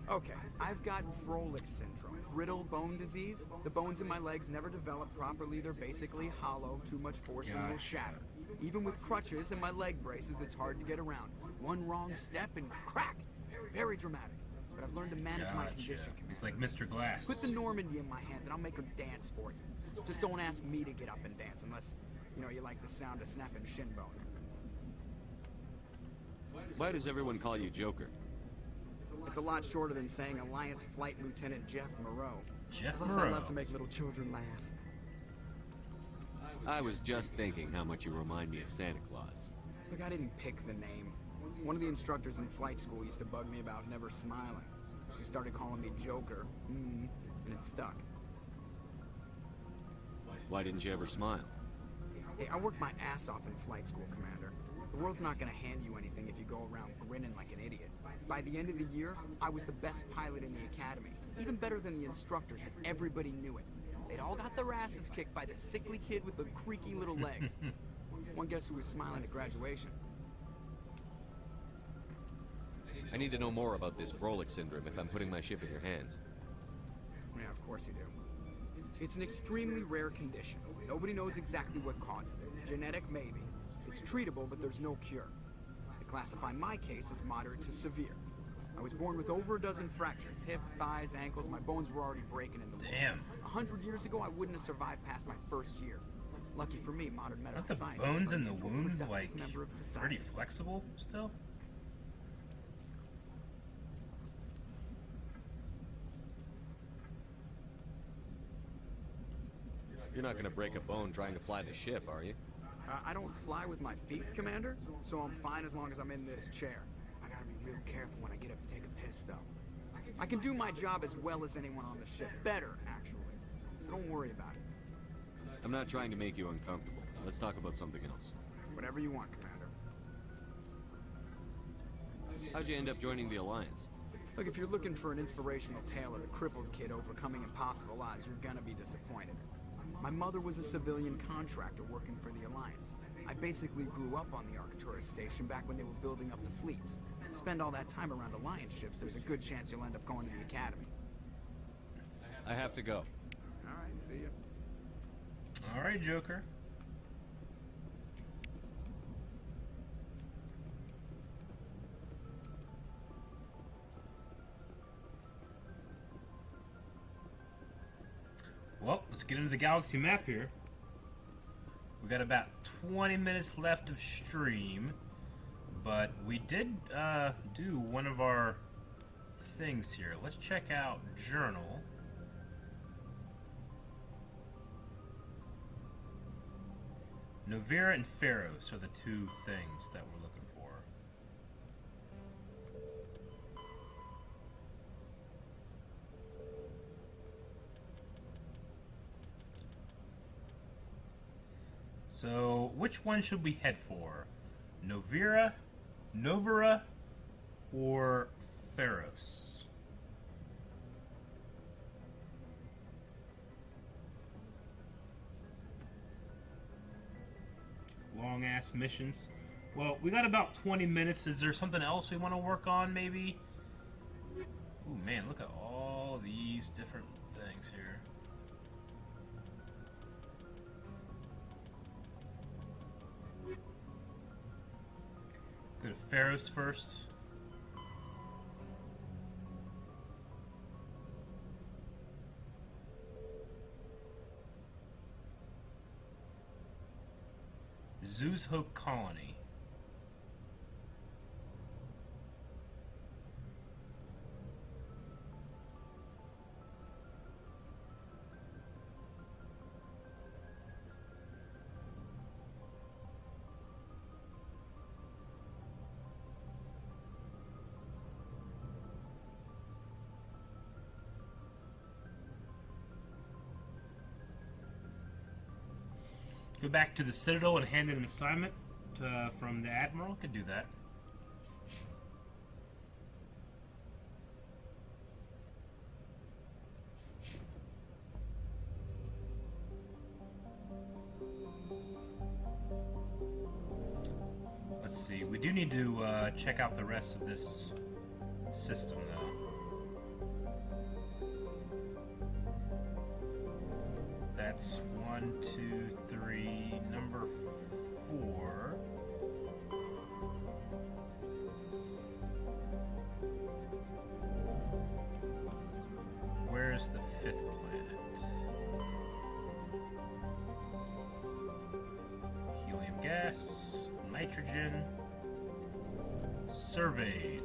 Okay, I've got Froelich syndrome, brittle bone disease. The bones in my legs never develop properly. They're basically hollow, too much force and will shatter. Even with crutches and my leg braces, it's hard to get around. One wrong step and crack. It's very dramatic. But I've learned to manage my condition, Commander. It's like Mr. Glass. Put the Normandy in my hands and I'll make her dance for you. Just don't ask me to get up and dance unless, you know, you like the sound of snapping shin bones. Why does everyone call you Joker? It's a lot shorter than saying Alliance Flight Lieutenant Jeff Moreau. Jeff Plus, Moreau. I love to make little children laugh. I was just thinking how much you remind me of Santa Claus. Look, I didn't pick the name. One of the instructors in flight school used to bug me about never smiling. She started calling me Joker, and it stuck. Why didn't you ever smile? Hey, I worked my ass off in flight school, Commander. The world's not gonna hand you anything if you go around grinning like an idiot. By the end of the year, I was the best pilot in the academy. Even better than the instructors, and everybody knew it. They'd all got their asses kicked by the sickly kid with the creaky little legs. One guess who was smiling at graduation? I need to know more about this Rolex syndrome if I'm putting my ship in your hands. Yeah, of course you do. It's an extremely rare condition. Nobody knows exactly what causes it. Genetic, maybe. It's treatable, but there's no cure. They classify my case as moderate to severe. I was born with over a dozen fractures. Hip, thighs, ankles. My bones were already breaking in the womb. Damn. 100 years ago, I wouldn't have survived past my first year. Lucky for me, modern medical Aren't the science bones has in turned the me into a womb productive like member of society. pretty flexible still? You're not gonna break a bone trying to fly the ship, are you? I don't fly with my feet, Commander, so I'm fine as long as I'm in this chair. I gotta be real careful when I get up to take a piss, though. I can do my job as well as anyone on the ship. Better, actually. So don't worry about it. I'm not trying to make you uncomfortable. Let's talk about something else. Whatever you want, Commander. How'd you end up joining the Alliance? Look, if you're looking for an inspirational tale of a crippled kid overcoming impossible odds, you're gonna be disappointed. My mother was a civilian contractor working for the Alliance. I basically grew up on the Arcturus station back when they were building up the fleets. Spend all that time around Alliance ships, there's a good chance you'll end up going to the Academy. I have to go. Alright, see ya. Alright, Joker. Well, let's get into the galaxy map here. We got about 20 minutes left of stream, but we did do one of our things here. Let's check out Journal. Novera and Pharos are the two things that we're looking for. So, which one should we head for? Novera, or Pharos? Long ass missions. Well, we got about 20 minutes. Is there something else we want to work on, maybe? Ooh, man, look at all these different things here. Go to Pharos first. Zeus Hope Colony. Go back to the Citadel and hand in an assignment from the Admiral. Could do that. Let's see. We do need to check out the rest of this system, though. That's 1, 2, 3, number 4. where's the 5th planet? Helium gas, nitrogen, surveyed.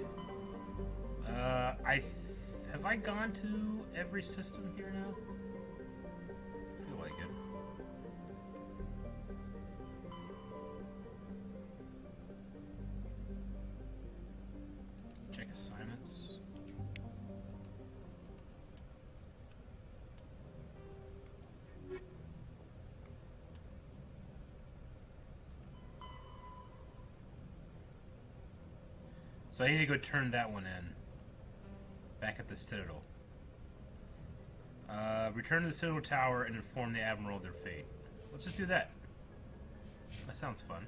Have I gone to every system here now? I feel like it. Check assignments. So I need to go turn that one in. Back at the Citadel. Return to the Citadel Tower and inform the Admiral of their fate. Let's just do that. That sounds fun.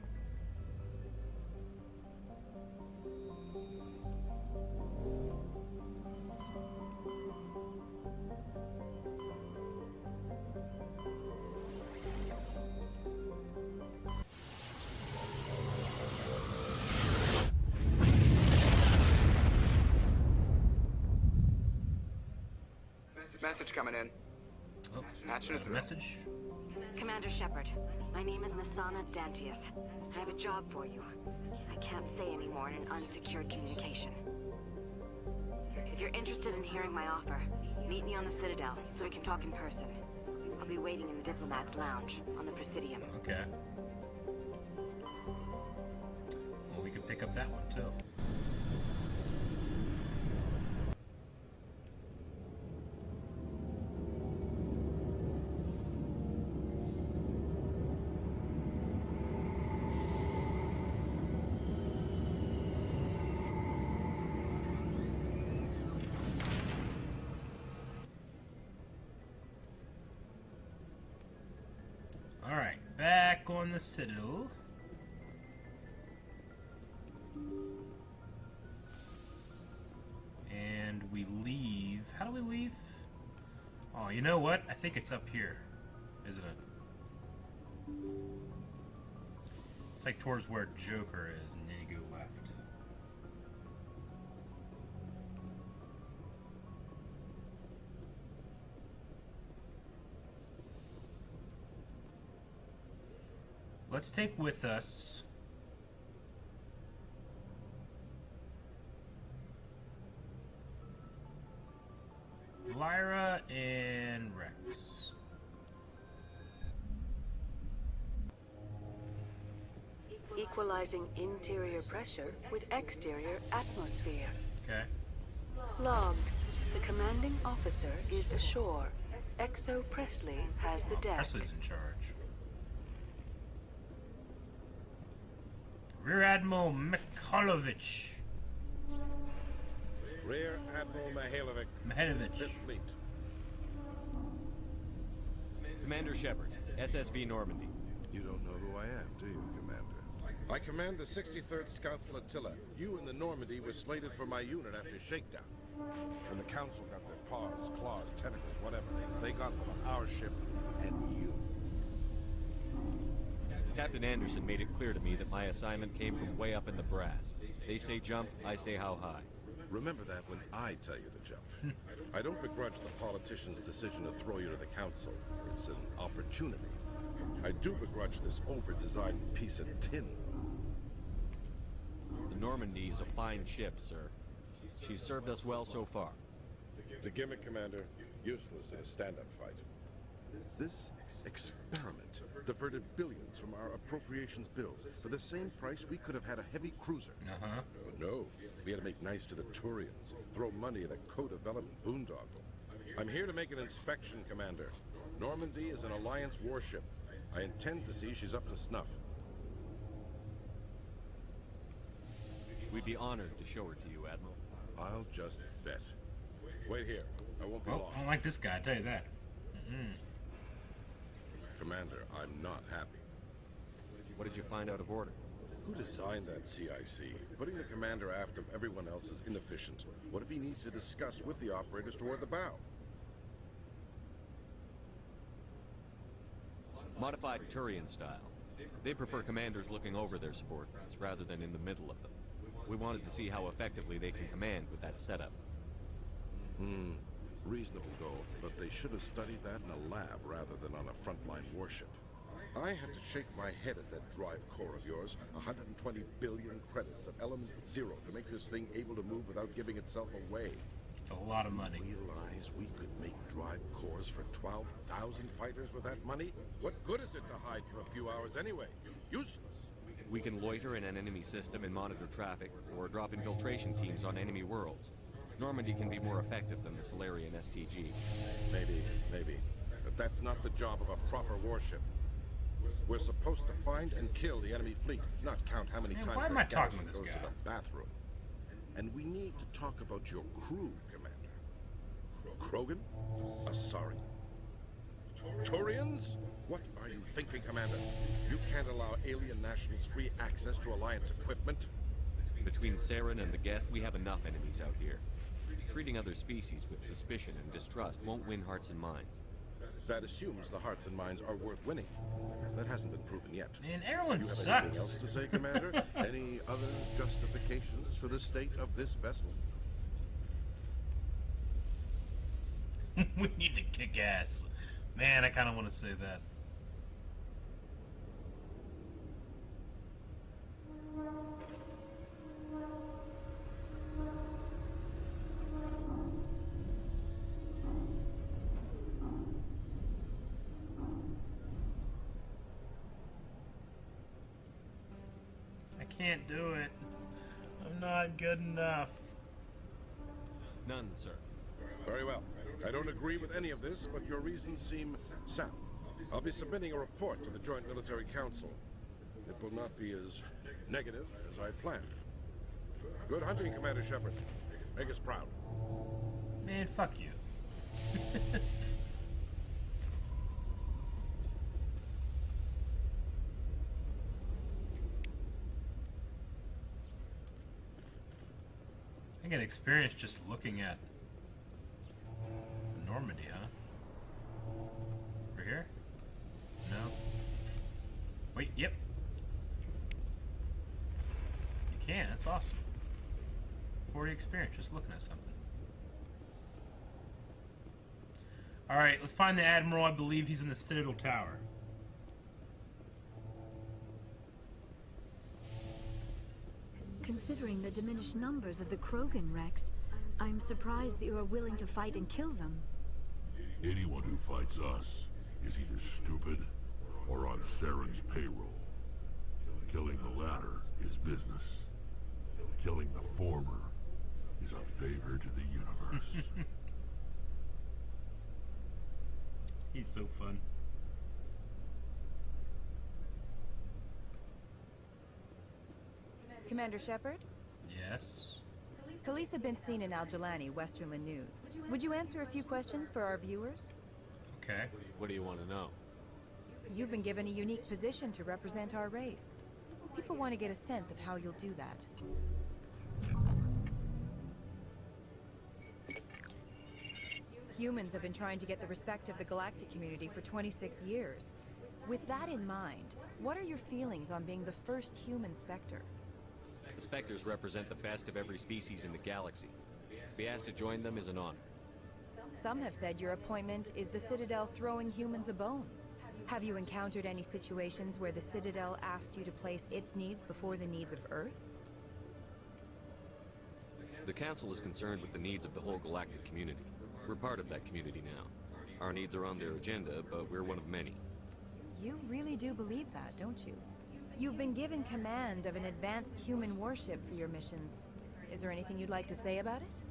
Message coming in. Oh, Patching it through. Message? Commander Shepard, my name is Nasana Dantius. I have a job for you. I can't say any more in an unsecured communication. If you're interested in hearing my offer, meet me on the Citadel so we can talk in person. I'll be waiting in the Diplomat's Lounge on the Presidium. Okay. Well, we could pick up that one too. Alright, back on the Citadel. And we leave. How do we leave? Oh, you know what? I think it's up here, isn't it? It's like towards where Joker is, and then you go left. Let's take with us Lyra and Rex. Equalizing interior pressure with exterior atmosphere. Okay. Logged. The commanding officer is ashore. Exo Presley has the deck. Presley's in charge. Rear Admiral Mikhailovich. Rear Admiral Mihailovic. Mihailovich. Fifth Fleet. Commander Shepard, SSV Normandy. You don't know who I am, do you, Commander? I command the 63rd Scout Flotilla. You and the Normandy were slated for my unit after shakedown. And the Council got their paws, claws, tentacles, whatever. They got them on our ship and you. Captain Anderson made it clear to me that my assignment came from way up in the brass. They say jump, I say how high. Remember that when I tell you to jump. I don't begrudge the politician's decision to throw you to the Council. It's an opportunity. I do begrudge this over-designed piece of tin. The Normandy is a fine ship, sir. She's served us well so far. It's a gimmick, Commander. Useless in a stand-up fight. This experiment diverted billions from our appropriations bills. For the same price, we could have had a heavy cruiser. Uh-huh. But no, we had to make nice to the Turians, throw money at a co-development boondoggle. I'm here to make an inspection, Commander. Normandy is an Alliance warship. I intend to see she's up to snuff. We'd be honored to show her to you, Admiral. I'll just bet. Wait here. I won't be Well, long. I don't like this guy, I tell you that. Commander, I'm not happy. What did you find out of order? Who designed that CIC? Putting the commander aft of everyone else is inefficient. What if he needs to discuss with the operators toward the bow? Modified Turian style. They prefer commanders looking over their subordinates rather than in the middle of them. We wanted to see how effectively they can command with that setup. Reasonable goal, but they should have studied that in a lab rather than on a frontline warship. I had to shake my head at that drive core of yours. 120 billion credits of element zero to make this thing able to move without giving itself away. It's a lot of money. Realize we could make drive cores for 12,000 fighters with that money? What good is it to hide for a few hours anyway? Useless. We can loiter in an enemy system and monitor traffic, or drop infiltration teams on enemy worlds. Normandy can be more effective than the Solarian STG. Maybe. But that's not the job of a proper warship. We're supposed to find and kill the enemy fleet, not count how many times their garrison goes to the bathroom. And we need to talk about your crew, Commander. Krogan? Asari? Turians? What are you thinking, Commander? You can't allow alien nationals free access to Alliance equipment? Between Saren and the Geth, we have enough enemies out here. Treating other species with suspicion and distrust won't win hearts and minds. That assumes the hearts and minds are worth winning. That hasn't been proven yet. Man, everyone you have sucks. Anything else to say, Commander? Any other justifications for the state of this vessel? We need to kick ass. Man, I kind of want to say that. I can't do it. I'm not good enough. None, sir. Very well. I don't agree with any of this, but your reasons seem sound. I'll be submitting a report to the Joint Military Council. It will not be as negative as I planned. Good hunting, Commander Shepard. Make us proud. Man, fuck you. I get experience just looking at the Normandy, huh? Over here? No. Wait, yep. You can, that's awesome. 40 experience just looking at something. Alright, let's find the Admiral. I believe he's in the Citadel Tower. Considering the diminished numbers of the Krogan, Rex, I'm surprised that you are willing to fight and kill them. Anyone who fights us is either stupid or on Saren's payroll. Killing the latter is business. Killing the former is a favor to the universe. He's so fun. Commander Shepard? Yes? Khalees had been seen in Al-Jalani, Westerland News. Would you answer a few questions for our viewers? Okay. What do you want to know? You've been given a unique position to represent our race. People want to get a sense of how you'll do that. Humans have been trying to get the respect of the galactic community for 26 years. With that in mind, what are your feelings on being the first human Spectre? The Spectres represent the best of every species in the galaxy. To be asked to join them is an honor. Some have said your appointment is the Citadel throwing humans a bone. Have you encountered any situations where the Citadel asked you to place its needs before the needs of Earth? The Council is concerned with the needs of the whole galactic community. We're part of that community now. Our needs are on their agenda, but we're one of many. You really do believe that, don't you? You've been given command of an advanced human warship for your missions. Is there anything you'd like to say about it?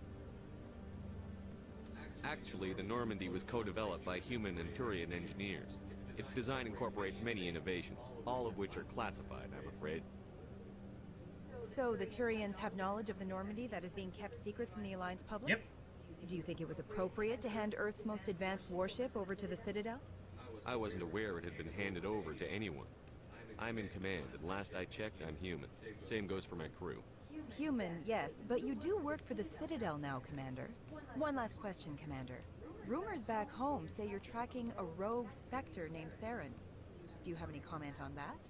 Actually, the Normandy was co-developed by human and Turian engineers. Its design incorporates many innovations, all of which are classified, I'm afraid. So the Turians have knowledge of the Normandy that is being kept secret from the Alliance public? Yep. Do you think it was appropriate to hand Earth's most advanced warship over to the Citadel? I wasn't aware it had been handed over to anyone. I'm in command, and last I checked, I'm human. Same goes for my crew. Human, yes, but you do work for the Citadel now, Commander. One last question, Commander. Rumors back home say you're tracking a rogue Spectre named Saren. Do you have any comment on that?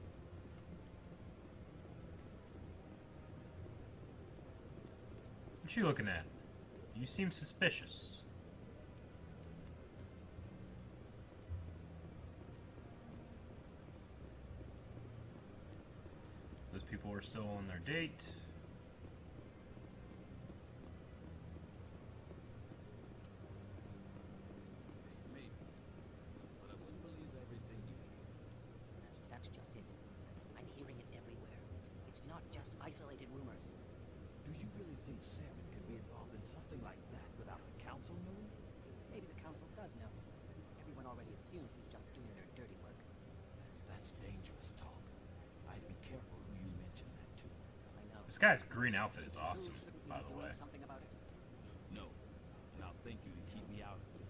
What you looking at? You seem suspicious. Those people are still on their date. That's just it. I'm hearing it everywhere. It's not just isolated rumors. Do you really think Saren could be involved in something like that without the Council knowing? Maybe the Council does know. Everyone already assumes he's just doing their dirty work. That's dangerous talk. I'd be careful who you mention that to. I know. This guy's green outfit is awesome, by the way. Something about it? No. And I'll thank you to keep me out of it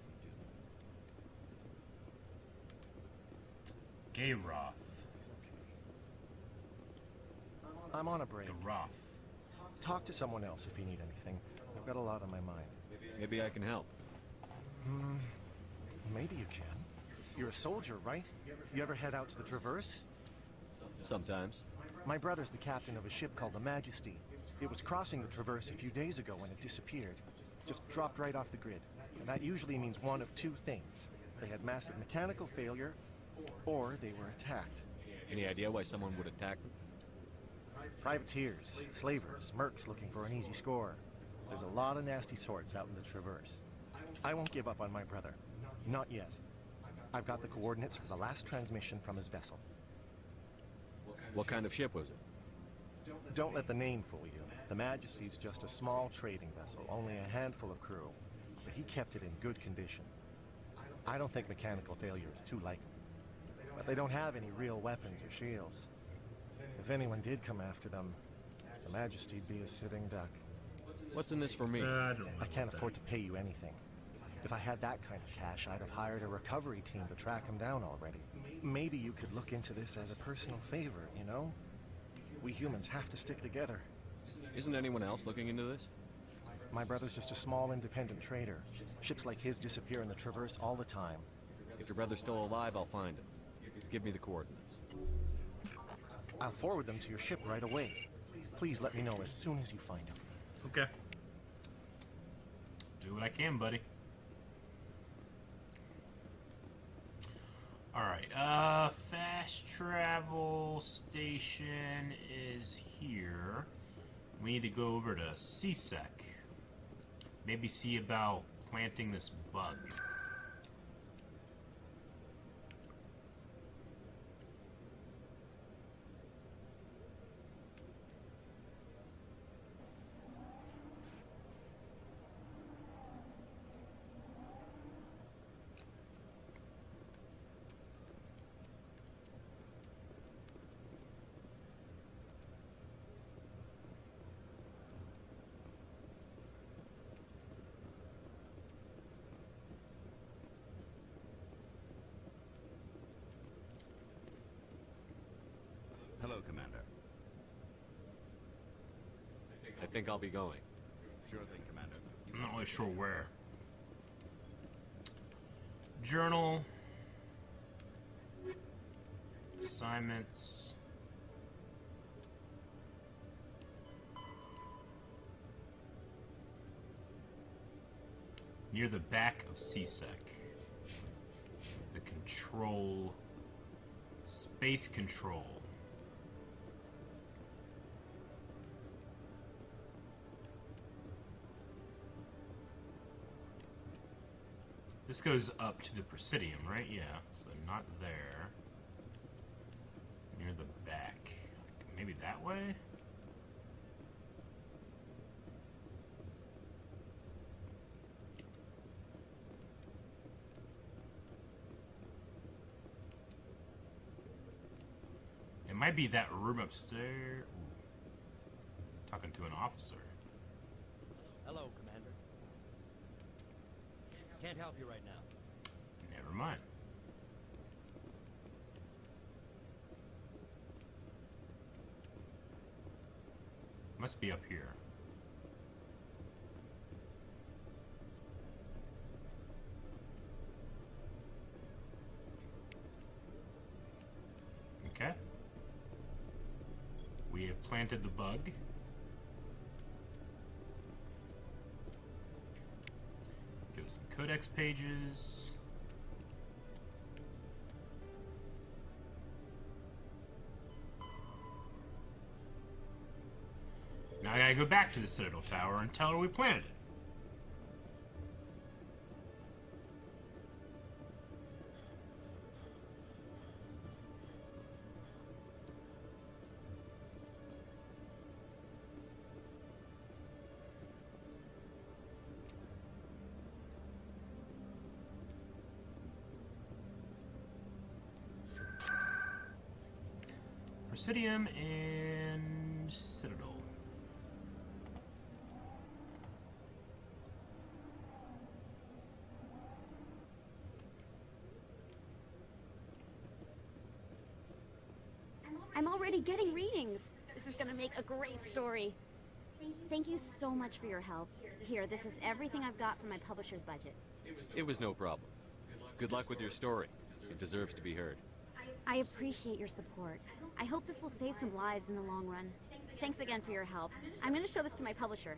if you do. Gayroth. I'm on a break. Garoth. Talk to someone else if you need anything. I've got a lot on my mind. Maybe I can help. Maybe you can. You're a soldier, right? You ever head out to the Traverse? Sometimes. My brother's the captain of a ship called the Majesty. It was crossing the Traverse a few days ago when it disappeared. Just dropped right off the grid. And that usually means one of two things. They had massive mechanical failure, or they were attacked. Any idea why someone would attack them? Privateers, slavers, mercs looking for an easy score. There's a lot of nasty sorts out in the Traverse. I won't give up on my brother. Not yet. I've got the coordinates for the last transmission from his vessel. What kind of ship was it? Don't let the name fool you. The Majesty's just a small trading vessel, only a handful of crew. But he kept it in good condition. I don't think mechanical failure is too likely. But they don't have any real weapons or shields. If anyone did come after them, the Majesty'd be a sitting duck. What's in this for me? I can't afford to pay you anything. If I had that kind of cash, I'd have hired a recovery team to track him down already. Maybe you could look into this as a personal favor, you know? We humans have to stick together. Isn't anyone else looking into this? My brother's just a small independent trader. Ships like his disappear in the Traverse all the time. If your brother's still alive, I'll find him. Give me the coordinates. I'll forward them to your ship right away. Please let me know as soon as you find him. Okay. Do what I can, buddy. Alright, fast travel station is here. We need to go over to CSEC. Maybe see about planting this bug. Hello, Commander. I think I'll be going. Sure thing, Commander. I'm not really sure where. Journal. Assignments. Near the back of CSEC. The control. Space control. This goes up to the Presidium, right? Yeah, so not there. Near the back. Maybe that way? It might be that room upstairs. Ooh. Talking to an officer. Hello, Commander. Can't help you right now. Never mind. Must be up here. Okay. We have planted the bug. Codex pages. Now I gotta go back to the Citadel Tower and tell her we planted it. Presidium and Citadel. I'm already getting readings. This is gonna make a great story. Thank you so much for your help. Here, this is everything I've got from my publisher's budget. It was no problem. Good luck with your story. It deserves to be heard. I appreciate your support. I hope this will save some lives in the long run. Thanks again for your help. I'm gonna show this to my publisher.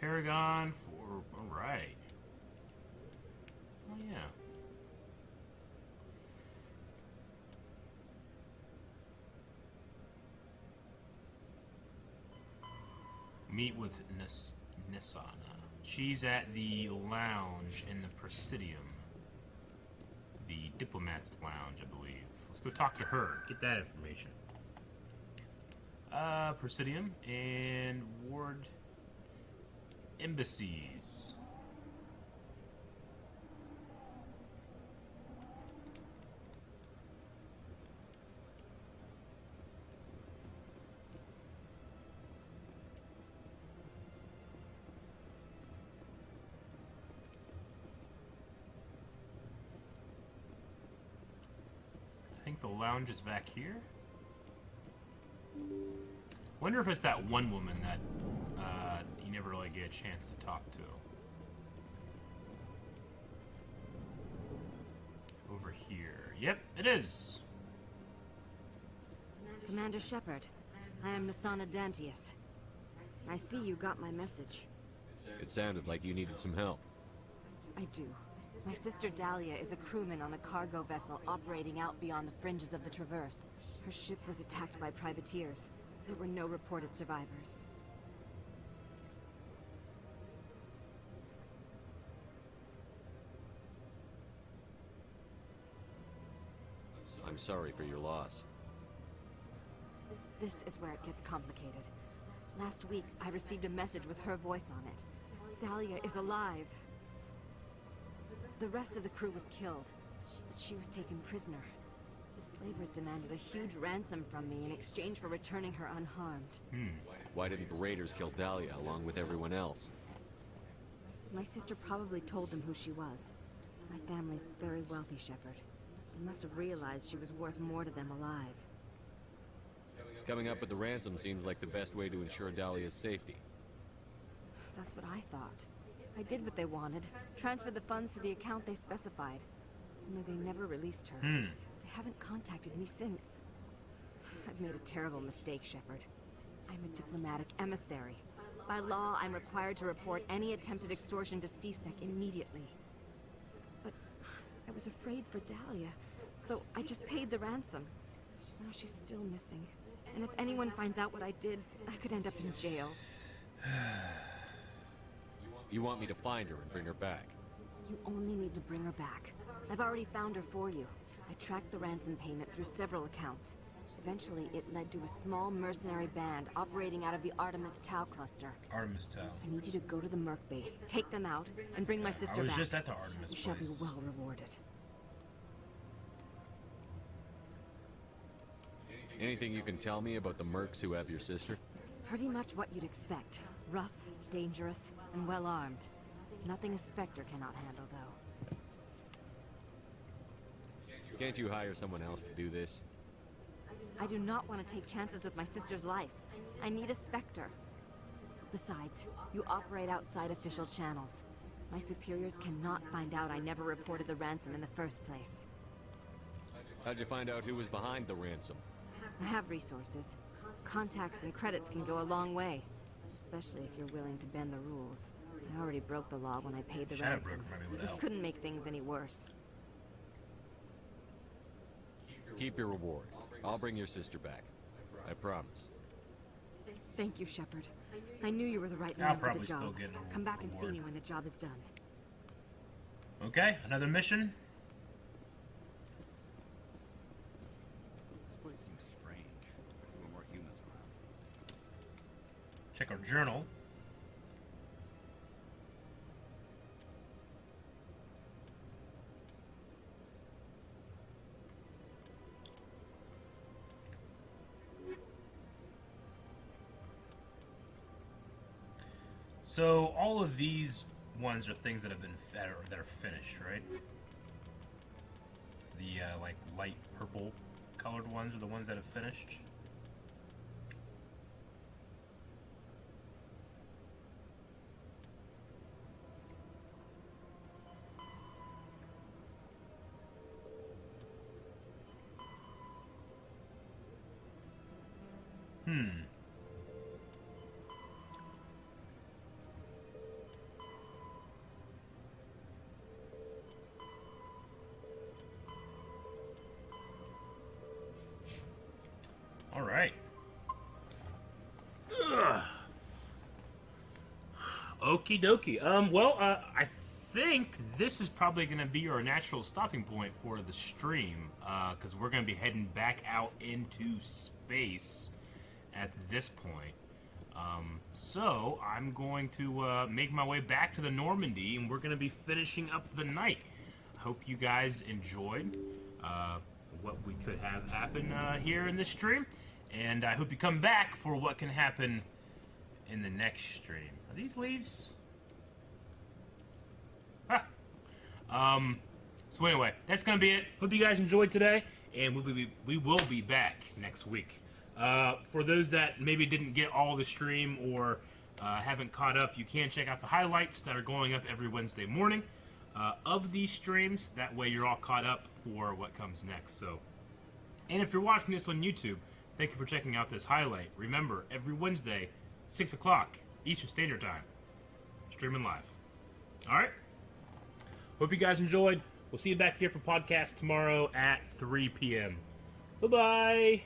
Paragon for... Alright. Oh, yeah. Meet with Nisana. She's at the lounge in the Presidium. The Diplomat's Lounge, I believe. Let's go talk to her. Get that information. Presidium and Ward Embassies. I think the lounge is back here. Wonder if it's that one woman that you never really get a chance to talk to. Over here. Yep, it is. Commander Shepard, I am Nisana Dantius. I see you got my message. It sounded like you needed some help. I do. My sister Dahlia is a crewman on a cargo vessel operating out beyond the fringes of the Traverse. Her ship was attacked by privateers. There were no reported survivors. I'm sorry for your loss. This is where it gets complicated. Last week, I received a message with her voice on it. Dahlia is alive. The rest of the crew was killed, but she was taken prisoner. The slavers demanded a huge ransom from me in exchange for returning her unharmed. Why didn't the raiders kill Dahlia along with everyone else? My sister probably told them who she was. My family's very wealthy, Shepard. They must have realized she was worth more to them alive. Coming up with the ransom seems like the best way to ensure Dahlia's safety. That's what I thought. I did what they wanted. Transferred the funds to the account they specified. Only they never released her. They haven't contacted me since. I've made a terrible mistake, Shepard. I'm a diplomatic emissary. By law, I'm required to report any attempted extortion to CSEC immediately. But I was afraid for Dahlia, so I just paid the ransom. Now she's still missing. And if anyone finds out what I did, I could end up in jail. You want me to find her and bring her back? You only need to bring her back. I've already found her for you. I tracked the ransom payment through several accounts. Eventually, it led to a small mercenary band operating out of the Artemis Tau cluster. Artemis Tau. I need you to go to the Merc base, take them out, and bring my sister back. I was just at the Artemis You shall be place. well rewarded. Anything you can tell me about the mercs who have your sister? Pretty much what you'd expect. Rough, dangerous, and well-armed. Nothing a Spectre cannot handle, though. Can't you hire someone else to do this? I do not want to take chances with my sister's life. I need a Spectre. Besides, you operate outside official channels. My superiors cannot find out I never reported the ransom in the first place. How'd you find out who was behind the ransom? I have resources. Contacts and credits can go a long way. Especially if you're willing to bend the rules. I already broke the law when I paid the Shadow ransom. broke money with This help. couldn't make things any worse. Keep your reward. I'll bring your sister back. I promise. Thank you, Shepard. I knew you were the right I'll man for probably the still job. get a Come back and see reward. me when the job is done. Okay, another mission. This place seems strange. There's no more humans around. Check our journal. So all of these ones are things that have been that are finished, right? The like light purple colored ones are the ones that have finished. All right. Ugh. Okie dokie. Well, I think this is probably going to be our natural stopping point for the stream, because we're going to be heading back out into space at this point. So I'm going to make my way back to the Normandy, and we're going to be finishing up the night. I hope you guys enjoyed what we could have happen here in this stream, and I hope you come back for what can happen in the next stream. Are these leaves? Ah. So anyway, that's gonna be it. Hope you guys enjoyed today, and we will be back next week. For those that maybe didn't get all the stream or haven't caught up, you can check out the highlights that are going up every Wednesday morning of these streams. That way you're all caught up for what comes next. So, and if you're watching this on YouTube, thank you for checking out this highlight. Remember, every Wednesday, 6 o'clock Eastern Standard Time, streaming live. All right. Hope you guys enjoyed. We'll see you back here for podcast tomorrow at 3 p.m. Bye-bye.